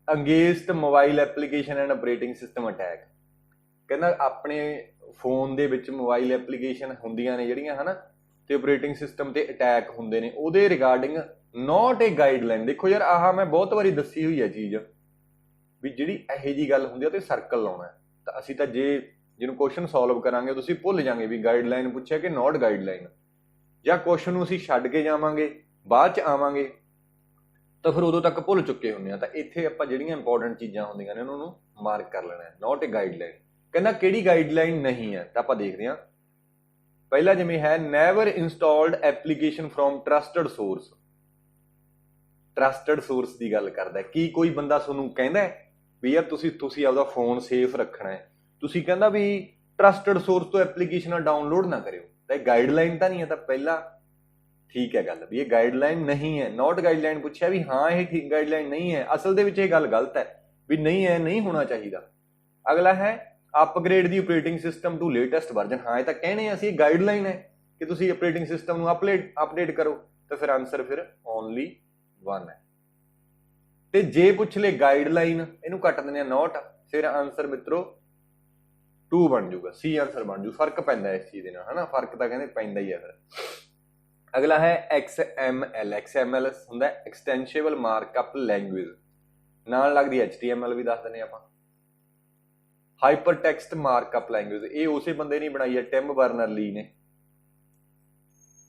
against mobile application and operating system attack. ਕਹਿੰਦਾ ਆਪਣੇ ਫੋਨ ਦੇ ਵਿੱਚ ਮੋਬਾਈਲ ਐਪਲੀਕੇਸ਼ਨ ਹੁੰਦੀਆਂ ਨੇ ਜਿਹੜੀਆਂ ਹਨਾ, ਤੇ ਆਪਰੇਟਿੰਗ ਸਿਸਟਮ ਤੇ ਅਟੈਕ ਹੁੰਦੇ ਨੇ, ਉਹਦੇ ਰਿਗਾਰਡਿੰਗ ਨੋਟ ਏ ਗਾਈਡਲਾਈਨ। ਦੇਖੋ ਯਾਰ, ਆਹ ਮੈਂ ਬਹੁਤ ਵਾਰੀ ਦੱਸੀ ਹੋਈ ਹੈ ਚੀਜ਼ ਵੀ ਜਿਹੜੀ ਇਹੋ ਜੀ ਗੱਲ ਹੁੰਦੀ ਆ ਤੇ ਸਰਕਲ ਲਾਉਣਾ। ਤਾਂ ਅਸੀਂ ਤਾਂ ਜਿਹਨੂੰ ਕੁਐਸਚਨ ਸੋਲਵ ਕਰਾਂਗੇ ਤੁਸੀਂ ਭੁੱਲ ਜਾਗੇ ਵੀ ਗਾਈਡਲਾਈਨ ਪੁੱਛਿਆ ਕਿ ਨੋਟ ਗਾਈਡਲਾਈਨ, ਜਾਂ ਕੁਐਸਚਨ ਨੂੰ ਅਸੀਂ ਛੱਡ ਕੇ ਜਾਵਾਂਗੇ, ਬਾਅਦ ਚ ਆਵਾਂਗੇ ਤਾਂ ਫਿਰ ਉਦੋਂ ਤੱਕ ਭੁੱਲ ਚੁੱਕੇ ਹੁੰਦੇ ਆ। ਤਾਂ ਇੱਥੇ ਆਪਾਂ ਜਿਹੜੀਆਂ ਇੰਪੋਰਟੈਂਟ ਚੀਜ਼ਾਂ ਹੁੰਦੀਆਂ ਨੇ ਉਹਨਾਂ ਨੂੰ ਮਾਰਕ ਕਰ ਲੈਣਾ। ਨੋਟ ਏ ਗਾਈਡਲਾਈਨ। ਕਹਿੰਦਾ ਕਿਹੜੀ ਗਾਈਡਲਾਈਨ ਨਹੀਂ ਹੈ, ਤਾਂ ਆਪਾਂ ਦੇਖਦੇ ਹਾਂ। ਪਹਿਲਾ ਜਿਵੇਂ ਹੈ, never installed application from trusted source. Trusted source ਦੀ ਗੱਲ ਕਰਦਾ। ਕੀ ਕੋਈ ਬੰਦਾ ਤੁਹਾਨੂੰ ਕਹਿੰਦਾ ਵੀ ਯਾਰ ਤੁਸੀਂ ਆਪਦਾ ਫੋਨ ਸੇਫ ਰੱਖਣਾ ਹੈ, ਤੁਸੀਂ ਕਹਿੰਦਾ ਵੀ ਟਰਸਟਡ ਸੋਰਸ ਤੋਂ ਐਪਲੀਕੇਸ਼ਨਾਂ ਡਾਊਨਲੋਡ ਨਾ ਕਰਿਓ, ਤਾਂ ਇਹ ਗਾਈਡਲਾਈਨ ਤਾਂ ਨਹੀਂ ਹੈ। ਤਾਂ ਪਹਿਲਾ ਠੀਕ ਹੈ ਗੱਲ ਵੀ ਇਹ ਗਾਈਡਲਾਈਨ ਨਹੀਂ ਹੈ। ਨੋਟ ਗਾਈਡਲਾਈਨ ਪੁੱਛਿਆ ਵੀ ਹਾਂ ਇਹ ਠੀਕ ਗਾਈਡਲਾਈਨ ਨਹੀਂ ਹੈ, ਅਸਲ ਦੇ ਵਿੱਚ ਇਹ ਗੱਲ ਗਲਤ ਹੈ ਵੀ ਨਹੀਂ ਹੈ, ਨਹੀਂ ਹੋਣਾ ਚਾਹੀਦਾ। ਅਗਲਾ ਹੈ, upgrade the operating system to latest version. ਹਾਂ ਇਹ ਤਾਂ ਕਹਿਣੇ ਅਸੀਂ ਗਾਈਡਲਾਈਨ ਹੈ ਕਿ ਤੁਸੀਂ ਆਪਰੇਟਿੰਗ ਸਿਸਟਮ ਨੂੰ ਅਪਡੇਟ ਕਰੋ। ਤਾਂ ਫਿਰ ਆਨਸਰ ਫਿਰ ਓਨਲੀ 1 ਹੈ। ਤੇ ਜੇ ਪੁੱਛ ਲੈ ਗਾਈਡਲਾਈਨ, ਇਹਨੂੰ ਕੱਟ ਦਿੰਦੇ ਆ ਨੋਟ, ਫਿਰ ਆਨਸਰ ਮਿੱਤਰੋ 2 ਬਣ ਜਾਊਗਾ। ਸੀ ਆਨਸਰ ਬਣ ਜੂ। ਫਰਕ ਪੈਂਦਾ ਇਸ ਚੀਜ਼ ਦੇ ਨਾਲ ਹਨਾ, ਫਰਕ ਤਾਂ ਕਹਿੰਦੇ ਪੈਂਦਾ ਹੀ ਹੈ ਫਿਰ। ਅਗਲਾ ਹੈ XML। XML ਹੁੰਦਾ ਐਕਸਟੈਂਸ਼ੇਬਲ ਮਾਰਕਅਪ ਲੈਂਗੁਏਜ, ਨਾਲ ਲੱਗਦੀ HTML ਵੀ ਦੱਸ ਦਿੰਦੇ ਆਪਾਂ। ਹਾਈਪਰ ਟੈਕਸਟ ਮਾਰਕਅਪ ਲੈਂਗੁਏਜ, ਇਹ ਉਸੇ ਬੰਦੇ ਨੇ ਬਣਾਈ ਹੈ, ਟਿਮ ਬਰਨਰ ਲੀ ਨੇ।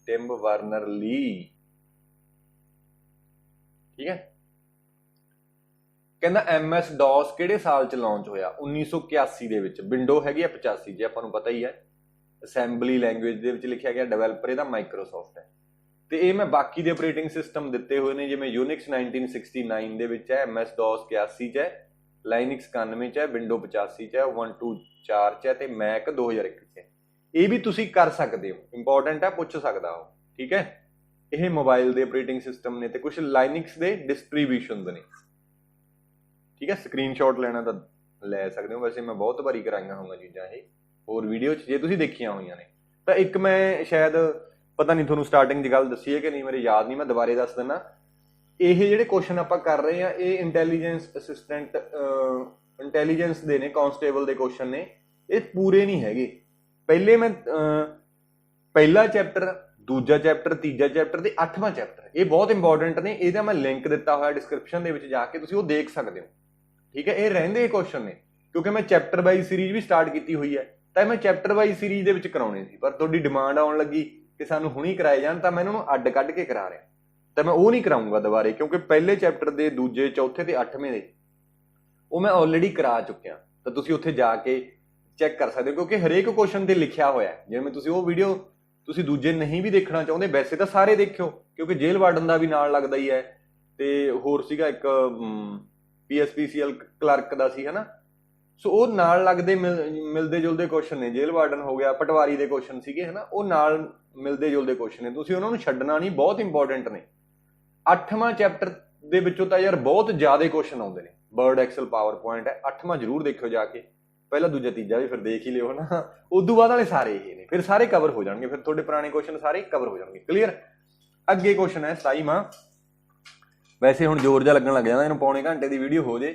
ਟਿਮ ਬਰਨਰ ਲੀ, ਠੀਕ ਹੈ। ਕਹਿੰਦਾ MS DOS ਕਿਹੜੇ ਸਾਲ ਚ ਲਾਂਚ ਹੋਇਆ? 1981 ਦੇ ਵਿੱਚ। ਵਿੰਡੋ ਹੈਗੀ ਆ 85, ਜੇ ਆਪਾਂ ਨੂੰ ਪਤਾ ਹੀ ਹੈ। ਅਸੈਂਬਲੀ ਲੈਂਗੁਏਜ ਦੇ ਵਿੱਚ ਲਿਖਿਆ ਗਿਆ, ਡਿਵੈਲਪਰ ਇਹਦਾ ਮਾਈਕਰੋਸਾਫਟ ਹੈ। ਤੇ ਇਹ ਮੈਂ ਬਾਕੀ ਦੇ ਆਪਰੇਟਿੰਗ ਸਿਸਟਮ ਦਿੱਤੇ ਹੋਏ ਨੇ, ਜਿਵੇਂ ਯੂਨਿਕਸ 1969 ਦੇ ਵਿੱਚ ਹੈ, MS DOS 81 ਚ ਹੈ, ਲਾਈਨਕਸ 91 ਚ ਹੈ, ਵਿੰਡੋ 85 ਚ ਹੈ, Ubuntu 4 ਚ ਹੈ, ਤੇ ਮੈਕ 2001 ਚ ਹੈ। ਇਹ ਵੀ ਤੁਸੀਂ ਕਰ ਸਕਦੇ ਹੋ, ਇੰਪੋਰਟੈਂਟ ਹੈ, ਪੁੱਛ ਸਕਦਾ ਹੋ, ਠੀਕ ਹੈ। ਇਹ ਮੋਬਾਈਲ ਦੇ ਆਪਰੇਟਿੰਗ ਸਿਸਟਮ ਨੇ ਤੇ ਕੁਝ ਲਾਈਨਕਸ ਦੇ ਡਿਸਟ੍ਰੀਬਿਊਸ਼ਨਸ ਨੇ, ਠੀਕ ਹੈ। ਸਕਰੀਨਸ਼ਾਟ ਲੈਣਾ ਤਾਂ ਲੈ ਸਕਦੇ ਹੋ, ਵੈਸੇ ਮੈਂ ਬਹੁਤ ਵਾਰੀ ਕਰਾਈਆਂ ਹੋਈਆਂ ਚੀਜ਼ਾਂ ਇਹ ਹੋਰ ਵੀਡੀਓ 'ਚ, ਜੇ ਤੁਸੀਂ ਦੇਖੀਆਂ ਹੋਈਆਂ ਨੇ। ਤਾਂ ਇੱਕ ਮੈਂ ਸ਼ਾਇਦ ਪਤਾ ਨਹੀਂ ਤੁਹਾਨੂੰ ਸਟਾਰਟਿੰਗ ਦੀ ਗੱਲ ਦੱਸੀ ਹੈ ਕਿ ਨਹੀਂ, ਮੇਰੇ ਯਾਦ ਨਹੀਂ, ਮੈਂ ਦੁਬਾਰੇ ਦੱਸ ਦਿੰਦਾ। ਇਹ ਜਿਹੜੇ ਕੁਐਸਚਨ ਆਪਾਂ ਕਰ ਰਹੇ ਆ, ਇਹ ਇੰਟੈਲੀਜੈਂਸ ਦੇ ਨੇ, ਕਾਂਸਟੇਬਲ ਦੇ ਕੁਐਸਚਨ ਨੇ। ਇਹ ਪੂਰੇ ਨਹੀਂ ਹੈਗੇ। ਪਹਿਲਾ ਚੈਪਟਰ, ਦੂਜਾ ਚੈਪਟਰ, ਤੀਜਾ ਚੈਪਟਰ ਤੇ 8ਵਾਂ ਚੈਪਟਰ, ਇਹ ਬਹੁਤ ਇੰਪੋਰਟੈਂਟ ਨੇ। ਇਹਦਾ ਮੈਂ ਲਿੰਕ ਦਿੱਤਾ ਹੋਇਆ ਡਿਸਕ੍ਰਿਪਸ਼ਨ ਦੇ ਵਿੱਚ, ਜਾ ਕੇ ਤੁਸੀਂ ਉਹ ਦੇਖ ਸਕਦੇ ਹੋ, ਠੀਕ ਹੈ। ਇਹ ਰਹਿੰਦੇ ਕੁਐਸਚਨ ਨੇ, ਕਿਉਂਕਿ ਮੈਂ ਚੈਪਟਰ ਵਾਈਜ਼ ਸੀਰੀਜ਼ ਵੀ ਸਟਾਰਟ ਕੀਤੀ ਹੋਈ ਹੈ, ਤਾਂ ਮੈਂ ਚੈਪਟਰ ਵਾਈਜ਼ ਸੀਰੀਜ਼ ਦੇ ਵਿੱਚ ਕਰਾਉਣੇ ਸੀ, ਪਰ ਤੁਹਾਡੀ ਡਿਮਾਂਡ ਆਉਣ ਲੱਗੀ ਕਿ ਸਾਨੂੰ ਹੁਣੀ ਕਰਾਏ ਜਾਣ, ਤਾਂ ਮੈਂ ਇਹਨਾਂ ਨੂੰ ਅੱਡ ਕੱਢ ਕੇ ਕਰਾ ਰਿਹਾ। ਤਾਂ ਮੈਂ ਉਹ ਨਹੀਂ ਕਰਾਊਂਗਾ ਦੁਬਾਰੇ, ਕਿਉਂਕਿ ਪਹਿਲੇ ਚੈਪਟਰ ਦੇ, ਦੂਜੇ, ਚੌਥੇ ਤੇ 8ਵੇਂ ਦੇ ਉਹ ਮੈਂ ਆਲਰੇਡੀ ਕਰਾ ਚੁੱਕਿਆ। ਤਾਂ ਤੁਸੀਂ ਉੱਥੇ ਜਾ ਕੇ ਚੈੱਕ ਕਰ ਸਕਦੇ ਹੋ, ਕਿਉਂਕਿ ਹਰੇਕ ਕੁਐਸਚਨ ਤੇ ਲਿਖਿਆ ਹੋਇਆ। ਜਿਵੇਂ ਤੁਸੀਂ ਉਹ ਵੀਡੀਓ ਤੁਸੀਂ ਦੂਜੇ ਨਹੀਂ ਵੀ ਦੇਖਣਾ ਚਾਹੁੰਦੇ, ਵੈਸੇ ਤਾਂ ਸਾਰੇ ਦੇਖਿਓ, ਕਿਉਂਕਿ ਜੇਲ੍ਹ ਵਾਰਡਨ ਦਾ ਵੀ ਨਾਲ ਲੱਗਦਾ ਹੀ ਹੈ, ਤੇ ਹੋਰ ਸੀਗਾ ਇੱਕ PSPCL ਕਲਰਕ ਦਾ ਸੀ, ਹਨਾ। ਸੋ ਉਹ ਨਾਲ ਲੱਗਦੇ ਮਿਲਦੇ ਜੁਲਦੇ ਕੁਐਸਚਨ ਨੇ। ਜੇਲ੍ਹ ਵਾਰਡਨ ਹੋ ਗਿਆ, ਪਟਵਾਰੀ ਦੇ ਕੁਐਸਚਨ ਸੀਗੇ, ਹਨਾ, ਉਹ ਨਾਲ ਮਿਲਦੇ ਜੁਲਦੇ ਕੁਐਸਚਨ ਨੇ, ਤੁਸੀਂ ਉਹਨਾਂ ਨੂੰ ਛੱਡਣਾ ਨਹੀਂ, ਬਹੁਤ ਇੰਪੋਰਟੈਂਟ ਨੇ। 8ਵਾਂ ਚੈਪਟਰ ਦੇ ਵਿੱਚੋਂ ਤਾਂ ਯਾਰ ਬਹੁਤ ਜ਼ਿਆਦਾ ਕੁਐਸਚਨ ਆਉਂਦੇ ਨੇ। ਵਰਡ, ਐਕਸਲ, ਪਾਵਰਪੁਆਇੰਟ ਹੈ, 8ਵਾਂ ਜ਼ਰੂਰ ਦੇਖਿਓ ਜਾ ਕੇ। ਪਹਿਲਾ, ਦੂਜਾ, ਤੀਜਾ ਵੀ ਫਿਰ ਦੇਖ ਹੀ ਲਿਓ ਨਾ। ਉਦੋਂ ਬਾਅਦ ਵਾਲੇ ਸਾਰੇ ਇਹ ਨੇ, ਫਿਰ ਸਾਰੇ ਕਵਰ ਹੋ ਜਾਣਗੇ, ਫਿਰ ਤੁਹਾਡੇ ਪੁਰਾਣੇ ਕੁਐਸਚਨ ਸਾਰੇ ਕਵਰ ਹੋ ਜਾਣਗੇ। ਕਲੀਅਰ। ਅੱਗੇ ਕੁਐਸਚਨ ਹੈ 27ਵਾਂ। ਵੈਸੇ ਹੁਣ ਜ਼ੋਰ ਜਿਹਾ ਲੱਗਣ ਲੱਗ ਜਾਂਦਾ, ਇਹਨੂੰ ਪੌਣੇ ਘੰਟੇ ਦੀ ਵੀਡੀਓ ਹੋ ਜੇ,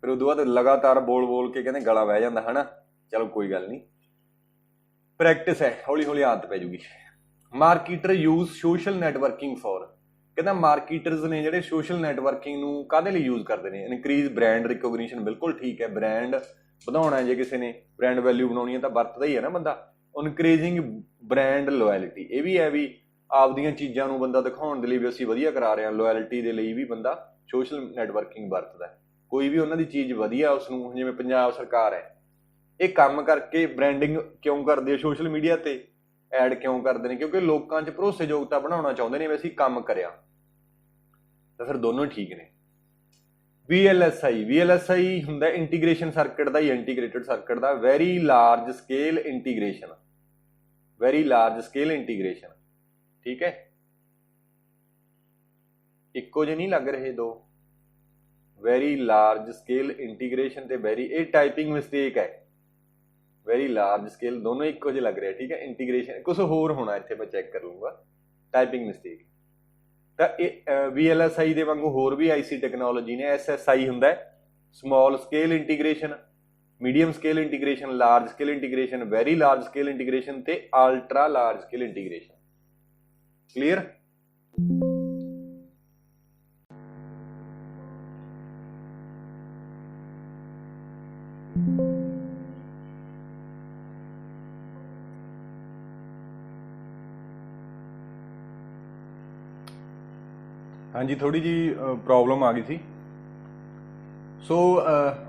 ਫਿਰ ਉਦੋਂ ਬਾਅਦ ਲਗਾਤਾਰ ਬੋਲ ਕੇ ਕਹਿੰਦੇ ਗਲਾ ਬਹਿ ਜਾਂਦਾ, ਹਨਾ। ਚਲੋ ਕੋਈ ਗੱਲ ਨਹੀਂ, ਪ੍ਰੈਕਟਿਸ ਹੈ, ਹੌਲੀ ਹੌਲੀ ਆਦਤ ਪੈ ਜੂਗੀ। ਮਾਰਕੀਟਰ ਯੂਜ਼ ਸੋਸ਼ਲ ਨੈਟਵਰਕਿੰਗ ਫॉर। ਕਹਿੰਦਾ ਮਾਰਕੀਟਰਸ ਨੇ ਜਿਹੜੇ ਸੋਸ਼ਲ ਨੈਟਵਰਕਿੰਗ ਨੂੰ ਕਾਹਦੇ ਲਈ ਯੂਜ਼ ਕਰਦੇ ਨੇ? ਇਨਕਰੀਜ਼ ਬ੍ਰਾਂਡ ਰਿਕੋਗਨੀਸ਼ਨ, ਬਿਲਕੁਲ ਠੀਕ ਹੈ। ਬ੍ਰਾਂਡ ਵਧਾਉਣਾ, ਜੇ ਕਿਸੇ ਨੇ ਬ੍ਰਾਂਡ ਵੈਲਿਊ ਬਣਾਉਣੀ ਹੈ ਤਾਂ ਵਰਤਦਾ ਹੀ ਹੈ ਨਾ ਬੰਦਾ। ਇਨਕਰੇजिंग ਬ੍ਰਾਂਡ ਲੋਇਲਟੀ, ਇਹ ਵੀ ਹੈ ਵੀ ਆਪਦੀਆਂ ਚੀਜ਼ਾਂ ਨੂੰ ਬੰਦਾ ਦਿਖਾਉਣ ਦੇ ਲਈ ਵੀ ਅਸੀਂ ਵਧੀਆ ਕਰਾ ਰਹੇ ਹਾਂ, ਲੋਇਲਟੀ ਦੇ ਲਈ ਵੀ ਬੰਦਾ ਸੋਸ਼ਲ ਨੈਟਵਰਕਿੰਗ ਵਰਤਦਾ। ਕੋਈ ਵੀ ਉਹਨਾਂ ਦੀ ਚੀਜ਼ ਵਧੀਆ ਉਸ ਨੂੰ, ਜਿਵੇਂ ਪੰਜਾਬ ਸਰਕਾਰ ਹੈ, ਇਹ ਕੰਮ ਕਰਕੇ ਬ੍ਰਾਂਡਿੰਗ ਕਿਉਂ ਕਰਦੇ ਆ ਸੋਸ਼ਲ ਮੀਡੀਆ ਤੇ, ਐਡ ਕਿਉਂ ਕਰਦੇ ਨੇ? ਕਿਉਂਕਿ ਲੋਕਾਂ 'ਚ ਭਰੋਸੇਯੋਗਤਾ ਬਣਾਉਣਾ ਚਾਹੁੰਦੇ ਨੇ ਵੀ ਅਸੀਂ ਕੰਮ ਕਰਿਆ, ਤਾਂ ਫਿਰ ਦੋਨੋਂ ਠੀਕ ਨੇ। VLSI ਹੁੰਦਾ ਇੰਟੀਗ੍ਰੇਸ਼ਨ ਸਰਕਟ ਦਾ, ਇੰਟੀਗ੍ਰੇਟਡ ਸਰਕਟ ਦਾ, very large scale integration, very large scale integration, ਠੀਕ ਹੈ। ਇੱਕੋ ਜਿਹੇ ਨਹੀਂ ਲੱਗ ਰਹੇ ਦੋ, ਵੈਰੀ ਲਾਰਜ ਸਕੇਲ ਇੰਟੀਗ੍ਰੇਸ਼ਨ ਤੇ ਵੈਰੀ, ਇਹ ਟਾਈਪਿੰਗ ਮਿਸਟੇਕ ਹੈ। ਵੈਰੀ ਲਾਰਜ ਸਕੇਲ ਦੋਨੋਂ ਇੱਕੋ ਜਿਹੇ ਲੱਗ ਰਹੇ, ਠੀਕ ਹੈ। ਇੰਟੀਗ੍ਰੇਸ਼ਨ ਕੁਝ ਹੋਰ ਹੋਣਾ ਇੱਥੇ, ਮੈਂ ਚੈੱਕ ਕਰ ਲੂੰਗਾ, ਟਾਈਪਿੰਗ ਮਿਸਟੇਕ। ਤਾਂ ਇਹ VLSI ਦੇ ਵਾਂਗੂ ਹੋਰ ਵੀ IC ਟੈਕਨੋਲੋਜੀ ਨੇ। SSI ਹੁੰਦਾ small scale integration, medium scale integration, large scale integration, very large scale integration ਤੇ ultra large scale integration. Clear? ਹਾਂਜੀ, ਥੋੜੀ ਜੀ ਪ੍ਰੋਬਲਮ ਆ ਗਈ ਸੀ। ਸੋ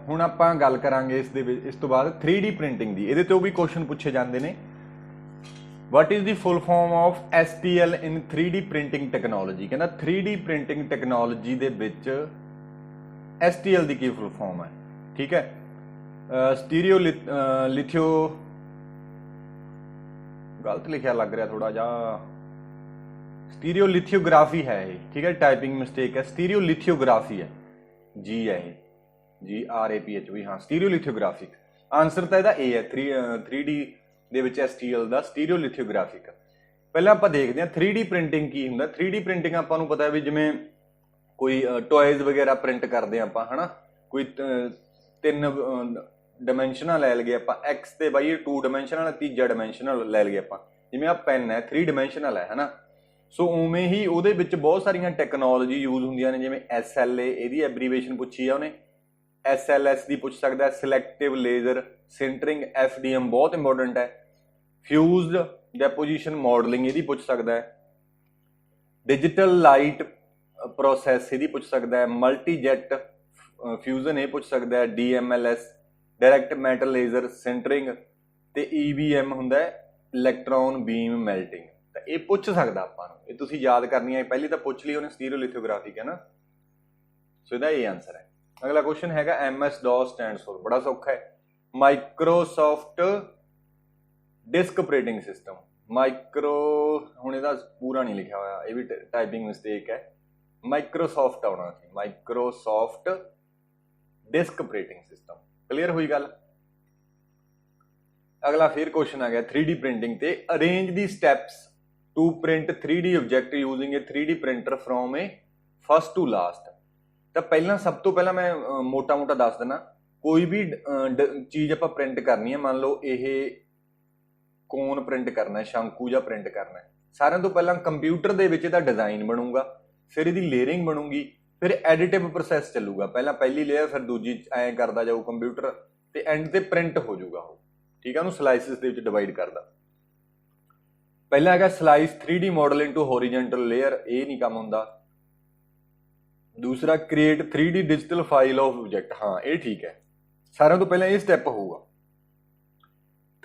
ਹੁਣ ਆਪਾਂ ਗੱਲ ਕਰਾਂਗੇ ਇਸ ਦੇ ਵਿੱਚ, ਇਸ ਤੋਂ ਬਾਅਦ 3D ਪ੍ਰਿੰਟਿੰਗ ਦੀ। ਇਹਦੇ ਤੋਂ ਵੀ ਕੁਐਸਚਨ ਪੁੱਛੇ ਜਾਂਦੇ ਨੇ, ਵਾਟ is the full form of STL in 3D printing technology. ਕਹਿੰਦਾ 3D ਪ੍ਰਿੰਟਿੰਗ ਟੈਕਨੋਲੋਜੀ ਦੇ ਵਿੱਚ STL ਦੀ ਕੀ ਫੁੱਲ ਫਾਰਮ ਹੈ, ਠੀਕ ਹੈ। ਸਟੀਰੀਓ ਲਿਥਿਓ, ਗਲਤ ਲਿਖਿਆ ਲੱਗ ਰਿਹਾ ਥੋੜਾ ਜਿਹਾ, ਸਟੀਰੀਓ ਲਿਥਿਓਗ੍ਰਾਫੀ ਹੈ ਇਹ, ਠੀਕ ਹੈ। ਟਾਈਪਿੰਗ ਮਿਸਟੇਕ ਹੈ, ਸਟੀਰੀਓ ਲਿਥਿਓਗ੍ਰਾਫੀ ਹੈ, ਜੀ ਹੈ ਇਹ, GRAPH, ਹਾਂ ਸਟੀਰੀਓ ਲਿਥਿਓਗ੍ਰਾਫਿਕ। ਆਨਸਰ ਤਾਂ ਇਹਦਾ A ਹੈ, 3D ਦੇ ਵਿੱਚ STL ਦਾ ਸਟੀਰੀਓ ਲਿਥਿਓਗ੍ਰਾਫਿਕ। ਪਹਿਲਾਂ ਆਪਾਂ ਦੇਖਦੇ ਹਾਂ 3D ਪ੍ਰਿੰਟਿੰਗ ਕੀ ਹੁੰਦਾ। 3D ਪ੍ਰਿੰਟਿੰਗ ਆਪਾਂ ਨੂੰ ਪਤਾ ਹੈ ਵੀ ਜਿਵੇਂ ਕੋਈ ਟੋਇਜ਼ ਵਗੈਰਾ ਪ੍ਰਿੰਟ ਕਰਦੇ ਹਾਂ ਆਪਾਂ, ਹਨਾ, ਕੋਈ 3 ਡਾਇਮੈਂਸ਼ਨਲ ਲੈ ਲਈਏ ਆਪਾਂ, X ਤੇ ਬਾਈ 2 ਡਾਇਮੈਂਸ਼ਨਲ, ਤੀਜਾ ਡਾਇਮੈਂਸ਼ਨਲ ਲੈ ਲਈਏ ਆਪਾਂ, ਜਿਵੇਂ ਆ ਪੈਨ ਹੈ 3 ਡਾਇਮੈਂਸ਼ਨਲ ਹੈ, ਹਨਾ। ਸੋ ਉਵੇਂ ਹੀ ਉਹਦੇ ਵਿੱਚ ਬਹੁਤ ਸਾਰੀਆਂ ਟੈਕਨੋਲੋਜੀ ਯੂਜ਼ ਹੁੰਦੀਆਂ ਨੇ, ਜਿਵੇਂ SLA, ਇਹਦੀ ਐਬਰੀਵੇਸ਼ਨ ਪੁੱਛੀ ਆ ਉਹਨੇ, SLS ਦੀ ਪੁੱਛ ਸਕਦਾ, ਸਿਲੈਕਟਿਵ ਲੇਜ਼ਰ ਸਿੰਟਰਿੰਗ, FDM ਬਹੁਤ ਇੰਪੋਰਟੈਂਟ ਹੈ, ਫਿਊਜ਼ਡ ਡੈਪੋਜੀਸ਼ਨ ਮਾਡਲਿੰਗ ਇਹਦੀ ਪੁੱਛ ਸਕਦਾ ਹੈ, ਡਿਜੀਟਲ ਲਾਈਟ ਪ੍ਰੋਸੈਸ ਇਹਦੀ ਪੁੱਛ ਸਕਦਾ ਹੈ, ਮਲਟੀ ਜੈਟ ਫਿਊਜ਼ਨ ਇਹ ਪੁੱਛ ਸਕਦਾ ਹੈ, DMLS ਡਾਇਰੈਕਟ ਮੈਟਲ ਲੇਜ਼ਰ ਸਿੰਟਰਿੰਗ, ਤੇ EBM ਹੁੰਦਾ ਇਲੈਕਟ੍ਰੋਨ ਬੀਮ ਮੈਲਟਿੰਗ। ਤਾਂ ਇਹ ਪੁੱਛ ਸਕਦਾ ਆਪਾਂ ਨੂੰ, ਇਹ ਤੁਸੀਂ ਯਾਦ ਕਰਨੀ ਹੈ। ਪਹਿਲੀ ਤਾਂ ਪੁੱਛ ਲਈ ਉਹਨੇ ਸਟੀਰੀਓਲਿਥੋਗ੍ਰਾਫੀ, ਹੈ ਨਾ, ਸੋ ਇਹਦਾ ਇਹ ਆਨਸਰ ਹੈ। ਅਗਲਾ ਕੁਐਸਚਨ ਹੈਗਾ MS-DOS ਸਟੈਂਡਸ ਫॉर, ਬੜਾ ਸੌਖਾ ਹੈ, Microsoft disk operating system. Micro, ਹੁਣ ਇਹਦਾ ਪੂਰਾ ਨਹੀਂ ਲਿਖਿਆ ਹੋਇਆ, ਇਹ ਵੀ ਟਾਈਪਿੰਗ ਮਿਸਟੇਕ ਹੈ, ਮਾਈਕਰੋਸਾਫਟ ਆਉਣਾ ਸੀ, Microsoft disk operating system. Clear ਹੋਈ ਗੱਲ? ਅਗਲਾ ਫਿਰ ਕੁਐਸਚਨ ਆ ਗਿਆ 3D ਪ੍ਰਿੰਟਿੰਗ ਤੇ, arrange the steps to print 3D object using a 3D printer from a first to last. ਤਾਂ ਪਹਿਲਾਂ, ਸਭ ਤੋਂ ਪਹਿਲਾਂ ਮੈਂ ਮੋਟਾ ਦੱਸ ਦਿੰਦਾ, ਕੋਈ ਵੀ ਚੀਜ਼ ਆਪਾਂ ਪ੍ਰਿੰਟ ਕਰਨੀ ਹੈ, ਮੰਨ ਲਓ ਇਹ ਕੋਨ ਪ੍ਰਿੰਟ ਕਰਨਾ, ਸ਼ੰਕੂ ਜਾਂ ਪ੍ਰਿੰਟ ਕਰਨਾ, ਸਾਰਿਆਂ ਤੋਂ ਪਹਿਲਾਂ ਕੰਪਿਊਟਰ ਦੇ ਵਿੱਚ ਇਹਦਾ ਡਿਜ਼ਾਈਨ ਬਣੂਗਾ, ਫਿਰ ਇਹਦੀ ਲੇਅਰਿੰਗ ਬਣੂਗੀ, ਫਿਰ ਐਡੀਟਿਵ ਪ੍ਰੋਸੈਸ ਚੱਲੂਗਾ, ਪਹਿਲਾਂ ਪਹਿਲੀ ਲੇਅਰ ਫਿਰ ਦੂਜੀ, ਐਂ ਕਰਦਾ ਜਾਊ ਕੰਪਿਊਟਰ, ਤੇ ਐਂਡ ਤੇ ਪ੍ਰਿੰਟ ਹੋ ਜਾਊਗਾ ਉਹ, ਠੀਕ ਹੈ। ਉਹਨੂੰ ਸਲਾਈਸਿਸ ਦੇ ਵਿੱਚ ਡਿਵਾਈਡ ਕਰਦਾ। ਪਹਿਲਾ ਹੈਗਾ slice 3D model into horizontal layer, ਇਹ ਨਹੀਂ ਕੰਮ ਹੁੰਦਾ। ਦੂਸਰਾ create 3D digital file of object, ਹਾਂ ਇਹ ਠੀਕ ਹੈ, ਸਾਰਿਆਂ ਤੋਂ ਪਹਿਲਾਂ ਇਹ ਸਟੈਪ ਹੋਊਗਾ।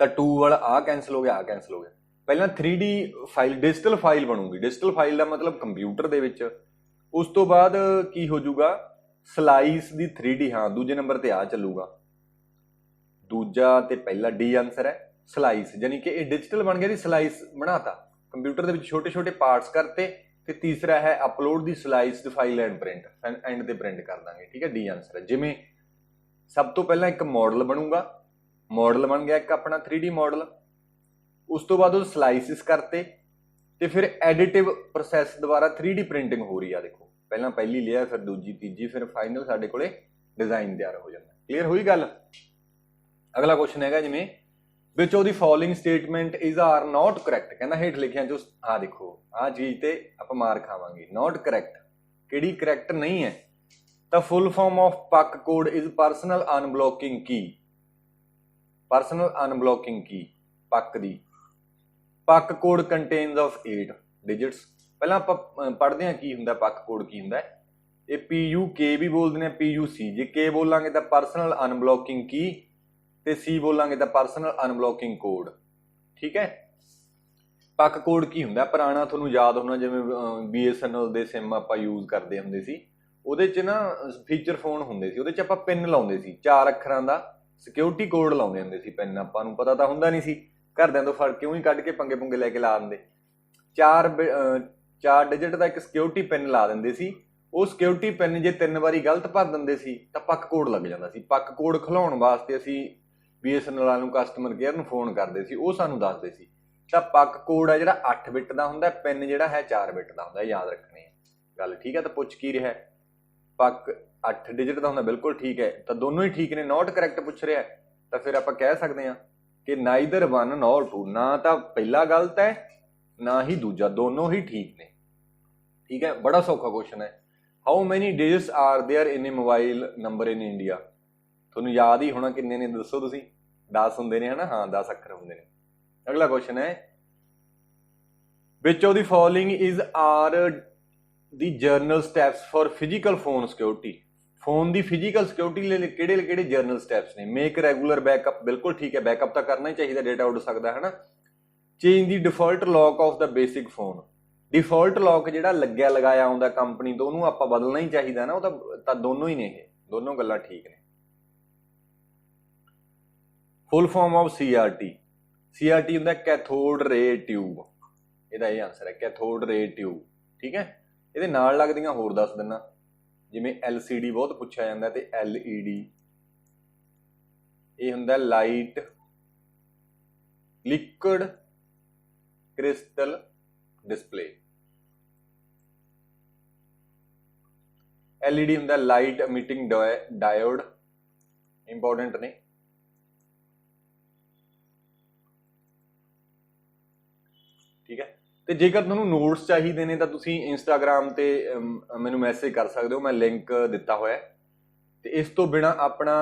ਤਾਂ 2 ਵਾਲਾ ਆਹ ਕੈਂਸਲ ਹੋ ਗਿਆ, ਆਹ ਕੈਂਸਲ ਹੋ ਗਿਆ। ਪਹਿਲਾਂ 3D ਫਾਈਲ, ਡਿਜੀਟਲ ਫਾਈਲ ਬਣੂਗੀ, ਡਿਜੀਟਲ ਫਾਈਲ ਦਾ ਮਤਲਬ ਕੰਪਿਊਟਰ ਦੇ ਵਿੱਚ। ਉਸ ਤੋਂ ਬਾਅਦ ਕੀ ਹੋ ਜਾਊਗਾ, ਸਲਾਈਸ ਦੀ 3D, ਹਾਂ ਦੂਜੇ ਨੰਬਰ ਤੇ ਆ ਚੱਲੂਗਾ, ਦੂਜਾ ਤੇ ਪਹਿਲਾ D ਆਨਸਰ ਹੈ। ਸਲਾਈਸ ਯਾਨੀ ਕਿ ਇਹ ਡਿਜੀਟਲ ਬਣ ਗਿਆ, ਦੀ ਸਲਾਈਸ ਬਣਾਤਾ ਕੰਪਿਊਟਰ ਦੇ ਵਿੱਚ, ਛੋਟੇ ਛੋਟੇ ਪਾਰਟਸ ਕਰਤੇ। ਤੇ ਤੀਸਰਾ ਹੈ upload the sliced file and print, and ਤੇ ਪ੍ਰਿੰਟ ਕਰ ਦਾਂਗੇ, ਠੀਕ ਹੈ, D ਆਨਸਰ ਹੈ। ਜਿਵੇਂ ਸਭ ਤੋਂ ਪਹਿਲਾਂ ਇੱਕ ਮਾਡਲ ਬਣੂਗਾ, ਮਾਡਲ ਬਣ ਗਿਆ ਇੱਕ ਆਪਣਾ 3D ਮਾਡਲ, ਉਸ ਤੋਂ ਬਾਅਦ ਉਹ ਸਲਾਈਸਿਸ ਕਰਤੇ, ਤੇ ਫਿਰ ਐਡੀਟਿਵ ਪ੍ਰੋਸੈਸ ਦੁਆਰਾ 3D ਪ੍ਰਿੰਟਿੰਗ ਹੋ ਰਹੀ ਆ। ਦੇਖੋ ਪਹਿਲਾਂ ਪਹਿਲੀ ਲੇਅਰ, ਫਿਰ ਦੂਜੀ, ਤੀਜੀ, ਫਿਰ ਫਾਈਨਲ ਸਾਡੇ ਕੋਲੇ ਡਿਜ਼ਾਈਨ ਤਿਆਰ ਹੋ ਜਾਂਦਾ। ਕਲੀਅਰ ਹੋਈ ਗੱਲ? ਅਗਲਾ ਕੁਐਸਚਨ ਹੈਗਾ ਜਿਵੇਂ ਵਿਚ of the following statement is are not correct. ਕਹਿੰਦਾ ਹੇਠ ਲਿਖਿਆ ਜੋ, ਆਹ ਦੇਖੋ ਆਹ ਚੀਜ਼ ਤੇ ਆਪਾਂ ਮਾਰ ਖਾਵਾਂਗੇ, ਨਾਟ ਕਰੈਕਟ, ਕਿਹੜੀ ਕਰੈਕਟ ਨਹੀਂ ਹੈ। ਤਾਂ full form of PUK code is personal unblocking key, personal unblocking key, PUK ਦੀ ਪੱਕ ਕੋਡ ਕੰਟੇਨਸ ਆਫ 8 ਡਿਜਿਟਸ। ਪਹਿਲਾਂ ਆਪਾਂ ਪੜ੍ਹਦੇ ਹਾਂ ਕੀ ਹੁੰਦਾ ਪੱਕ ਕੋਡ ਕੀ ਹੁੰਦਾ। ਇਹ PUK ਵੀ ਬੋਲਦੇ ਨੇ, PUC। ਜੇ K ਬੋਲਾਂਗੇ ਤਾਂ ਪਰਸਨਲ ਅਨਬਲੌਕਿੰਗ ਕੀ, ਤੇ C ਬੋਲਾਂਗੇ ਤਾਂ ਪਰਸਨਲ ਅਨਬਲੌਕਿੰਗ ਕੋਡ। ਠੀਕ ਹੈ। ਪੱਕ ਕੋਡ ਕੀ ਹੁੰਦਾ, ਪੁਰਾਣਾ ਤੁਹਾਨੂੰ ਯਾਦ ਹੋਣਾ ਜਿਵੇਂ BSNL ਦੇ ਸਿਮ ਆਪਾਂ ਯੂਜ਼ ਕਰਦੇ ਹੁੰਦੇ ਸੀ, ਉਹਦੇ 'ਚ ਨਾ ਫੀਚਰ ਫੋਨ ਹੁੰਦੇ ਸੀ, ਉਹਦੇ 'ਚ ਆਪਾਂ ਪਿੰਨ ਲਾਉਂਦੇ ਸੀ, 4 ਅੱਖਰਾਂ ਦਾ ਸਿਕਿਉਰਿਟੀ ਕੋਡ ਲਾਉਂਦੇ ਹੁੰਦੇ ਸੀ ਪਿੰਨ। ਆਪਾਂ ਨੂੰ ਪਤਾ ਤਾਂ ਹੁੰਦਾ ਨਹੀਂ ਸੀ, ਘਰਦਿਆਂ ਤੋਂ ਫੜ ਕੇ ਉਹੀ ਕੱਢ ਕੇ ਪੰਗੇ ਪੁੰਗੇ ਲੈ ਕੇ ਲਾ ਦਿੰਦੇ। 4 ਡਿਜਿਟ ਦਾ ਇੱਕ ਸਿਕਿਉਰਿਟੀ ਪਿੰਨ ਲਾ ਦਿੰਦੇ ਸੀ। ਉਹ ਸਿਕਿਉਰਿਟੀ ਪਿੰਨ ਜੇ 3 ਵਾਰੀ ਗਲਤ ਭਰ ਦਿੰਦੇ ਸੀ ਤਾਂ ਪੱਕ ਕੋਡ ਲੱਗ ਜਾਂਦਾ ਸੀ। ਪੱਕ ਕੋਡ ਖੁਲਾਉਣ ਵਾਸਤੇ ਅਸੀਂ BSNL ਵਾਲਿਆਂ ਨੂੰ ਕਸਟਮਰ ਕੇਅਰ ਨੂੰ ਫੋਨ ਕਰਦੇ ਸੀ, ਉਹ ਸਾਨੂੰ ਦੱਸਦੇ ਸੀ। ਤਾਂ ਪੱਕ ਕੋਡ ਹੈ ਜਿਹੜਾ 8 ਬਿੱਟ ਦਾ ਹੁੰਦਾ, ਪਿੰਨ ਜਿਹੜਾ ਹੈ 4 ਬਿੱਟ ਦਾ ਹੁੰਦਾ, ਯਾਦ ਰੱਖਣੀ ਹੈ ਗੱਲ। ਠੀਕ ਹੈ। ਤਾਂ ਪੁੱਛ ਕੀ ਰਿਹਾ, ਪੱਕ 8 ਡਿਜਿਟ ਦਾ ਹੁੰਦਾ, ਬਿਲਕੁਲ ਠੀਕ ਹੈ। ਤਾਂ ਦੋਨੋਂ ਹੀ ਠੀਕ ਨੇ, ਨੋਟ ਕਰੈਕਟ ਪੁੱਛ ਰਿਹਾ, ਤਾਂ ਫਿਰ ਆਪਾਂ ਕਹਿ ਸਕਦੇ ਹਾਂ ਕਿ ਨਾਈਦਰ 1 ਨੋਰ 2, ਨਾ ਤਾਂ ਪਹਿਲਾ ਗਲਤ ਹੈ ਨਾ ਹੀ ਦੂਜਾ, ਦੋਨੋਂ ਹੀ ਠੀਕ ਨੇ। ਠੀਕ ਹੈ। ਬੜਾ ਸੌਖਾ ਕੁਐਸਚਨ ਹੈ। How many digits are there in a mobile number in India. ਤੁਹਾਨੂੰ ਯਾਦ ਹੀ ਹੋਣਾ ਕਿੰਨੇ ਨੇ, ਦੱਸੋ ਤੁਸੀਂ। 10 ਹੁੰਦੇ ਨੇ, ਹਨਾ। ਹਾਂ, 10 ਅੱਖਰ ਹੁੰਦੇ ਨੇ। ਅਗਲਾ ਕੁਐਸਚਨ ਹੈ, which of the following is are the general steps for physical phone security. Phone ਦੀ ਫਿਜ਼ੀਕਲ ਸਿਕਿਉਰਿਟੀ ਲਈ ਕਿਹੜੇ ਕਿਹੜੇ ਜਰਨਲ ਸਟੈਪਸ ਨੇ। ਮੇਕ ਰੈਗੂਲਰ ਬੈਕਅਪ, ਬਿਲਕੁਲ ਠੀਕ ਹੈ, ਬੈਕਅਪ ਤਾਂ ਕਰਨਾ ਹੀ ਚਾਹੀਦਾ, ਡੇਟਾ ਉੱਡ ਸਕਦਾ ਹੈ ਨਾ। Change the default lock of the basic phone. Default lock ਜਿਹੜਾ ਲੱਗਿਆ ਲਗਾਇਆ ਆਉਂਦਾ ਕੰਪਨੀ ਤੋਂ, ਉਹਨੂੰ ਆਪਾਂ ਬਦਲਣਾ ਹੀ ਚਾਹੀਦਾ ਨਾ। ਉਹ ਤਾਂ ਦੋਨੋਂ ਹੀ ਨੇ, ਇਹ ਦੋਨੋਂ ਗੱਲਾਂ ਠੀਕ ਨੇ। ਫੁੱਲ ਫਾਰਮ ਆਫ CRT। CRT ਹੁੰਦਾ ਕੈਥੋਡ ਰੇ ਟਿਊਬ, ਇਹਦਾ ਇਹ ਆਨਸਰ ਹੈ, ਕੈਥੋਡ ਰੇ ਟਿਊਬ। ਠੀਕ ਹੈ। ਇਹਦੇ ਨਾਲ ਲੱਗਦੀਆਂ ਹੋਰ ਦੱਸ ਦਿੰਦਾ, ਜਿਵੇਂ LCD ਬਹੁਤ ਪੁੱਛਿਆ ਜਾਂਦਾ, ਤੇ LED ਇਹ ਹੁੰਦਾ light liquid crystal display. LED ਹੁੰਦਾ ਲਾਈਟ ਐਮਿਟਿੰਗ ਡਾਇਓਡ, ਇੰਪੋਰਟੈਂਟ ਨੇ। ਠੀਕ ਹੈ। ਤੇ ਜੇਕਰ ਤੁਹਾਨੂੰ ਨੋਟਸ ਚਾਹੀਦੇ ਨੇ ਤਾਂ ਤੁਸੀਂ ਇੰਸਟਾਗ੍ਰਾਮ ਤੇ ਮੈਨੂੰ ਮੈਸੇਜ ਕਰ ਸਕਦੇ ਹੋ, ਮੈਂ ਲਿੰਕ ਦਿੱਤਾ ਹੋਇਆ। ਤੇ ਇਸ ਤੋਂ ਬਿਨਾ ਆਪਣਾ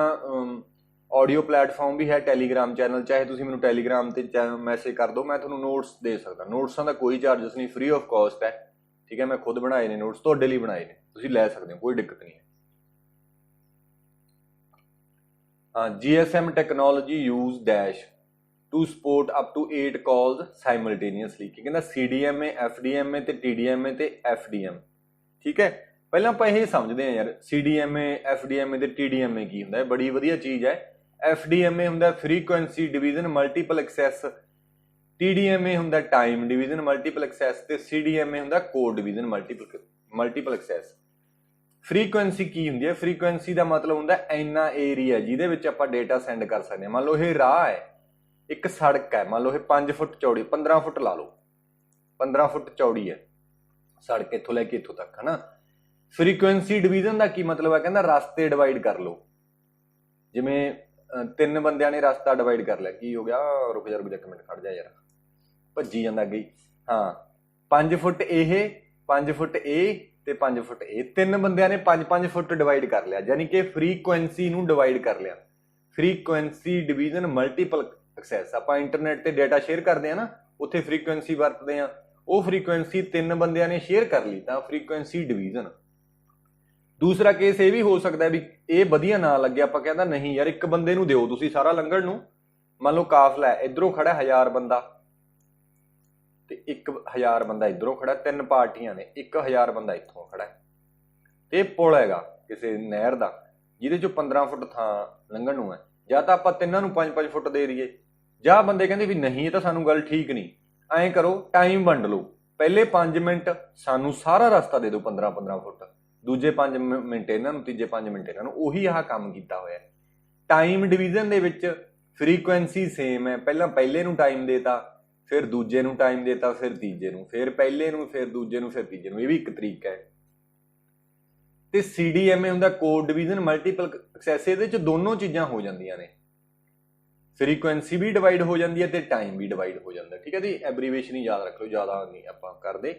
ਆਡੀਓ ਪਲੇਟਫਾਰਮ ਵੀ ਹੈ, ਟੈਲੀਗ੍ਰਾਮ ਚੈਨਲ। ਚਾਹੇ ਤੁਸੀਂ ਮੈਨੂੰ ਟੈਲੀਗ੍ਰਾਮ ਤੇ ਮੈਸੇਜ ਕਰ ਦਿਓ, ਮੈਂ ਤੁਹਾਨੂੰ ਨੋਟਸ ਦੇ ਸਕਦਾ। ਨੋਟਸਾਂ ਦਾ ਕੋਈ ਚਾਰਜਸ ਨਹੀਂ, ਫ੍ਰੀ ਆਫ ਕਾਸਟ ਹੈ। ਠੀਕ ਹੈ। ਮੈਂ ਖੁਦ ਬਣਾਏ ਨੇ ਨੋਟਸ, ਤੁਹਾਡੇ ਲਈ ਬਣਾਏ ਨੇ, ਤੁਸੀਂ ਲੈ ਸਕਦੇ ਹੋ, ਕੋਈ ਦਿੱਕਤ ਨਹੀਂ ਹੈ। ਹਾਂ, GSM technology use dash to support up to 8 calls simultaneously. ਕੀ ਕਹਿੰਦਾ, CDMA, FDMA ਤੇ TDMA ਤੇ FDM। ਠੀਕ ਹੈ। ਪਹਿਲਾਂ ਆਪਾਂ ਇਹ ਸਮਝਦੇ ਹਾਂ ਯਾਰ, CDMA, FDMA ਤੇ TDMA ਕੀ ਹੁੰਦਾ ਹੈ। ਬੜੀ ਵਧੀਆ ਚੀਜ਼ ਹੈ। FDMA ਹੁੰਦਾ frequency division multiple access, TDMA ਹੁੰਦਾ ਟਾਈਮ ਡਿਵੀਜ਼ਨ ਮਲਟੀਪਲ ਐਕਸੈਸ, ਤੇ CDMA ਹੁੰਦਾ code division multiple access. Frequency ਕੀ ਹੁੰਦੀ ਹੈ, ਫ੍ਰੀਕੁਐਂਸੀ ਦਾ ਮਤਲਬ ਹੁੰਦਾ ਇੰਨਾ ਏਰੀਆ ਜਿਹਦੇ ਵਿੱਚ ਆਪਾਂ ਡੇਟਾ ਸੈਂਡ ਕਰ ਸਕਦੇ ਹਾਂ। ਮੰਨ ਲਓ ਇਹ ਰਾਹ ਹੈ, ਇੱਕ ਸੜਕ ਹੈ, ਮੰਨ ਲਓ ਇਹ 5 ਫੁੱਟ ਚੌੜੀ, 15 ਫੁੱਟ ਲਾ ਲਓ, 15 ਫੁੱਟ ਚੌੜੀ ਹੈ ਸੜਕ, ਇੱਥੋਂ ਲੈ ਕੇ ਇੱਥੋਂ ਤੱਕ, ਹਨਾ। ਫ੍ਰੀਕੁਐਂਸੀ ਡਿਵੀਜ਼ਨ ਦਾ ਕੀ ਮਤਲਬ ਹੈ, ਕਹਿੰਦਾ ਰਸਤੇ ਡਿਵਾਈਡ ਕਰ ਲਓ। ਜਿਵੇਂ 3 ਬੰਦਿਆਂ ਨੇ ਰਸਤਾ ਡਿਵਾਈਡ ਕਰ ਲਿਆ, ਕੀ ਹੋ ਗਿਆ, ਰੁਕ ਜਾ ਇੱਕ ਮਿੰਟ, ਖੜ ਜਾ ਯਾਰ, ਭੱਜੀ ਜਾਂਦਾ ਅੱਗੇ। ਹਾਂ, 5 ਫੁੱਟ ਇਹ, 5 ਫੁੱਟ ਇਹ ਤੇ 5 ਫੁੱਟ ਇਹ, 3 ਬੰਦਿਆਂ ਨੇ 5-5 ਫੁੱਟ ਡਿਵਾਈਡ ਕਰ ਲਿਆ, ਯਾਨੀ ਕਿ ਫ੍ਰੀਕੁਐਂਸੀ ਨੂੰ ਡਿਵਾਈਡ ਕਰ ਲਿਆ। Frequency division multiple access. ਆਪਾਂ ਇੰਟਰਨੈਟ ਤੇ ਡਾਟਾ ਸ਼ੇਅਰ ਕਰਦੇ ਆ ਨਾ, ਉੱਥੇ ਫ੍ਰੀਕੁਐਂਸੀ ਵਰਤਦੇ ਆ, ਉਹ ਫ੍ਰੀਕੁਐਂਸੀ 3 ਬੰਦਿਆਂ ਨੇ ਸ਼ੇਅਰ ਕਰ ਲਈ ਤਾਂ ਫ੍ਰੀਕੁਐਂਸੀ ਡਿਵੀਜ਼ਨ। ਦੂਸਰਾ ਕੇਸ ਇਹ ਵੀ ਹੋ ਸਕਦਾ ਵੀ ਇਹ ਵਧੀਆ ਨਾ ਲੱਗੇ, ਆਪਾਂ ਕਹਿੰਦਾ ਨਹੀਂ ਯਾਰ ਇੱਕ ਬੰਦੇ ਨੂੰ ਦਿਓ ਤੁਸੀਂ ਸਾਰਾ ਲੰਘਣ ਨੂੰ। ਮੰਨ ਲਓ ਕਾਫਲਾ ਹੈ, ਇਧਰੋਂ ਖੜਾ 1000 ਬੰਦਾ ਤੇ 1000 ਬੰਦਾ ਇਧਰੋਂ ਖੜਾ, 3 ਪਾਰਟੀਆਂ ਨੇ, 1000 ਬੰਦਾ ਇੱਥੋਂ ਖੜਾ ਤੇ ਪੁਲ ਹੈਗਾ ਕਿਸੇ ਨਹਿਰ ਦਾ ਜਿਹਦੇ ਚੋਂ 15 ਫੁੱਟ ਥਾਂ ਲੰਘਣ ਨੂੰ ਹੈ। ਜਾਂ ਤਾਂ ਆਪਾਂ ਤਿੰਨਾਂ ਨੂੰ 5-5 ਫੁੱਟ ਦੇ ਦਈਏ, ਜਾਂ ਬੰਦੇ ਕਹਿੰਦੇ ਵੀ ਨਹੀਂ ਇਹ ਤਾਂ ਸਾਨੂੰ ਗੱਲ ਠੀਕ ਨਹੀਂ, ਐਂ ਕਰੋ ਟਾਈਮ ਵੰਡ ਲਓ, ਪਹਿਲੇ 5 ਮਿੰਟ ਸਾਨੂੰ ਸਾਰਾ ਰਸਤਾ ਦੇ ਦਿਓ 15-15 ਫੁੱਟ, ਦੂਜੇ 5 ਮਿੰਟ ਇਹਨਾਂ ਨੂੰ, ਤੀਜੇ 5 ਮਿੰਟ ਇਹਨਾਂ ਨੂੰ। ਉਹੀ ਆਹ ਕੰਮ ਕੀਤਾ ਹੋਇਆ। ਟਾਈਮ ਡਿਵੀਜ਼ਨ ਦੇ ਵਿੱਚ ਫ੍ਰੀਕੁਐਂਸੀ ਸੇਮ ਹੈ, ਪਹਿਲਾਂ ਪਹਿਲੇ ਨੂੰ ਟਾਈਮ ਦੇਤਾ, ਫਿਰ ਦੂਜੇ ਨੂੰ ਟਾਈਮ ਦੇਤਾ, ਫਿਰ ਤੀਜੇ ਨੂੰ, ਫਿਰ ਪਹਿਲੇ ਨੂੰ, ਫਿਰ ਦੂਜੇ ਨੂੰ, ਫਿਰ ਤੀਜੇ ਨੂੰ। ਇਹ ਵੀ ਇੱਕ ਤਰੀਕਾ ਹੈ। ਤੇ CDMA ਹੁੰਦਾ ਕੋਡ ਡਿਵੀਜ਼ਨ ਮਲਟੀਪਲ ਐਕਸੈਸ। ਇਹਦੇ 'ਚ ਦੋਨੋਂ ਚੀਜ਼ਾਂ ਹੋ ਜਾਂਦੀਆਂ ਨੇ, ਫ੍ਰੀਕੁਐਂਸੀ ਵੀ ਡਿਵਾਈਡ ਹੋ ਜਾਂਦੀ ਹੈ ਤੇ ਟਾਈਮ ਵੀ ਡਿਵਾਈਡ ਹੋ ਜਾਂਦਾ। ਠੀਕ ਹੈ ਜੀ, ਐਬਰੀਵੇਸ਼ਨ ਹੀ ਯਾਦ ਰੱਖ ਲਓ, ਜ਼ਿਆਦਾ ਨਹੀਂ ਆਪਾਂ ਕਰਦੇ।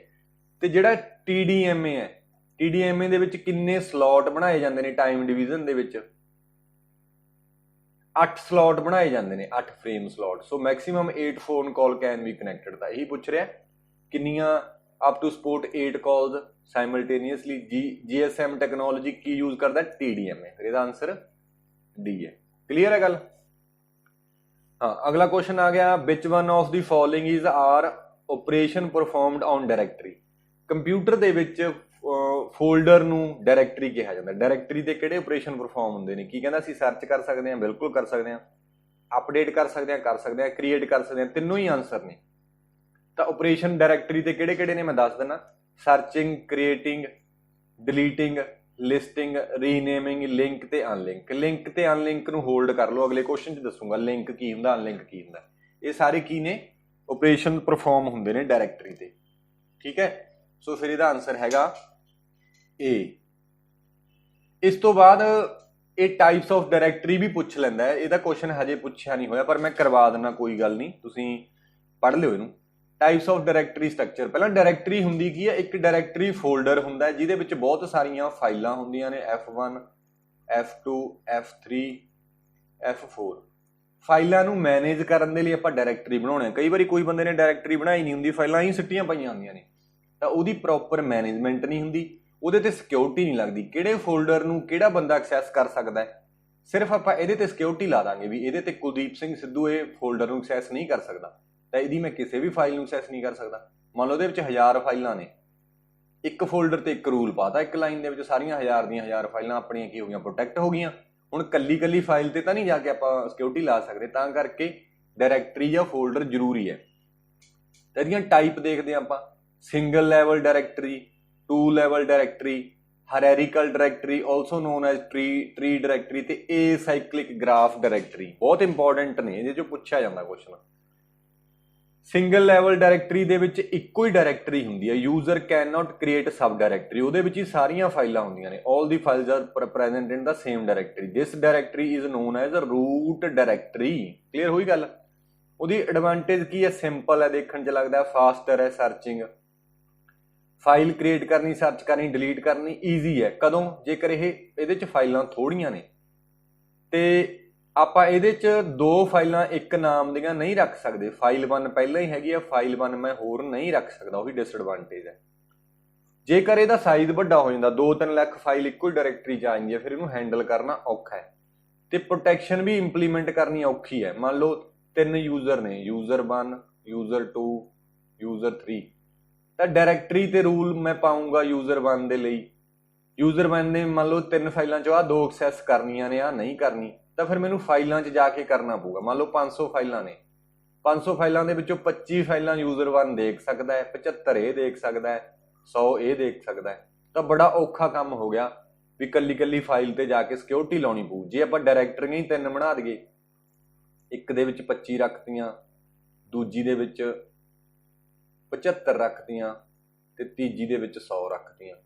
ਤੇ ਜਿਹੜਾ TDMA ਹੈ, TDMA ਦੇ ਵਿੱਚ ਕਿੰਨੇ ਸਲੋਟ ਬਣਾਏ ਜਾਂਦੇ ਨੇ ਟਾਈਮ ਡਿਵੀਜ਼ਨ ਦੇ ਵਿੱਚ, 8 ਸਲੋਟ ਬਣਾਏ ਜਾਂਦੇ ਨੇ, 8 frame slot. So maximum 8 phone call can be connected. ਤਾਂ ਇਹੀ ਪੁੱਛ ਰਿਹਾ ਕਿੰਨੀਆਂ up to support 8 calls simultaneously. GSM technology ਕੀ ਯੂਜ਼ ਕਰਦਾ? TDM ਹੈ। ਫਿਰ ਇਹਦਾ ਆਨਸਰ ਡੀ ਹੈ। ਕਲੀਅਰ ਹੈ ਗੱਲ? ਹਾਂ, ਅਗਲਾ ਕੁਐਸਚਨ ਆ ਗਿਆ, which one of the following is are operation performed on directory. Computer ਦੇ ਵਿੱਚ ਫੋਲਡਰ ਨੂੰ ਡਾਇਰੈਕਟਰੀ ਕਿਹਾ ਜਾਂਦਾ। ਡਾਇਰੈਕਟਰੀ ਤੇ ਕਿਹੜੇ ਆਪਰੇਸ਼ਨ ਪਰਫਾਰਮ ਹੁੰਦੇ ਨੇ? ਕੀ ਕਹਿੰਦਾ? ਅਸੀਂ ਸਰਚ ਕਰ ਸਕਦੇ ਹਾਂ, ਬਿਲਕੁਲ ਕਰ ਸਕਦੇ ਹਾਂ। ਅਪਡੇਟ ਕਰ ਸਕਦੇ ਹਾਂ, ਕ੍ਰੀਏਟ ਕਰ ਸਕਦੇ ਹਾਂ। ਤਿੰਨੋਂ ਹੀ ਆਨਸਰ ਨੇ। ਤਾਂ ਆਪਰੇਸ਼ਨ ਡਾਇਰੈਕਟਰੀ ਤੇ ਕਿਹੜੇ ਕਿਹੜੇ ਨੇ ਮੈਂ ਦੱਸ ਦਿੰਦਾ। ਸਰਚਿੰਗ, ਕ੍ਰੀਏਟਿੰਗ, ਡਿਲੀਟਿੰਗ, ਲਿਸਟਿੰਗ, ਰੀਨੇਮਿੰਗ, ਲਿੰਕ ਤੇ ਅਨਲਿੰਕ। ਲਿੰਕ ਤੇ ਅਨਲਿੰਕ ਨੂੰ ਹੋਲਡ ਕਰ ਲਓ, ਅਗਲੇ ਕੁਐਸਚਨ 'ਚ ਦੱਸੂਗਾ ਲਿੰਕ ਕੀ ਹੁੰਦਾ, ਅਨਲਿੰਕ ਕੀ ਹੁੰਦਾ। ਇਹ ਸਾਰੇ ਕੀ ਨੇ? ਆਪਰੇਸ਼ਨ ਪਰਫਾਰਮ ਹੁੰਦੇ ਨੇ ਡਾਇਰੈਕਟਰੀ ਤੇ। ਠੀਕ ਹੈ, ਸੋ ਫਿਰ ਇਹਦਾ ਆਨਸਰ ਹੈਗਾ ਏ। ਇਸ ਤੋਂ ਬਾਅਦ ਇਹ ਟਾਈਪਸ ਆਫ ਡਾਇਰੈਕਟਰੀ ਵੀ ਪੁੱਛ ਲੈਂਦਾ ਹੈ। ਇਹਦਾ ਕੁਐਸਚਨ ਹਜੇ ਪੁੱਛਿਆ ਨਹੀਂ ਹੋਇਆ, ਪਰ ਮੈਂ ਕਰਵਾ ਦਿੰਦਾ, ਕੋਈ ਗੱਲ ਨਹੀਂ, ਤੁਸੀਂ ਪੜ੍ਹ ਲਿਓ ਇਹਨੂੰ। Types of directory structure. ਪਹਿਲਾਂ ਡਾਇਰੈਕਟਰੀ ਹੁੰਦੀ ਕੀ ਹੈ? ਇੱਕ ਡਾਇਰੈਕਟਰੀ ਫੋਲਡਰ ਹੁੰਦਾ ਜਿਹਦੇ ਵਿੱਚ ਬਹੁਤ ਸਾਰੀਆਂ ਫਾਈਲਾਂ ਹੁੰਦੀਆਂ ਨੇ, F1, F2, F3, F4। ਫਾਈਲਾਂ ਨੂੰ ਮੈਨੇਜ ਕਰਨ ਦੇ ਲਈ ਆਪਾਂ ਡਾਇਰੈਕਟਰੀ ਬਣਾਉਣੇ ਆ। ਕਈ ਵਾਰੀ ਕੋਈ ਬੰਦੇ ਨੇ ਡਾਇਰੈਕਟਰੀ ਬਣਾਈ ਨਹੀਂ ਹੁੰਦੀ, ਫਾਈਲਾਂ ਹੀ ਸਿੱਟੀਆਂ ਪਈਆਂ ਹੁੰਦੀਆਂ ਨੇ, ਤਾਂ ਉਹਦੀ ਪ੍ਰੋਪਰ ਮੈਨੇਜਮੈਂਟ ਨਹੀਂ ਹੁੰਦੀ, ਉਹਦੇ ਤੇ ਸਿਕਿਉਰਿਟੀ ਨਹੀਂ ਲੱਗਦੀ। ਕਿਹੜੇ ਫੋਲਡਰ ਨੂੰ ਕਿਹੜਾ ਬੰਦਾ ਐਕਸੈਸ ਕਰ ਸਕਦਾ ਹੈ, ਸਿਰਫ ਆਪਾਂ ਇਹਦੇ ਤੇ ਸਿਕਿਉਰਿਟੀ ਲਾ ਦਾਂਗੇ ਵੀ ਇਹਦੇ ਤੇ ਕੁਲਦੀਪ ਸਿੰਘ ਸਿੱਧੂ ਇਹ ਫੋਲਡਰ ਨੂੰ ਐਕਸੈਸ ਨਹੀਂ ਕਰ ਸਕਦਾ, ਤਾਂ ਇਹਦੀ ਮੈਂ ਕਿਸੇ ਵੀ ਫਾਈਲ ਨੂੰ ਐਕਸੈਸ ਨਹੀਂ ਕਰ ਸਕਦਾ। ਮੰਨ ਲਓ ਉਹਦੇ ਵਿੱਚ 1000 ਫਾਈਲਾਂ ਨੇ, ਇੱਕ ਫੋਲਡਰ ਤੇ ਇੱਕ ਰੂਲ ਪਾਤਾ, ਇੱਕ ਲਾਈਨ ਦੇ ਵਿੱਚ ਸਾਰੀਆਂ 1000 ਦੀਆਂ 1000 ਫਾਈਲਾਂ ਆਪਣੀਆਂ ਕੀ ਹੋ ਗਈਆਂ? ਪ੍ਰੋਟੈਕਟ ਹੋ ਗਈਆਂ। ਹੁਣ ਕੱਲੀ ਫਾਈਲ ਤੇ ਤਾਂ ਨਹੀਂ ਜਾ ਕੇ ਆਪਾਂ ਸਿਕਿਉਰਿਟੀ ਲਾ ਸਕਦੇ, ਤਾਂ ਕਰਕੇ ਡਾਇਰੈਕਟਰੀ ਜਾਂ ਫੋਲਡਰ ਜ਼ਰੂਰੀ ਹੈ। ਤਾਂ ਇਹਦੀਆਂ ਟਾਈਪ ਦੇਖਦੇ ਹਾਂ ਆਪਾਂ। Single level directory, 2 level directory, hierarchical directory also known as tree directory, ਤੇ ਏਸਾਈਕਲਿਕ ਗ੍ਰਾਫ ਡਾਇਰੈਕਟਰੀ। ਬਹੁਤ ਇੰਪੋਰਟੈਂਟ ਨੇ, ਇਹਦੇ ਚੋਂ ਪੁੱਛਿਆ ਜਾਂਦਾ ਕੁਐਸਚਨ। ਸਿੰਗਲ ਲੈਵਲ ਡਾਇਰੈਕਟਰੀ ਦੇ ਵਿੱਚ ਇੱਕੋ ਹੀ ਡਾਇਰੈਕਟਰੀ ਹੁੰਦੀ ਹੈ। User can not create sub directory. ਉਹਦੇ ਵਿੱਚ ਹੀ ਸਾਰੀਆਂ ਫਾਈਲਾਂ ਹੁੰਦੀਆਂ ਨੇ। All the files are present in the same directory. This directory is known as a root directory. Clear ਹੋਈ ਗੱਲ? ਉਹਦੀ ਐਡਵਾਂਟੇਜ ਕੀ ਹੈ? ਸਿੰਪਲ ਹੈ, ਦੇਖਣ 'ਚ ਲੱਗਦਾ, ਫਾਸਟਰ ਹੈ ਸਰਚਿੰਗ, ਫਾਈਲ ਕ੍ਰੀਏਟ ਕਰਨੀ, ਸਰਚ ਕਰਨੀ, ਡਿਲੀਟ ਕਰਨੀ ਈਜ਼ੀ ਹੈ। ਕਦੋਂ? ਜੇਕਰ ਇਹਦੇ 'ਚ ਫਾਈਲਾਂ ਥੋੜ੍ਹੀਆਂ ਨੇ ਤੇ ਆਪਾਂ ਇਹਦੇ 'ਚ 2 ਫਾਈਲਾਂ ਇੱਕ ਨਾਮ ਦੀਆਂ ਨਹੀਂ ਰੱਖ ਸਕਦੇ। ਫਾਈਲ 1 ਪਹਿਲਾਂ ਹੀ ਹੈਗੀ ਆ, ਫਾਈਲ 1 ਮੈਂ ਹੋਰ ਨਹੀਂ ਰੱਖ ਸਕਦਾ, ਉਹੀ ਡਿਸਐਡਵਾਂਟੇਜ ਹੈ। ਜੇਕਰ ਇਹਦਾ ਸਾਈਜ਼ ਵੱਡਾ ਹੋ ਜਾਂਦਾ, 2-3 ਲੱਖ ਫਾਈਲ ਇੱਕੋ ਹੀ ਡਾਇਰੈਕਟਰੀ 'ਚ ਆ ਜਾਂਦੀ ਹੈ, ਫਿਰ ਇਹਨੂੰ ਹੈਂਡਲ ਕਰਨਾ ਔਖਾ ਹੈ ਤੇ ਪ੍ਰੋਟੈਕਸ਼ਨ ਵੀ ਇੰਪਲੀਮੈਂਟ ਕਰਨੀ ਔਖੀ ਹੈ। ਮੰਨ ਲਓ 3 ਯੂਜ਼ਰ ਨੇ, ਯੂਜ਼ਰ 1, ਯੂਜ਼ਰ 2, ਯੂਜ਼ਰ 3, ਤਾਂ ਡਾਇਰੈਕਟਰੀ ਤੇ ਰੂਲ ਮੈਂ ਪਾਊਂਗਾ ਯੂਜ਼ਰ 1 ਦੇ ਲਈ। ਯੂਜ਼ਰ 1 ਨੇ ਮੰਨ ਲਓ 3 ਫਾਈਲਾਂ 'ਚੋਂ ਆਹ 2 ਐਕਸੈਸ ਕਰਨੀਆਂ ਨੇ, ਆਹ ਨਹੀਂ ਕਰਨੀ, ਤਾਂ ਫਿਰ ਮੈਨੂੰ ਫਾਈਲਾਂ 'ਚ ਜਾ ਕੇ ਕਰਨਾ ਪਊਗਾ। ਮੰਨ ਲਓ 500 ਫਾਈਲਾਂ ਨੇ, 500 ਫਾਈਲਾਂ ਦੇ ਵਿੱਚੋਂ 25 ਫਾਈਲਾਂ ਯੂਜ਼ਰ 1 ਦੇਖ ਸਕਦਾ ਹੈ, 75 ਇਹ ਦੇਖ ਸਕਦਾ ਹੈ, 100 ਇਹ ਦੇਖ ਸਕਦਾ ਹੈ। ਤਾਂ ਬੜਾ ਔਖਾ ਕੰਮ ਹੋ ਗਿਆ ਵੀ ਕੱਲੀ ਫਾਈਲ ਤੇ ਜਾ ਕੇ ਸਿਕਿਉਰਿਟੀ ਲਾਉਣੀ ਪਊ। ਜੇ ਆਪਾਂ ਡਾਇਰੈਕਟਰੀਆਂ ਹੀ 3 ਬਣਾ ਦਈਏ, ਇੱਕ ਦੇ ਵਿੱਚ 25 ਰੱਖਤੀਆਂ, ਦੂਜੀ ਦੇ ਵਿੱਚ 75 ਰੱਖਤੀਆਂ ਤੇ ਤੀਜੀ ਦੇ ਵਿੱਚ 100 ਰੱਖਤੀਆਂ,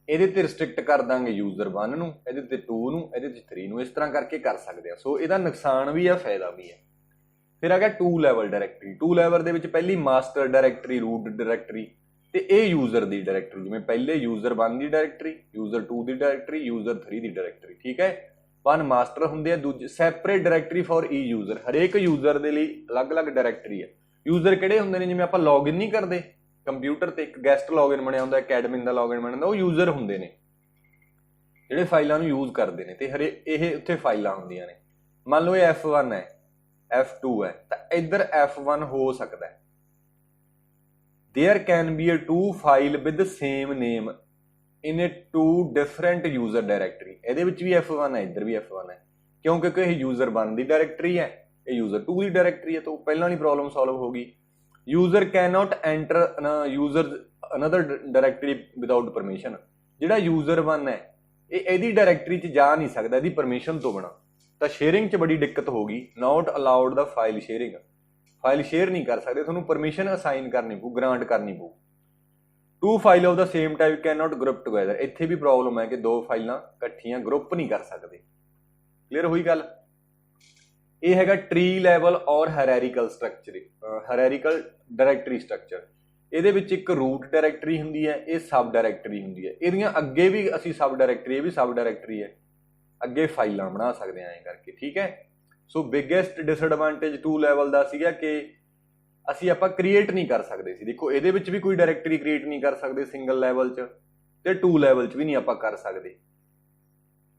ਇਹਦੇ ਤੇ ਰਿਸਟ੍ਰਿਕਟ ਕਰ ਦਾਂਗੇ ਯੂਜ਼ਰ 1 ਨੂੰ, ਇਹਦੇ ਤੇ 2 ਨੂੰ, ਇਹਦੇ ਤੇ 3 ਨੂੰ। ਇਸ ਤਰ੍ਹਾਂ ਕਰਕੇ ਕਰ ਸਕਦੇ ਆ। ਸੋ ਇਹਦਾ ਨੁਕਸਾਨ ਵੀ ਆ, ਫਾਇਦਾ ਵੀ ਹੈ। ਫਿਰ ਆ ਗਿਆ 2 ਲੈਵਲ ਡਾਇਰੈਕਟਰੀ। 2 ਲੈਵਲ ਦੇ ਵਿੱਚ ਪਹਿਲੀ ਮਾਸਟਰ ਡਾਇਰੈਕਟਰੀ, ਰੂਟ ਡਾਇਰੈਕਟਰੀ, ਤੇ ਇਹ ਯੂਜ਼ਰ ਦੀ ਡਾਇਰੈਕਟਰੀ। ਜਿਵੇਂ ਪਹਿਲੇ ਯੂਜ਼ਰ 1 ਦੀ ਡਾਇਰੈਕਟਰੀ, ਯੂਜ਼ਰ 2 ਦੀ ਡਾਇਰੈਕਟਰੀ, ਯੂਜ਼ਰ 3 ਦੀ ਡਾਇਰੈਕਟਰੀ। ਠੀਕ ਹੈ, 1 ਮਾਸਟਰ ਹੁੰਦੇ ਆ, ਦੂਜੇ separate directory for E user. ਹਰੇਕ ਯੂਜ਼ਰ ਦੇ ਲਈ ਅਲੱਗ-ਅਲੱਗ ਡਾਇਰੈਕਟਰੀ ਹੈ। ਯੂਜ਼ਰ ਕਿਹੜੇ ਹੁੰਦੇ ਨੇ? ਜਿਵੇਂ ਆਪਾਂ ਲੌਗਇਨ ਨਹੀਂ ਕਰਦੇ ਕੰਪਿਊਟਰ ਤੇ, ਇੱਕ ਗੈਸਟ ਲੌਗਇਨ ਬਣਿਆ ਹੁੰਦਾ, ਐਡਮਿਨ ਦਾ ਲੌਗਇਨ ਬਣਿਆ ਹੁੰਦਾ, ਉਹ ਯੂਜ਼ਰ ਹੁੰਦੇ ਨੇ ਜਿਹੜੇ ਫਾਈਲਾਂ ਨੂੰ ਯੂਜ਼ ਕਰਦੇ ਨੇ, ਤੇ ਇਹ ਉੱਥੇ ਫਾਈਲਾਂ ਹੁੰਦੀਆਂ ਨੇ। ਮੰਨ ਲਓ ਇਹ F1 ਹੈ, F2 ਹੈ, ਤਾਂ ਇੱਧਰ F1 ਹੋ ਸਕਦਾ ਹੈ। There can be a 2 file with the same name in a 2 different user directory। ਇਹਦੇ ਵਿੱਚ ਵੀ F1 ਹੈ, ਇੱਧਰ ਵੀ F1 ਹੈ, ਕਿਉਂਕਿ ਇਹ ਯੂਜ਼ਰ 1 ਦੀ ਡਾਇਰੈਕਟਰੀ ਹੈ, ਇਹ ਯੂਜ਼ਰ 2 ਦੀ ਡਾਇਰੈਕਟਰੀ ਹੈ, ਤਾਂ ਪਹਿਲਾਂ ਵਾਲੀ ਪ੍ਰੋਬਲਮ ਸੋਲਵ ਹੋ ਗਈ। User can not enter user another directory without permission. ਜਿਹੜਾ ਯੂਜ਼ਰ 1 ਹੈ, ਇਹ ਇਹਦੀ ਡਾਇਰੈਕਟਰੀ 'ਚ ਜਾ ਨਹੀਂ ਸਕਦਾ ਇਹਦੀ ਪਰਮਿਸ਼ਨ ਤੋਂ ਬਿਨਾਂ, ਤਾਂ ਸ਼ੇਅਰਿੰਗ 'ਚ ਬੜੀ ਦਿੱਕਤ ਹੋ ਗਈ। Not allowed the file sharing, file share ਨਹੀਂ ਕਰ ਸਕਦੇ, ਤੁਹਾਨੂੰ ਪਰਮਿਸ਼ਨ ਅਸਾਈਨ ਕਰਨੀ ਪਊ, ਗ੍ਰਾਂਟ ਕਰਨੀ ਪਊ। 2 file of the same type can not group together. ਇੱਥੇ ਵੀ ਪ੍ਰੋਬਲਮ ਹੈ ਕਿ 2 ਫਾਈਲਾਂ ਇਕੱਠੀਆਂ ਗਰੁੱਪ ਨਹੀਂ ਕਰ ਸਕਦੇ। ਕਲੀਅਰ ਹੋਈ ਗੱਲ? ਇਹ ਹੈਗਾ ਟਰੀ ਲੈਵਲ ਔਰ ਹਾਇਰਾਰਕੀਕਲ ਸਟਰਕਚਰ, ਹਾਇਰਾਰਕੀਕਲ ਡਾਇਰੈਕਟਰੀ ਸਟਰਕਚਰ। ਇਹਦੇ ਵਿੱਚ ਇੱਕ ਰੂਟ ਡਾਇਰੈਕਟਰੀ ਹੁੰਦੀ ਹੈ, ਇਹ ਸਬ ਡਾਇਰੈਕਟਰੀ ਹੁੰਦੀ ਹੈ। ਇਹਦੀਆਂ ਅੱਗੇ ਵੀ ਅਸੀਂ ਸਬ ਡਾਇਰੈਕਟਰੀ, ਇਹ ਵੀ ਸਬ ਡਾਇਰੈਕਟਰੀ ਹੈ, ਅੱਗੇ ਫਾਈਲਾਂ ਬਣਾ ਸਕਦੇ ਐਂ ਕਰਕੇ, ਠੀਕ ਹੈ। ਸੋ ਬਿਗੇਸਟ ਡਿਸਐਡਵਾਂਟੇਜ 2 ਲੈਵਲ ਦਾ ਸੀਗਾ ਕਿ ਅਸੀਂ ਆਪਾਂ ਕ੍ਰੀਏਟ ਨਹੀਂ ਕਰ ਸਕਦੇ ਸੀ। ਦੇਖੋ ਇਹਦੇ ਵਿੱਚ ਵੀ ਕੋਈ ਡਾਇਰੈਕਟਰੀ ਕ੍ਰੀਏਟ ਨਹੀਂ ਕਰ ਸਕਦੇ ਸਿੰਗਲ ਲੈਵਲ 'ਚ, ਤੇ 2 ਲੈਵਲ 'ਚ ਵੀ ਨਹੀਂ ਆਪਾਂ ਕਰ ਸਕਦੇ।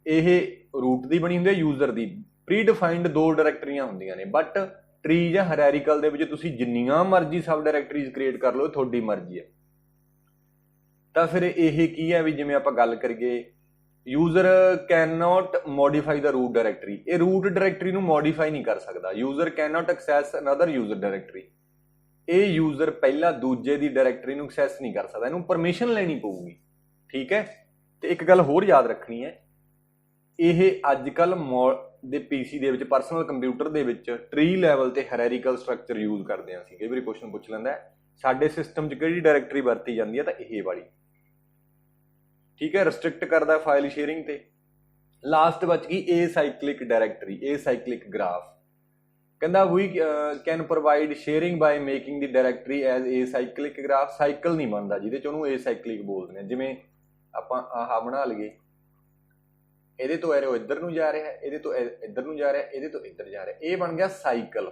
ਇਹ ਰੂਟ ਦੀ ਬਣੀ ਹੁੰਦੀ ਹੈ, ਯੂਜ਼ਰ ਦੀ। ਪ੍ਰੀ ਡਿਫਾਈਨਡ 2 ਡਾਇਰੈਕਟਰੀਆਂ ਹੁੰਦੀਆਂ ਨੇ, ਬਟ ਟਰੀ ਜਾਂ ਹਾਇਰਾਰਕੀਕਲ ਦੇ ਵਿੱਚ ਤੁਸੀਂ ਜਿੰਨੀਆਂ ਮਰਜ਼ੀ ਸਬ ਡਾਇਰੈਕਟਰੀਜ਼ ਕ੍ਰੀਏਟ ਕਰ ਲਓ, ਤੁਹਾਡੀ ਮਰਜ਼ੀ ਹੈ। ਤਾਂ ਫਿਰ ਇਹ ਕੀ ਹੈ ਵੀ ਜਿਵੇਂ ਆਪਾਂ ਗੱਲ ਕਰੀਏ, user can not modify the root directory. ਇਹ ਰੂਟ ਡਾਇਰੈਕਟਰੀ ਨੂੰ ਮੋਡੀਫਾਈ ਨਹੀਂ ਕਰ ਸਕਦਾ। User can not access another user directory. ਇਹ ਯੂਜ਼ਰ ਪਹਿਲਾਂ ਦੂਜੇ ਦੀ ਡਾਇਰੈਕਟਰੀ ਨੂੰ ਐਕਸੈਸ ਨਹੀਂ ਕਰ ਸਕਦਾ, ਇਹਨੂੰ ਪਰਮਿਸ਼ਨ ਲੈਣੀ ਪਊਗੀ, ਠੀਕ ਹੈ। ਤੇ ਇੱਕ ਗੱਲ ਹੋਰ ਯਾਦ ਰੱਖਣੀ ਹੈ, ਇਹ ਅੱਜ ਕੱਲ ਦੇ ਪੀਸੀ ਦੇ ਵਿੱਚ, ਪਰਸਨਲ ਕੰਪਿਊਟਰ ਦੇ ਵਿੱਚ ਟਰੀ ਲੈਵਲ ਤੇ ਹਾਇਰਾਰਕੀਕਲ ਸਟਰਕਚਰ ਯੂਜ਼ ਕਰਦੇ ਹਾਂ ਅਸੀਂ। ਕਈ ਵਾਰੀ ਕੁਐਸਚਨ ਪੁੱਛ ਲੈਂਦਾ ਸਾਡੇ ਸਿਸਟਮ 'ਚ ਕਿਹੜੀ ਡਾਇਰੈਕਟਰੀ ਵਰਤੀ ਜਾਂਦੀ ਹੈ, ਤਾਂ ਇਹ ਵਾਲੀ, ਠੀਕ ਹੈ। ਰਿਸਟ੍ਰਿਕਟ ਕਰਦਾ ਫਾਈਲ ਸ਼ੇਅਰਿੰਗ ਤੇ। ਲਾਸਟ ਬਚ ਗਈ ਏਸਾਈਕਲਿਕ ਡਾਇਰੈਕਟਰੀ, ਏਸਾਈਕਲਿਕ ਗ੍ਰਾਫ। ਕਹਿੰਦਾ we can provide sharing by making the directory as acyclic graph. Cycle ਨਹੀਂ ਬਣਦਾ ਜਿਹਦੇ 'ਚ ਉਹਨੂੰ ਏਸਾਈਕਲਿਕ ਬੋਲਦੇ ਨੇ। ਜਿਵੇਂ ਆਪਾਂ ਆਹ ਬਣਾ ਲਈਏ, ਇਹਦੇ ਤੋਂ ਐਰੋ ਇੱਧਰ ਨੂੰ ਜਾ ਰਿਹਾ, ਇਹਦੇ ਤੋਂ ਇੱਧਰ ਨੂੰ ਜਾ ਰਿਹਾ, ਇਹਦੇ ਤੋਂ ਇੱਧਰ ਜਾ ਰਿਹਾ, ਇਹ ਬਣ ਗਿਆ ਸਾਈਕਲ।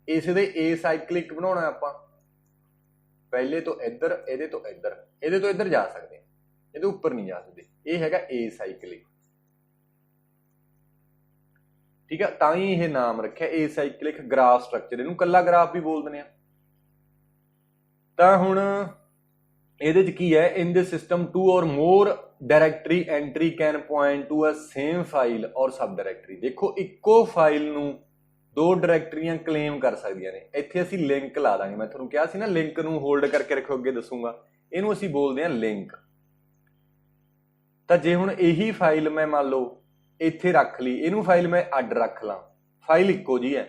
ਇਸ ਦੇ ਏਸਾਈਕਲਿਕ ਬਣਾਉਣਾ ਆਪਾਂ, ਪਹਿਲੇ ਤੋਂ ਇੱਧਰ, ਇਹਦੇ ਤੋਂ ਇੱਧਰ, ਇਹਦੇ ਤੋਂ ਇੱਧਰ ਜਾ ਸਕਦੇ, ਇਹਦੇ ਉੱਪਰ ਨਹੀਂ ਜਾ ਸਕਦੇ। ਇਹ ਹੈਗਾ ਏਸਾਈਕਲਿਕ, ਠੀਕ ਹੈ। ਤਾਂ ਹੀ ਇਹ ਨਾਮ ਰੱਖਿਆ ਏਸਾਈਕਲਿਕ ਗ੍ਰਾਫ ਸਟਰਕਚਰ। ਇਹਨੂੰ ਕੱਲਾ ਗ੍ਰਾਫ ਵੀ ਬੋਲ ਦਿੰਦੇ ਆ। ਤਾਂ ਹੁਣ ਇਹਦੇ 'ਚ ਕੀ ਹੈ, in this system 2 or more directory entry can point to a same file or sub directory. ਦੇਖੋ ਇੱਕੋ ਫਾਈਲ ਨੂੰ 2 ਡਾਇਰੈਕਟਰੀਆਂ ਕਲੇਮ ਕਰ ਸਕਦੀਆਂ ਨੇ। ਇੱਥੇ ਅਸੀਂ ਲਿੰਕ ਲਾ ਦਾਂਗੇ। ਮੈਂ ਤੁਹਾਨੂੰ ਕਿਹਾ ਸੀ ਨਾ ਲਿੰਕ ਨੂੰ ਹੋਲਡ ਕਰਕੇ ਰੱਖੋ, ਅੱਗੇ ਦੱਸੂਗਾ। ਇਹਨੂੰ ਅਸੀਂ ਬੋਲਦੇ ਹਾਂ ਲਿੰਕ। ਤਾਂ ਜੇ ਹੁਣ ਇਹੀ ਫਾਈਲ ਮੈਂ ਮੰਨ ਲਓ ਇੱਥੇ ਰੱਖ ਲਈ, ਇਹਨੂੰ ਫਾਈਲ ਮੈਂ ਅੱਡ ਰੱਖ ਲਾਂ, ਫਾਈਲ ਇੱਕੋ ਜੀ ਹੈ।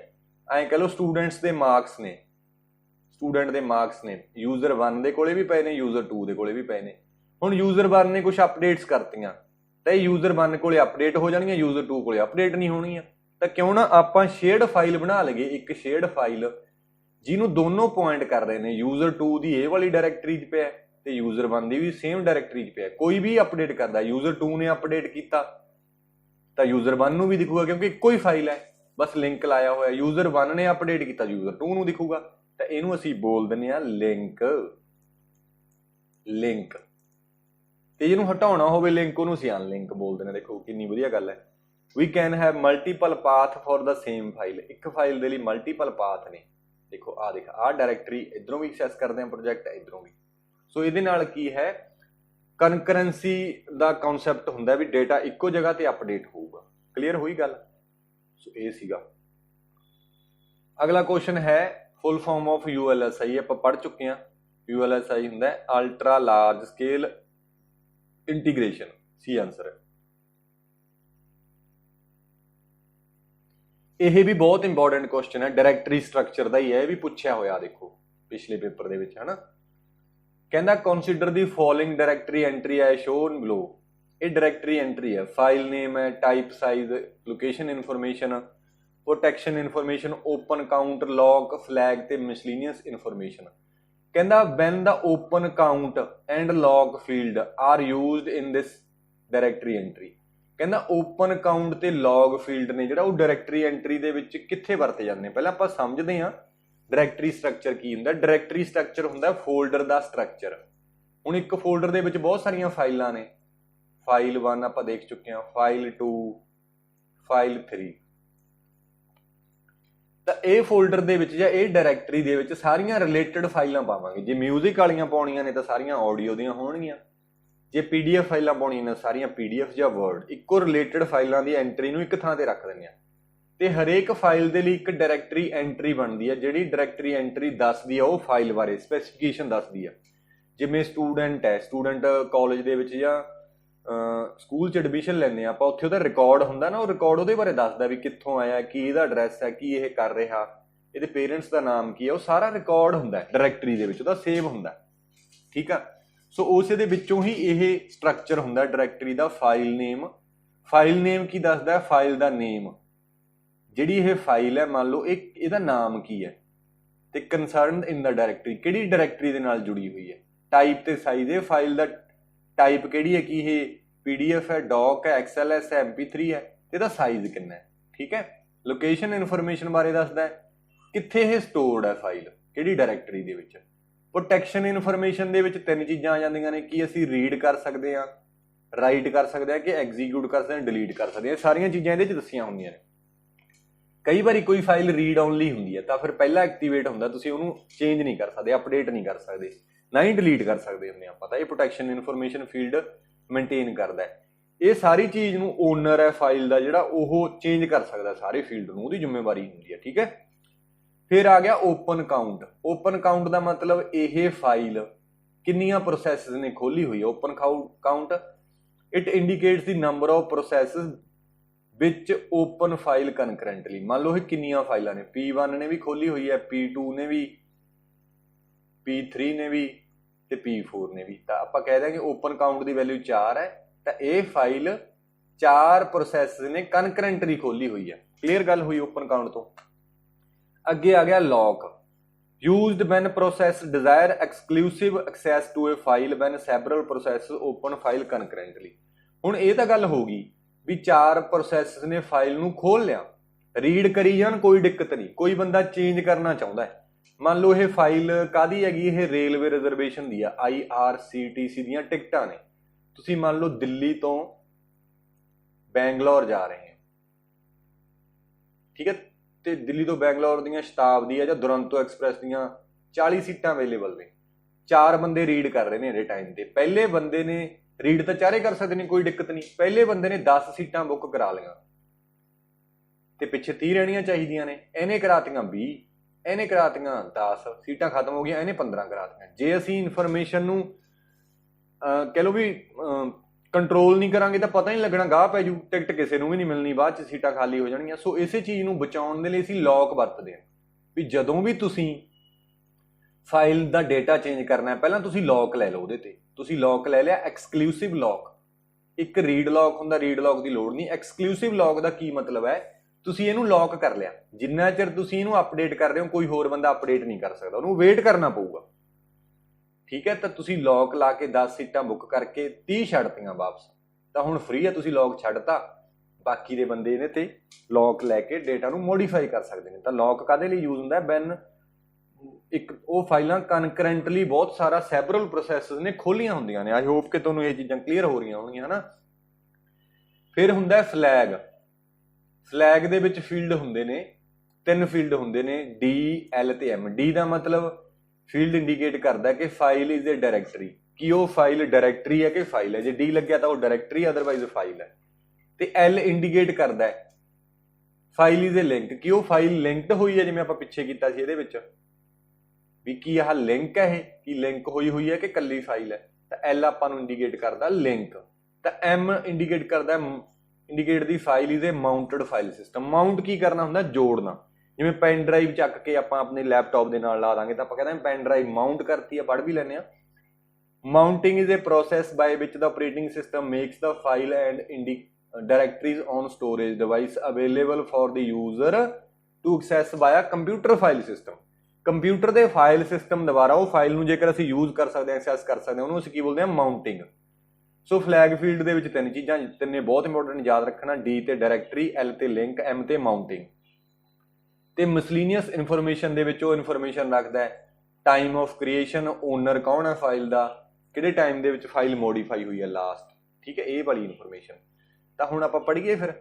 ਐਂ ਕਹ ਲਓ ਸਟੂਡੈਂਟਸ ਦੇ ਮਾਰਕਸ ਨੇ, ਸਟੂਡੈਂਟ ਦੇ ਮਾਰਕਸ ਨੇ, ਯੂਜ਼ਰ 1 ਦੇ ਕੋਲੇ ਵੀ ਪਏ ਨੇ, ਯੂਜ਼ਰ 2 ਦੇ ਕੋਲੇ ਵੀ ਪਏ ਨੇ। ਹੁਣ ਯੂਜ਼ਰ 1 ਨੇ ਕੁਝ ਅਪਡੇਟਸ ਕਰਤੀਆਂ ਤਾਂ ਇਹ ਯੂਜ਼ਰ 1 ਕੋਲੇ ਅਪਡੇਟ ਹੋ ਜਾਣਗੀਆਂ, ਯੂਜ਼ਰ 2 ਕੋਲੇ ਅਪਡੇਟ ਨਹੀਂ ਹੋਣਗੀਆਂ। ਤਾਂ ਕਿਉਂ ਨਾ ਆਪਾਂ ਸ਼ੇਅਰਡ ਫਾਈਲ ਬਣਾ ਲਈਏ, ਇੱਕ ਸ਼ੇਅਰਡ ਫਾਈਲ ਜਿਹਨੂੰ ਦੋਨੋਂ ਪੁਆਇੰਟ ਕਰ ਰਹੇ ਨੇ। ਯੂਜ਼ਰ 2 ਦੀ ਇਹ ਵਾਲੀ ਡਾਇਰੈਕਟਰੀ 'ਚ ਪਿਆ ਤੇ ਯੂਜ਼ਰ 1 ਦੀ ਵੀ ਸੇਮ ਡਾਇਰੈਕਟਰੀ 'ਚ ਪਿਆ। ਕੋਈ ਵੀ ਅਪਡੇਟ ਕਰਦਾ, ਯੂਜ਼ਰ 2 ਨੇ ਅਪਡੇਟ ਕੀਤਾ ਤਾਂ ਯੂਜ਼ਰ 1 ਨੂੰ ਵੀ ਦਿਖੂਗਾ, ਕਿਉਂਕਿ ਇੱਕੋ ਹੀ ਫਾਈਲ ਹੈ, ਬਸ ਲਿੰਕ ਲਾਇਆ ਹੋਇਆ। ਯੂਜ਼ਰ 1 ਨੇ ਅਪਡੇਟ ਕੀਤਾ, ਯੂਜ਼ਰ 2 ਨੂੰ ਦਿਖੂਗਾ। ਤਾਂ ਇਹਨੂੰ ਅਸੀਂ ਬੋਲ ਦਿੰਦੇ ਹਾਂ ਲਿੰਕ। ਲਿੰਕ ਤੇ ਜਿਹਨੂੰ ਹਟਾਉਣਾ ਹੋਵੇ ਲਿੰਕ, ਉਹਨੂੰ ਅਸੀਂ ਅਨਲਿੰਕ ਬੋਲਦੇ ਨੇ। ਦੇਖੋ ਕਿੰਨੀ ਵਧੀਆ ਗੱਲ ਹੈ। We can have multiple path for the same file. ਇੱਕ ਫਾਈਲ ਦੇ ਲਈ ਮਲਟੀਪਲ ਪਾਥ ਨੇ। ਦੇਖੋ ਆਹ ਦੇਖ, ਆਹ ਡਾਇਰੈਕਟਰੀ ਇਧਰੋਂ ਵੀ ਐਕਸੈਸ ਕਰਦੇ ਆ ਪ੍ਰੋਜੈਕਟ, ਇਧਰੋਂ ਵੀ। ਸੋ ਇਹਦੇ ਨਾਲ ਕੀ ਹੈ, ਕੰਕਰੈਂਸੀ ਦਾ ਕਨਸੈਪਟ ਹੁੰਦਾ ਵੀ ਡੇਟਾ ਇੱਕੋ ਜਗ੍ਹਾ ਤੇ ਅਪਡੇਟ ਹੋਊਗਾ। ਕਲੀਅਰ ਹੋਈ ਗੱਲ। ਸੋ ਇਹ ਸੀਗਾ। ਅਗਲਾ ਕੁਐਸਚਨ ਹੈ ਫੁੱਲ ਫਾਰਮ ਆਫ ULSI। ਆਪਾਂ ਪੜ੍ਹ ਚੁੱਕੇ ਹਾਂ। ULSI ਹੁੰਦਾ ਹੈ ਅਲਟਰਾ ਲਾਰਜ ਸਕੇਲ ਇੰਟੀਗ੍ਰੇਸ਼ਨ। ਸੀ ਆਂਸਰ। ਇਹ ਵੀ ਬਹੁਤ ਇੰਪੋਰਟੈਂਟ ਕੁਐਸਚਨ ਹੈ, ਡਾਇਰੈਕਟਰੀ ਸਟਰਕਚਰ ਦਾ ਹੀ ਹੈ। ਇਹ ਵੀ ਪੁੱਛਿਆ ਹੋਇਆ ਦੇਖੋ ਪਿਛਲੇ ਪੇਪਰ ਦੇ ਵਿੱਚ, ਹਨਾ। ਕਹਿੰਦਾ consider the following directory entry as shown below. ਇਹ ਡਾਇਰੈਕਟਰੀ ਐਂਟਰੀ ਹੈ, ਫਾਈਲ ਨੇਮ ਹੈ, type size, location information, protection information, open count, log, flag ਤੇ ਮਿਸਲੀਨੀਅਸ ਇਨਫੋਰਮੇਸ਼ਨ। ਕਹਿੰਦਾ when the open count and log field are used in this directory entry. ਕਹਿੰਦਾ ਓਪਨ ਕਾਊਂਟ ਤੇ ਲੌਗ ਫੀਲਡ ਨੇ ਜਿਹੜਾ, ਉਹ ਡਾਇਰੈਕਟਰੀ ਐਂਟਰੀ ਦੇ ਵਿੱਚ ਕਿੱਥੇ ਵਰਤੇ ਜਾਂਦੇ। ਪਹਿਲਾਂ ਆਪਾਂ ਸਮਝਦੇ ਹਾਂ ਡਾਇਰੈਕਟਰੀ ਸਟਰਕਚਰ ਕੀ ਹੁੰਦਾ। ਡਾਇਰੈਕਟਰੀ ਸਟਰਕਚਰ ਹੁੰਦਾ ਫੋਲਡਰ ਦਾ ਸਟਰਕਚਰ। ਹੁਣ ਇੱਕ ਫੋਲਡਰ ਦੇ ਵਿੱਚ ਬਹੁਤ ਸਾਰੀਆਂ ਫਾਈਲਾਂ ਨੇ। ਫਾਈਲ 1 ਆਪਾਂ ਦੇਖ ਚੁੱਕੇ ਹਾਂ, ਫਾਈਲ 2, ਫਾਈਲ 3। ਤਾਂ ਇਹ ਫੋਲਡਰ ਦੇ ਵਿੱਚ ਜਾਂ ਇਹ ਡਾਇਰੈਕਟਰੀ ਦੇ ਵਿੱਚ ਸਾਰੀਆਂ ਰਿਲੇਟਡ ਫਾਈਲਾਂ ਪਾਵਾਂਗੇ। ਜੇ ਮਿਊਜ਼ਿਕ ਵਾਲੀਆਂ ਪਾਉਣੀਆਂ ਨੇ ਤਾਂ ਸਾਰੀਆਂ ਆਡੀਓ ਦੀਆਂ ਹੋਣਗੀਆਂ। ਜੇ PDF ਫਾਈਲਾਂ ਪਾਉਣੀਆਂ ਨੇ ਸਾਰੀਆਂ PDF ਜਾਂ ਵਰਡ। ਇੱਕੋ ਰਿਲੇਟਡ ਫਾਈਲਾਂ ਦੀ ਐਂਟਰੀ ਨੂੰ ਇੱਕ ਥਾਂ ਤੇ ਰੱਖ ਦਿੰਦੇ ਆ। ਤੇ ਹਰੇਕ ਫਾਈਲ ਦੇ ਲਈ ਇੱਕ ਡਾਇਰੈਕਟਰੀ ਐਂਟਰੀ ਬਣਦੀ ਹੈ। ਜਿਹੜੀ ਡਾਇਰੈਕਟਰੀ ਐਂਟਰੀ ਦੱਸਦੀ ਆ ਉਹ ਫਾਈਲ ਬਾਰੇ ਸਪੈਸੀਫਿਕੇਸ਼ਨ ਦੱਸਦੀ ਆ। ਜਿਵੇਂ ਸਟੂਡੈਂਟ ਹੈ, ਸਟੂਡੈਂਟ ਕਾਲਜ ਦੇ ਵਿੱਚ ਜਾਂ ਸਕੂਲ 'ਚ ਐਡਮਿਸ਼ਨ ਲੈਂਦੇ ਆ ਆਪਾਂ, ਉੱਥੇ ਉਹਦਾ ਰਿਕਾਰਡ ਹੁੰਦਾ ਨਾ, ਉਹ ਰਿਕਾਰਡ ਉਹਦੇ ਬਾਰੇ ਦੱਸਦਾ ਵੀ ਕਿੱਥੋਂ ਆਇਆ, ਕੀ ਇਹਦਾ ਐਡਰੈਸ ਹੈ, ਕੀ ਇਹ ਕਰ ਰਿਹਾ, ਇਹਦੇ ਪੇਰੈਂਟਸ ਦਾ ਨਾਮ ਕੀ ਹੈ। ਉਹ ਸਾਰਾ ਰਿਕਾਰਡ ਹੁੰਦਾ ਡਾਇਰੈਕਟਰੀ ਦੇ ਵਿੱਚ, ਉਹਦਾ ਸੇਵ ਹੁੰਦਾ। ਠੀਕ ਆ। ਸੋ ਉਸੇ ਦੇ ਵਿੱਚੋਂ ਹੀ ਇਹ ਸਟਰਕਚਰ ਹੁੰਦਾ ਡਾਇਰੈਕਟਰੀ ਦਾ। ਫਾਈਲ ਨੇਮ, ਫਾਈਲ ਨੇਮ ਕੀ ਦੱਸਦਾ, ਫਾਈਲ ਦਾ ਨੇਮ। ਜਿਹੜੀ ਇਹ ਫਾਈਲ ਹੈ ਮੰਨ ਲਓ ਇਹਦਾ ਨਾਮ ਕੀ ਹੈ, ਤੇ ਕੰਸਰਨ ਇਨ ਦਾ ਡਾਇਰੈਕਟਰੀ, ਕਿਹੜੀ ਡਾਇਰੈਕਟਰੀ ਦੇ ਨਾਲ ਜੁੜੀ ਹੋਈ ਹੈ। ਟਾਈਪ ਤੇ ਸਾਈਜ਼, ਇਹ ਫਾਈਲ ਦਾ ਟਾਈਪ ਕਿਹੜੀ ਹੈ, ਕਿ ਇਹ PDF ਹੈ, ਡੌਕ ਹੈ, XLS ਹੈ, MP3 ਹੈ, ਤੇ ਇਹਦਾ ਸਾਈਜ਼ ਕਿੰਨਾ ਹੈ। ਠੀਕ ਹੈ, ਲੋਕੇਸ਼ਨ ਇਨਫੋਰਮੇਸ਼ਨ ਬਾਰੇ ਦੱਸਦਾ ਹੈ, ਕਿੱਥੇ ਇਹ ਸਟੋਰਡ ਹੈ ਫਾਈਲ, ਕਿਹੜੀ ਡਾਇਰੈਕਟਰੀ ਦੇ ਵਿੱਚ। ਪ੍ਰੋਟੈਕਸ਼ਨ ਇਨਫੋਰਮੇਸ਼ਨ ਦੇ ਵਿੱਚ ਤਿੰਨ ਚੀਜ਼ਾਂ ਆ ਜਾਂਦੀਆਂ ਨੇ, ਕਿ ਅਸੀਂ ਰੀਡ ਕਰ ਸਕਦੇ ਹਾਂ, ਰਾਈਟ ਕਰ ਸਕਦੇ ਹਾਂ, ਕਿ ਐਗਜ਼ੀਕਿਊਟ ਕਰ ਸਕਦੇ ਹਾਂ, ਡਿਲੀਟ ਕਰ ਸਕਦੇ ਹਾਂ। ਸਾਰੀਆਂ ਚੀਜ਼ਾਂ ਇਹਦੇ 'ਚ ਦੱਸੀਆਂ ਹੁੰਦੀਆਂ ਨੇ। ਕਈ ਵਾਰੀ ਕੋਈ ਫਾਈਲ ਰੀਡ ਓਨਲੀ ਹੁੰਦੀ ਹੈ ਤਾਂ ਫਿਰ ਪਹਿਲਾਂ ਐਕਟੀਵੇਟ ਹੁੰਦਾ, ਤੁਸੀਂ ਉਹਨੂੰ ਚੇਂਜ ਨਹੀਂ ਕਰ ਸਕਦੇ, ਅਪਡੇਟ ਨਹੀਂ ਕਰ ਸਕਦੇ, ਨਾ ਹੀ ਡਿਲੀਟ ਕਰ ਸਕਦੇ ਹੁੰਦੇ ਆਪਾਂ। ਤਾਂ ਇਹ ਪ੍ਰੋਟੈਕਸ਼ਨ ਇਨਫੋਰਮੇਸ਼ਨ ਫੀਲਡ ਮੇਨਟੇਨ ਕਰਦਾ ਹੈ। ਇਹ ਸਾਰੀ ਚੀਜ਼ ਨੂੰ ਓਨਰ ਹੈ ਫਾਈਲ ਦਾ ਜਿਹੜਾ, ਉਹ ਚੇਂਜ ਕਰ ਸਕਦਾ ਸਾਰੇ ਫੀਲਡ ਨੂੰ, ਉਹਦੀ ਜ਼ਿੰਮੇਵਾਰੀ ਹੁੰਦੀ ਹੈ। ਠੀਕ ਹੈ, ਫਿਰ ਆ ਗਿਆ ਓਪਨ ਕਾਊਂਟ। ਓਪਨ ਕਾਊਂਟ ਦਾ ਮਤਲਬ ਇਹ ਫਾਈਲ ਕਿੰਨੀਆਂ ਪ੍ਰੋਸੈਸਸ ਨੇ ਖੋਲੀ ਹੋਈ ਹੈ। Open count it ਇੰਡੀਕੇਟਸ the number of processes ਵਿੱਚ ਓਪਨ ਫਾਈਲ ਕਨਕਰੈਂਟਲੀ। ਮੰਨ ਲਓ ਇਹ ਕਿੰਨੀਆਂ ਫਾਈਲਾਂ ਨੇ, P1 ਨੇ ਵੀ ਖੋਲੀ ਹੋਈ ਹੈ, P2 ਨੇ ਵੀ, P3 ਨੇ ਵੀ, ਤੇ P4 ਨੇ ਵੀ। ਤਾਂ ਆਪਾਂ ਕਹਿ ਦਿਆਂਗੇ ਓਪਨ ਕਾਊਂਟ ਦੀ ਵੈਲਿਊ 4 ਹੈ, ਤਾਂ ਇਹ ਫਾਈਲ 4 ਪ੍ਰੋਸੈਸ ਨੇ ਕਨਕਰੈਂਟਲੀ ਖੋਲੀ ਹੋਈ ਹੈ। ਕਲੀਅਰ ਗੱਲ ਹੋਈ ਓਪਨ ਕਾਊਂਟ ਤੋਂ। ਅੱਗੇ ਆ ਗਿਆ lock. used when process desire exclusive access to a file when several processes open file concurrently। ਹੁਣ ਇਹ ਤਾਂ ਗੱਲ ਹੋ ਗਈ ਵੀ 4 ਪ੍ਰੋਸੈਸ ਨੇ ਫਾਈਲ ਨੂੰ ਖੋਲ ਲਿਆ, ਰੀਡ ਕਰੀ ਜਾਣ, ਕੋਈ ਦਿੱਕਤ ਨਹੀਂ। ਕੋਈ ਬੰਦਾ ਚੇਂਜ ਕਰਨਾ ਚਾਹੁੰਦਾ ਹੈ, ਮੰਨ ਲਓ ਇਹ ਫਾਈਲ ਕਾਹਦੀ ਹੈਗੀ, ਇਹ ਰੇਲਵੇ ਰਿਜ਼ਰਵੇਸ਼ਨ ਦੀ ਆ, IRCTC ਦੀਆਂ ਟਿਕਟਾਂ ਨੇ। ਤੁਸੀਂ ਮੰਨ ਲਓ ਦਿੱਲੀ ਤੋਂ ਬੈਂਗਲੌਰ ਜਾ ਰਹੇ ਹੋ, ਠੀਕ ਹੈ, ਤੇ ਦਿੱਲੀ ਤੋਂ ਬੈਂਗਲੌਰ ਦੀਆਂ ਸ਼ਤਾਬਦੀ ਆ ਜਾਂ ਦੁਰੰਤੋ ਐਕਸਪ੍ਰੈਸ ਦੀਆਂ 40 ਸੀਟਾਂ ਅਵੇਲੇਬਲ ਨੇ। 4 ਬੰਦੇ ਰੀਡ ਕਰ ਰਹੇ ਨੇ ਐਟ ਟਾਈਮ ਤੇ। ਪਹਿਲੇ ਬੰਦੇ ਨੇ ਰੀਡ ਤਾਂ ਚਾਰੇ ਕਰ ਸਕਦੇ ਨੇ, ਕੋਈ ਦਿੱਕਤ ਨਹੀਂ। ਪਹਿਲੇ ਬੰਦੇ ਨੇ 10 ਸੀਟਾਂ ਬੁੱਕ ਕਰਾ ਲਈਆਂ ਤੇ ਪਿੱਛੇ 30 ਰਹਿਣੀਆਂ ਚਾਹੀਦੀਆਂ ਨੇ। ਇਹਨੇ ਕਰਾਤੀਆਂ 20, ਇਹਨੇ ਕਰਾਤੀਆਂ 10, ਸੀਟਾਂ ਖਤਮ ਹੋ ਗਈਆਂ, ਇਹਨੇ 15 ਕਰਾਤੀਆਂ। ਜੇ ਅਸੀਂ ਇਨਫੋਰਮੇਸ਼ਨ ਨੂੰ ਕਹਿ ਲਓ ਵੀ ਕੰਟਰੋਲ ਨਹੀਂ ਕਰਾਂਗੇ ਤਾਂ ਪਤਾ ਨਹੀਂ ਲੱਗਣਾ, ਗਾਹ ਪੈ ਜੂ, ਟਿਕਟ ਕਿਸੇ ਨੂੰ ਵੀ ਨਹੀਂ ਮਿਲਣੀ, ਬਾਅਦ 'ਚ ਸੀਟਾਂ ਖਾਲੀ ਹੋ ਜਾਣਗੀਆਂ। ਸੋ ਇਸੇ ਚੀਜ਼ ਨੂੰ ਬਚਾਉਣ ਦੇ ਲਈ ਅਸੀਂ ਲੌਕ ਵਰਤਦੇ ਹਾਂ, ਵੀ ਜਦੋਂ ਵੀ ਤੁਸੀਂ ਫਾਈਲ ਦਾ ਡੇਟਾ ਚੇਂਜ ਕਰਨਾ, ਪਹਿਲਾਂ ਤੁਸੀਂ ਲੌਕ ਲੈ ਲਓ ਉਹਦੇ ਤੇ। ਤੁਸੀਂ ਲੌਕ ਲੈ ਲਿਆ, ਐਕਸਕਲੂਸਿਵ ਲੌਕ। ਇੱਕ ਰੀਡ ਲੌਕ ਹੁੰਦਾ, ਰੀਡ ਲੌਕ ਦੀ ਲੋੜ ਨਹੀਂ। ਐਕਸਕਲੂਸਿਵ ਲੌਕ ਦਾ ਕੀ ਮਤਲਬ ਹੈ, ਤੁਸੀਂ ਇਹਨੂੰ ਲੌਕ ਕਰ ਲਿਆ, ਜਿੰਨਾ ਚਿਰ ਤੁਸੀਂ ਇਹਨੂੰ ਅਪਡੇਟ ਕਰ ਰਹੇ ਹੋ ਕੋਈ ਹੋਰ ਬੰਦਾ ਅਪਡੇਟ ਨਹੀਂ ਕਰ ਸਕਦਾ, ਉਹਨੂੰ ਵੇਟ ਕਰਨਾ ਪਊਗਾ। ਠੀਕ ਹੈ, ਤਾਂ ਤੁਸੀਂ ਲੌਕ ਲਾ ਕੇ 10 ਸੀਟਾਂ ਬੁੱਕ ਕਰਕੇ 30 ਛੱਡਤੀਆਂ ਵਾਪਸ, ਤਾਂ ਹੁਣ ਫ੍ਰੀ ਹੈ, ਤੁਸੀਂ ਲੌਕ ਛੱਡਤਾ, ਬਾਕੀ ਦੇ ਬੰਦੇ ਇਹਦੇ ਤੇ ਲੌਕ ਲੈ ਕੇ ਡੇਟਾ ਨੂੰ ਮੋਡੀਫਾਈ ਕਰ ਸਕਦੇ ਨੇ। ਤਾਂ ਲੌਕ ਕਾਹਦੇ ਲਈ ਯੂਜ਼ ਹੁੰਦਾ, ਵੈਨ ਇੱਕ ਉਹ ਫਾਈਲਾਂ ਕਨਕਰੈਂਟਲੀ ਬਹੁਤ ਸਾਰਾ ਸੈਵਰਲ ਪ੍ਰੋਸੈਸਸ ਨੇ ਖੋਲੀਆਂ ਹੁੰਦੀਆਂ ਨੇ। ਆਈ ਹੋਪ ਕਿ ਤੁਹਾਨੂੰ ਇਹ ਚੀਜ਼ਾਂ ਕਲੀਅਰ ਹੋ ਰਹੀਆਂ ਹੋਣਗੀਆਂ ਹਨਾ। ਫਿਰ ਹੁੰਦਾ ਫਲੈਗ। ਫਲੈਗ ਦੇ ਵਿੱਚ ਫੀਲਡ ਹੁੰਦੇ ਨੇ, 3 ਫੀਲਡ ਹੁੰਦੇ ਨੇ, D, L ਤੇ M। D ਦਾ ਮਤਲਬ ਫੀਲਡ ਇੰਡੀਕੇਟ ਕਰਦਾ ਕਿ ਫਾਈਲ ਇਜ਼ ਏ ਡਾਇਰੈਕਟਰੀ, ਕਿ ਉਹ ਫਾਈਲ ਡਾਇਰੈਕਟਰੀ ਹੈ ਕਿ ਫਾਈਲ ਹੈ। ਜੇ D ਲੱਗਿਆ ਤਾਂ ਉਹ ਡਾਇਰੈਕਟਰੀ, ਅਦਰਵਾਈਜ਼ ਫਾਈਲ ਹੈ। ਤੇ L ਇੰਡੀਕੇਟ ਕਰਦਾ ਹੈ ਫਾਈਲ ਇਜ਼ ਏ ਲਿੰਕ, ਕਿ ਉਹ ਫਾਈਲ ਲਿੰਕਡ ਹੋਈ ਹੈ, ਜਿਵੇਂ ਆਪਾਂ ਪਿੱਛੇ ਕੀਤਾ ਸੀ ਇਹਦੇ ਵਿੱਚ ਵੀ ਕੀ ਆਹ ਲਿੰਕ ਹੈ, ਇਹ ਕੀ ਲਿੰਕ ਹੋਈ ਹੈ ਕਿ ਕੱਲੀ ਫਾਈਲ ਹੈ। ਤਾਂ L ਆਪਾਂ ਨੂੰ ਇੰਡੀਕੇਟ ਕਰਦਾ ਲਿੰਕ। ਤਾਂ M ਇੰਡੀਕੇਟ ਕਰਦਾ, indicate the file is a mounted file system. Mount ਕੀ ਕਰਨਾ ਹੁੰਦਾ, ਜੋੜਨਾ। ਜਿਵੇਂ ਪੈਨ ਡਰਾਈਵ ਚੱਕ ਕੇ ਆਪਾਂ ਆਪਣੇ ਲੈਪਟਾਪ ਦੇ ਨਾਲ ਲਾ ਦਾਂਗੇ ਤਾਂ ਆਪਾਂ ਕਹਿੰਦੇ ਪੈਨ ਡਰਾਈਵ ਮਾਊਂਟ ਕਰਤੀ ਆ, ਪੜ੍ਹ ਵੀ ਲੈਂਦੇ ਆ। Mounting is a process by which the operating system makes the file and directories on storage device available for the user to access via computer file system. Computer ਦੇ ਫਾਈਲ ਸਿਸਟਮ ਦੁਆਰਾ ਉਹ ਫਾਈਲ ਨੂੰ ਜੇਕਰ ਅਸੀਂ ਯੂਜ਼ ਕਰ ਸਕਦੇ ਹਾਂ, ਐਕਸੈਸ ਕਰ ਸਕਦੇ ਹਾਂ, ਉਹਨੂੰ ਅਸੀਂ ਕੀ ਬੋਲਦੇ ਹਾਂ, ਮਾਊਂਟਿੰਗ। ਸੋ ਫਲੈਗ ਫੀਲਡ ਦੇ ਵਿੱਚ 3 ਚੀਜ਼ਾਂ, ਤਿੰਨੇ ਬਹੁਤ ਇੰਪੋਰਟੈਂਟ ਯਾਦ ਰੱਖਣਾ, D ਤੇ ਡਾਇਰੈਕਟਰੀ, L ਤੇ ਲਿੰਕ, M ਤੇ ਮਾਊਂਟਿੰਗ। ਤੇ ਮਿਸਲੀਨੀਅਸ ਇਨਫੋਰਮੇਸ਼ਨ ਦੇ ਵਿੱਚ ਉਹ ਇਨਫੋਰਮੇਸ਼ਨ ਰੱਖਦਾ ਹੈ ਟਾਈਮ ਆਫ ਕ੍ਰੀਏਸ਼ਨ, ਓਨਰ ਕੌਣ ਹੈ ਫਾਈਲ ਦਾ, ਕਿਹੜੇ ਟਾਈਮ ਦੇ ਵਿੱਚ ਫਾਈਲ ਮੋਡੀਫਾਈ ਹੋਈ ਹੈ ਲਾਸਟ। ਠੀਕ ਹੈ, ਇਹ ਵਾਲੀ ਇਨਫੋਰਮੇਸ਼ਨ। ਤਾਂ ਹੁਣ ਆਪਾਂ ਪੜ੍ਹੀਏ। ਫਿਰ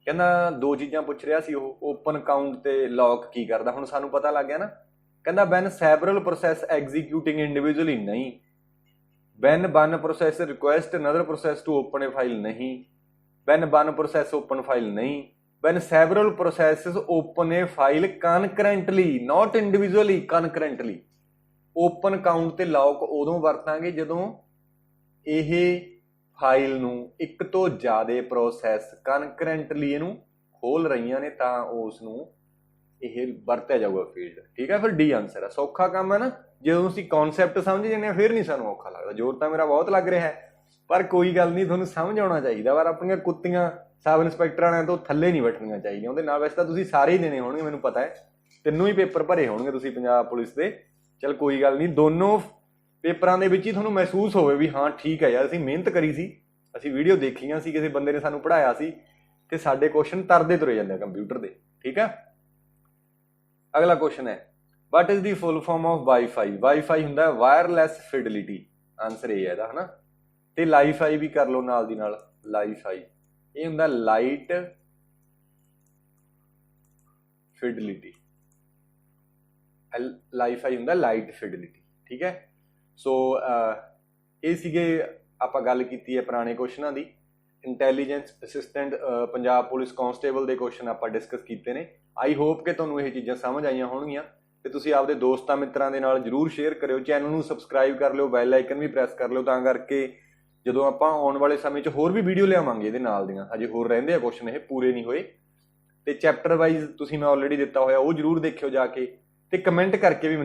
ਕਹਿੰਦਾ 2 ਚੀਜ਼ਾਂ ਪੁੱਛ ਰਿਹਾ ਸੀ ਉਹ, ਓਪਨ ਕਾਊਂਟ ਤੇ ਲੌਕ ਕੀ ਕਰਦਾ। ਹੁਣ ਸਾਨੂੰ ਪਤਾ ਲੱਗ ਗਿਆ ਨਾ। ਕਹਿੰਦਾ when several process executing individually ਨਹੀਂ, when one process request another process to open a file ਨਹੀਂ, when one process open file ਨਹੀਂ, when several processes open a file concurrently not individually concurrently। open count ਤੇ ਲੌਕ ਉਦੋਂ ਵਰਤਾਂਗੇ ਜਦੋਂ ਇਹ ਫਾਈਲ ਨੂੰ ਇੱਕ ਤੋਂ ਜ਼ਿਆਦਾ ਪ੍ਰੋਸੈਸ concurrently ਇਹਨੂੰ ਖੋਲ ਰਹੀਆਂ ਨੇ, ਤਾਂ ਉਸ ਨੂੰ ਇਹ ਵਰਤਿਆ ਜਾਊਗਾ ਫੀਲਡ। ਠੀਕ ਹੈ, ਫਿਰ D ਆਨਸਰ ਹੈ। ਸੌਖਾ ਕੰਮ ਹੈ ਨਾ, ਜਦੋਂ ਅਸੀਂ ਕਨਸੈਪਟ ਸਮਝ ਜਾਂਦੇ ਹਾਂ ਫਿਰ ਨਹੀਂ ਸਾਨੂੰ ਔਖਾ ਲੱਗਦਾ। ਜ਼ੋਰ ਤਾਂ ਮੇਰਾ ਬਹੁਤ ਲੱਗ ਰਿਹਾ ਹੈ, ਪਰ ਕੋਈ ਗੱਲ ਨਹੀਂ, ਤੁਹਾਨੂੰ ਸਮਝ ਆਉਣਾ ਚਾਹੀਦਾ। ਪਰ ਆਪਣੀਆਂ ਕੁੱਤੀਆਂ ਸਬ ਇੰਸਪੈਕਟਰ ਵਾਲਿਆਂ ਤੋਂ ਥੱਲੇ ਨਹੀਂ ਬੈਠਣੀਆਂ ਚਾਹੀਦੀਆਂ। ਉਹਦੇ ਨਾਲ ਵੈਸੇ ਤਾਂ ਤੁਸੀਂ ਸਾਰੇ ਹੀ ਦੇਣੇ ਹੋਣਗੇ, ਮੈਨੂੰ ਪਤਾ ਹੈ, 3 ਹੀ ਪੇਪਰ ਭਰੇ ਹੋਣਗੇ ਤੁਸੀਂ ਪੰਜਾਬ ਪੁਲਿਸ ਦੇ। ਚਲ ਕੋਈ ਗੱਲ ਨਹੀਂ, ਦੋਨੋਂ ਪੇਪਰਾਂ ਦੇ ਵਿੱਚ ਹੀ ਤੁਹਾਨੂੰ ਮਹਿਸੂਸ ਹੋਵੇ ਵੀ ਹਾਂ ਠੀਕ ਹੈ ਯਾਰ, ਅਸੀਂ ਮਿਹਨਤ ਕਰੀ ਸੀ, ਅਸੀਂ ਵੀਡੀਓ ਦੇਖੀਆਂ ਸੀ, ਕਿਸੇ ਬੰਦੇ ਨੇ ਸਾਨੂੰ ਪੜ੍ਹਾਇਆ ਸੀ ਤੇ ਸਾਡੇ ਕੁਐਸਚਨ ਤਰਦੇ ਤੁਰੇ ਜਾਂਦੇ ਆ ਕੰਪਿਊਟਰ ਦੇ। ਠੀਕ ਹੈ, ਅਗਲਾ ਕੁਐਸਚਨ ਹੈ ਵਾਟ is the full form of wifi. Wifi ਹੁੰਦਾ ਵਾਇਰਲੈਸ ਫਿਡਲਿਟੀ, ਆਨਸਰ ਇਹ ਹੈ ਇਹਦਾ, ਹਨਾ। ਤੇ ਲਾਈਫਾਈ ਵੀ ਕਰ ਲਓ ਨਾਲ ਦੀ ਨਾਲ, ਲਾਈਫਾਈ ਇਹ ਹੁੰਦਾ ਲਾਈਟ ਫਿਡਲਿਟੀ, ਲਾਈਫਾਈ ਹੁੰਦਾ ਲਾਈਟ ਫਿਡਲਿਟੀ। ਠੀਕ ਹੈ, ਸੋ ਇਹ ਸੀਗੇ, ਆਪਾਂ ਗੱਲ ਕੀਤੀ ਹੈ ਪੁਰਾਣੇ ਕੁਐਸਚਨਾਂ ਦੀ। Intelligence assistant Punjab police constable ਦੇ ਕੁਐਸਚਨ ਆਪਾਂ ਡਿਸਕਸ ਕੀਤੇ ਨੇ। ਆਈ ਹੋਪ ਕਿ ਤੁਹਾਨੂੰ ਇਹ ਚੀਜ਼ਾਂ ਸਮਝ ਆਈਆਂ ਹੋਣਗੀਆਂ ਤੇ ਤੁਸੀਂ ਆਪਦੇ ਦੋਸਤਾਂ ਮਿੱਤਰਾਂ ਦੇ ਨਾਲ ਜਰੂਰ ਸ਼ੇਅਰ ਕਰਿਓ। ਚੈਨਲ ਨੂੰ ਸਬਸਕ੍ਰਾਈਬ ਕਰ ਲਿਓ, ਬੈਲ ਆਈਕਨ ਵੀ ਪ੍ਰੈਸ ਕਰ ਲਿਓ, ਤਾਂ ਕਰਕੇ ਜਦੋਂ ਆਪਾਂ ਆਉਣ ਵਾਲੇ ਸਮੇਂ 'ਚ ਹੋਰ ਵੀ ਵੀਡੀਓ ਲਿਆਵਾਂਗੇ ਇਹਦੇ ਨਾਲ ਦੀਆਂ, ਹਜੇ ਹੋਰ ਰਹਿੰਦੇ ਆ ਕੁਐਸਚਨ, ਇਹ ਪੂਰੇ ਨਹੀਂ ਹੋਏ। ਤੇ ਚੈਪਟਰ ਵਾਈਜ਼ ਤੁਸੀਂ ਮੈਂ ਆਲਰੇਡੀ ਦਿੱਤਾ ਹੋਇਆ, ਉਹ ਜਰੂਰ ਦੇਖਿਓ ਜਾ ਕੇ, ਤੇ ਕਮੈਂਟ ਕਰਕੇ ਵੀ ਮੈਨੂੰ